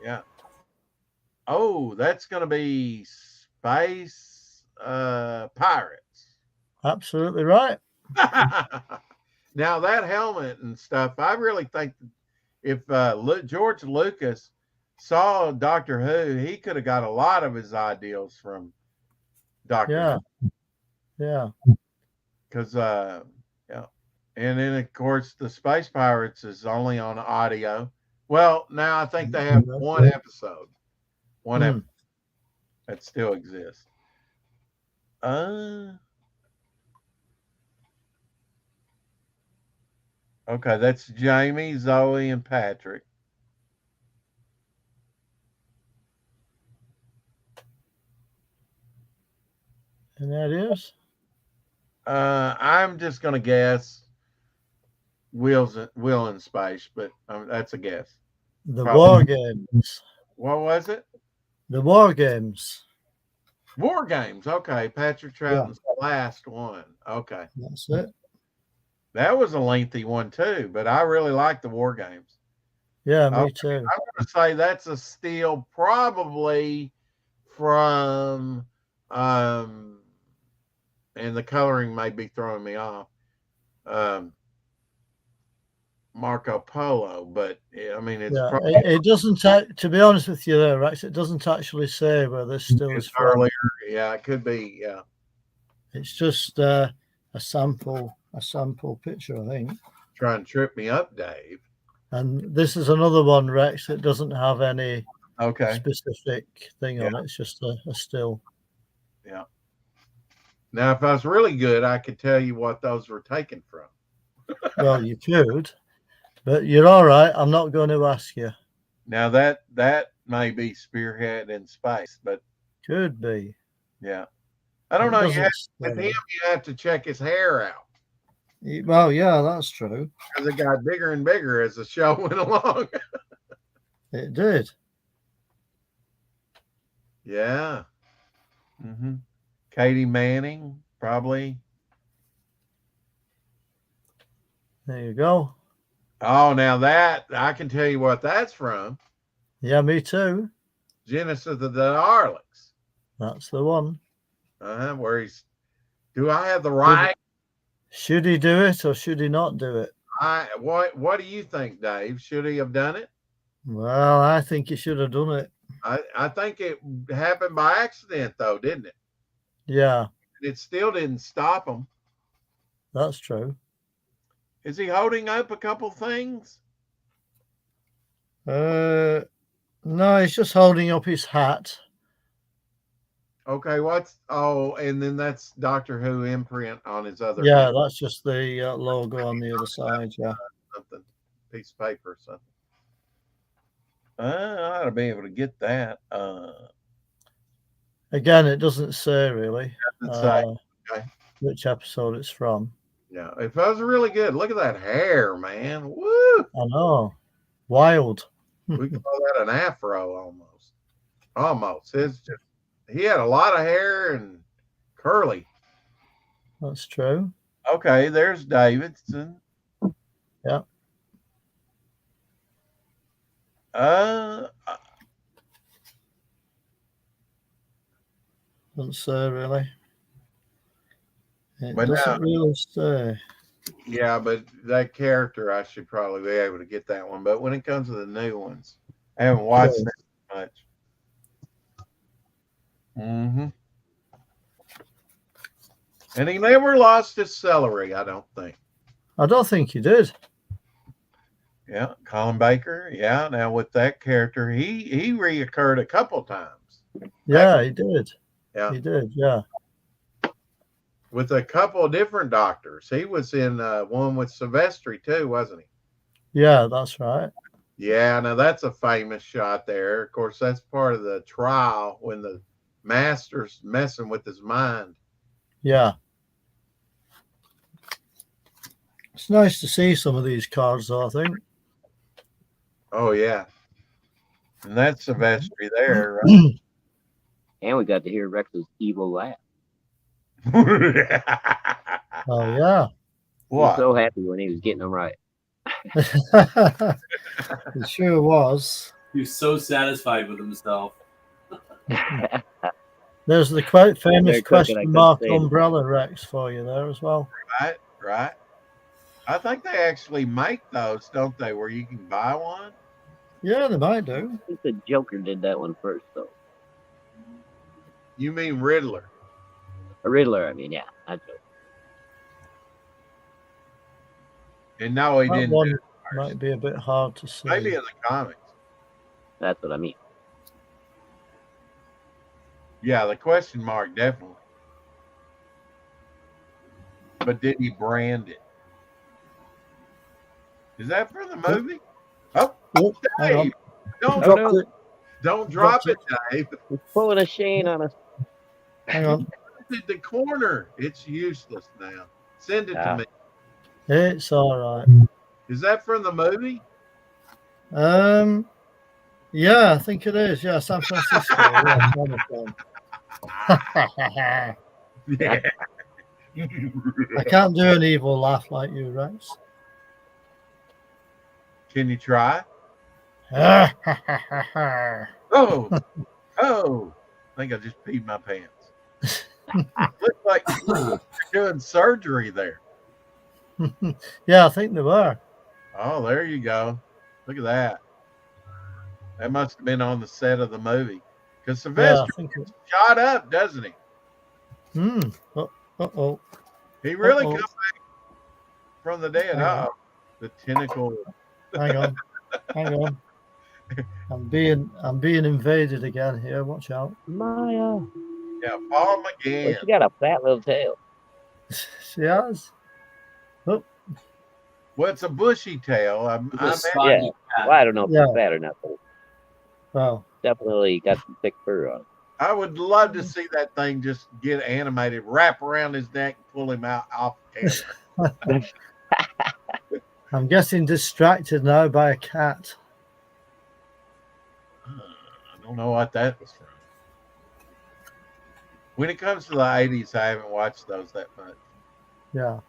Yeah. Oh, that's going to be Space Pirates. Absolutely right. Now that helmet and stuff, I really think if George Lucas saw Doctor Who, he could have got a lot of his ideals from Doctor Yeah. Who. Yeah. Because yeah, and then of course the Space Pirates is only on audio. Well, now I think they have one episode, episode that still exists. Okay, that's Jamie, Zoe, and Patrick. And that is? I'm just gonna guess Will in Space, but that's a guess. The Probably. War Games. What was it? The War Games. War Games. Okay, Patrick Troughton's the last one. Okay, that's it. That was a lengthy one too, but I really like the War Games. Yeah, me too. I'm going to say that's a steal, probably from, and the coloring may be throwing me off, Marco Polo, but I mean, it's probably, it doesn't, to be honest with you there, Rex, it doesn't actually say where this still is from. Earlier. Yeah, it could be. Yeah. It's just a sample picture, I think. Try and trip me up, Dave. And this is another one, Rex, that doesn't have any specific thing on it. It's just a still. Yeah. Now, if I was really good, I could tell you what those were taken from. Well, you could, but you're all right. I'm not going to ask you. Now that may be Spearhead in Space, but could be. Yeah. I don't know. With him, you have to check his hair out. Well, yeah, that's true. Because it got bigger and bigger as the show went along. It did. Yeah. Katie Manning, probably. There you go. Oh, now that I can tell you what that's from. Yeah, me too. Genesis of the Daleks. That's the one. Where he's. Do I have the right? Should he do it or should he not do it? What do you think, Dave? Should he have done it? Well, I think he should have done it. I think it happened by accident, though, didn't it? Yeah. It still didn't stop him. That's true. Is he holding up a couple things? No, he's just holding up his hat. Okay, and then that's Doctor Who imprint on his other. Yeah, hand. that's just the logo on the other side. Yeah, something, piece of paper or something. I ought to be able to get that. Again, it doesn't say really okay. which episode it's from. Yeah, it was really good. Look at that hair, man. Woo! I know, wild. We call that an afro almost. Almost. It's just. He had a lot of hair and curly. That's true. Okay, there's Davidson. Yeah. Doesn't say really. It doesn't really say. Yeah, but that character, I should probably be able to get that one. But when it comes to the new ones, I haven't watched it much. And he never lost his celery, I don't think. I don't think he did. Yeah, Colin Baker. Yeah, now with that character, he reoccurred a couple times. Yeah, he did. Yeah, he did. Yeah, with a couple of different doctors. He was in one with Silvestri too, wasn't he? Yeah, that's right. Yeah, now that's a famous shot there. Of course, that's part of the trial when the Master's messing with his mind. Yeah. It's nice to see some of these cards, though, I think. Oh, yeah. And that's Silvestri there, right? And we got to hear Rex's evil laugh. Oh yeah. He was What? so happy when he was getting them right. It sure was. He was so satisfied with himself. There's the quite famous They're cooking, I question couldn't mark say it. umbrella Rex for you there as well. Right, right. I think they actually make those, don't they, where you can buy one? Yeah, they might do. I think the Joker did that one first, though. You mean Riddler? A Riddler, I mean, yeah, not Joker. And no, he That didn't one do it might first. be a bit hard to see. Maybe in the comics. That's what I mean. Yeah, the question mark, definitely. But did he brand it? Is that for the movie? Oh, Oh, hang on. Dave. Don't, Oh, Dropped no. it. don't drop Dropped it, Dave. He's pulling a Shane on us. Hang on. It's the corner. It's useless now. Send it to Ah. me. It's all right. Is that from the movie? Yeah, I think it is. Yeah, San Francisco. Yeah, Chinatown. Yeah. I can't do an evil laugh like you, Rex. Can you try? Yeah, Oh, oh! I think I just peed my pants. Looks like you're doing surgery there. I think they were. Oh, there you go. Look at that. That must have been on the set of the movie. Because Yeah, I Sylvester think it. shot up, doesn't he? Oh. He really Uh-oh. come back from the dead. Hang on. Oh, the tentacle. Hang on. I'm being invaded again here. Watch out. Maya. Yeah, Paul Well, McGann. she got a fat little tail. She has. Well, it's a bushy tail. With a spotty Yeah. cat. Well, I don't know if Yeah. it's fat or not, but Well, definitely got some thick fur on it. I would love to see that thing just get animated, wrap around his neck, and pull him out off camera. I'm getting distracted now by a cat. I don't know what that was from. When it comes to the 80s, I haven't watched those that much. Yeah.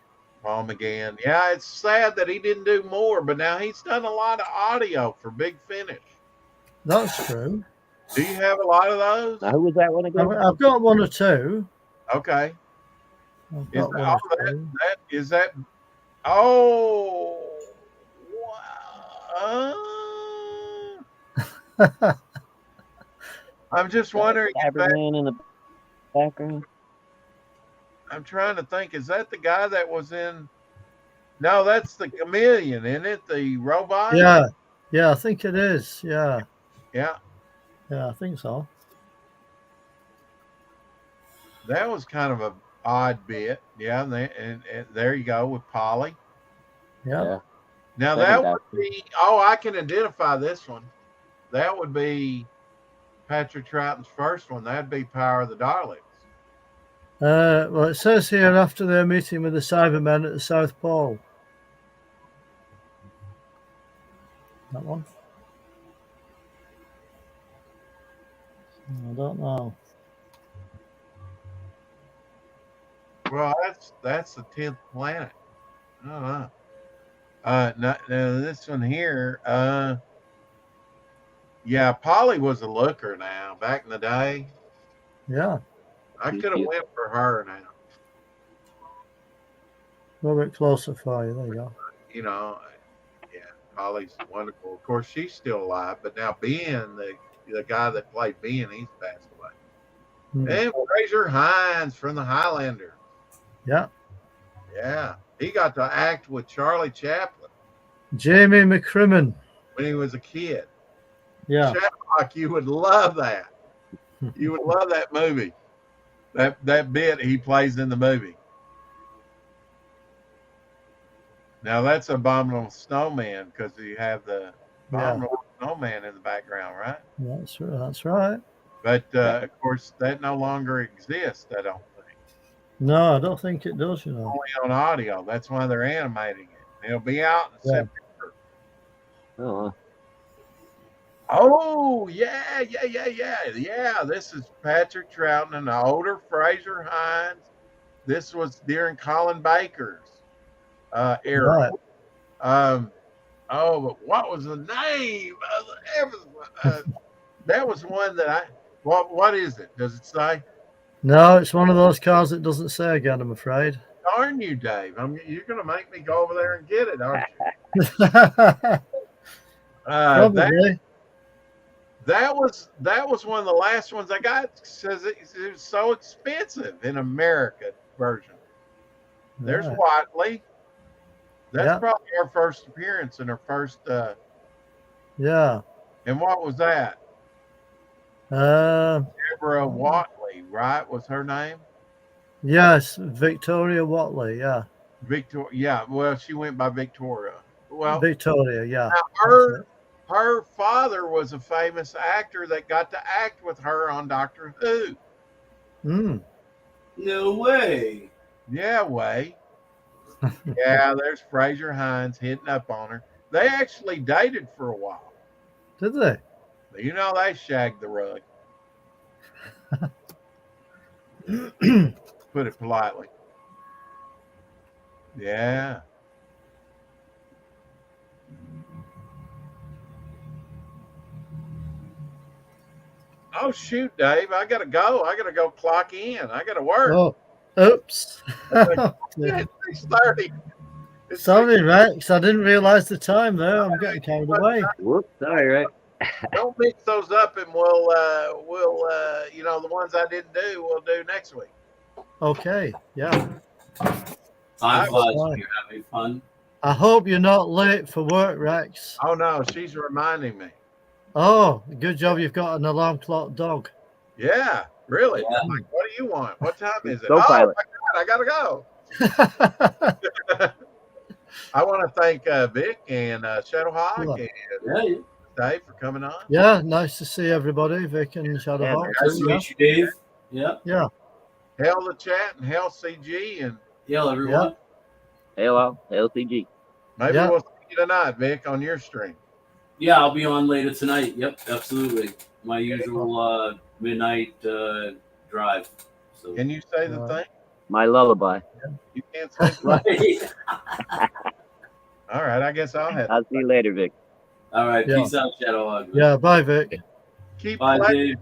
Paul McGann. Yeah, it's sad that he didn't do more, but now he's done a lot of audio for Big Finish. That's true. Do you have a lot of those? Now, who was that one again? I've got one or two. Okay. I've Is got that, one oh, or two. that is that? Oh, wow. I'm just wondering. If that, Cyberman in the background. I'm trying to think. Is that the guy that was in? No, that's the chameleon, isn't it? The robot. Yeah, I think it is. Yeah, Yeah. I think so. That was kind of a odd bit. Yeah, and there you go with Polly. Yeah. Yeah. Now Second that would Doctor. be. Oh, I can identify this one. That would be Patrick Troughton's first one. That'd be Power of the Daleks. Well, it says here after their meeting with the Cybermen at the South Pole. That one? I don't know. Well, that's the 10th planet. I don't know. No, this one here. Yeah, Polly was a looker now. Back in the day, Yeah, I could have went for her now. a little bit closer for you. There you go. You know, yeah, Polly's wonderful. Of course, she's still alive, but now Ben, the guy that played Ben, he's passed away. Hmm. And Fraser Hines from the Highlander. Yeah, Yeah, he got to act with Charlie Chaplin Jamie McCrimmon. when he was a kid. Yeah, Shattuck, you would love that. You would love that movie. That bit he plays in the movie. Now that's Abominable Snowman because you have the Abominable Snowman in the background, right? that's right. But of course, that no longer exists. I don't think. No, I don't think it does. You know. Only on audio. That's why they're animating it. It'll be out in Yeah. September. Oh, Oh yeah. This is Patrick Troughton and the older Fraser Hines This was during Colin Baker's era. Right. But what was the name? That was one that I. What is it? Does it say? No, it's one of those cars that doesn't say again, I'm afraid. Darn you, Dave! You're going to make me go over there and get it, aren't you? Probably. That was one of the last ones I got. Says it was so expensive in America version. There's Right. Watley. That's Yeah. probably her first appearance and her first. Yeah. And what was that? Uh, Deborah Watley, right? Was her name? yes, Victoria Watley. Yeah. Victoria. Yeah. Well, she went by Victoria. Well, Victoria. Yeah. now That's her father was a famous actor that got to act with her on Doctor Who. it. Mm. No way. Yeah, way. Yeah, there's Fraser Hines hitting up on her. They actually dated for a while. Did they? You know, they shagged the rug. Put it politely. Yeah. Oh shoot, Dave! I gotta go. I gotta go clock in. I gotta work. Oh, oops. It's 6:30. It's Sorry, Rex. I didn't realize the time there. I'm getting carried away. Whoops, sorry, right? Don't mix those up, and we'll the ones I didn't do, we'll do next week. Okay. Yeah. Time flies fine. when you're having fun. I hope you're not late for work, Rex. Oh no, she's reminding me. Oh, good job. You've got an alarm clock dog. Yeah, really. Yeah. Like, what do you want? What time is it? Go, Oh pilot. my God, I gotta go. I want to thank Vic and Shadowhawk Sure. and Yeah. Dave for coming on. Yeah, nice to see everybody, Vic and Shadowhawk. Nice to meet you, Dave. Yeah. Yeah. Hail the chat and hail CG, and Yeah, everyone. Hello, LCG. maybe Yeah. we'll see you tonight, Vic, on your stream. Yeah, I'll be on later tonight. Yep, absolutely. My usual midnight drive. So Can you say the thing? My lullaby. You can't say the right. thing. All right, I guess I'll have I'll see you later, Vic. All right. Yeah. Peace out, Shadowhog. Yeah. Bye, Vic. keep Bye, playing. Dave.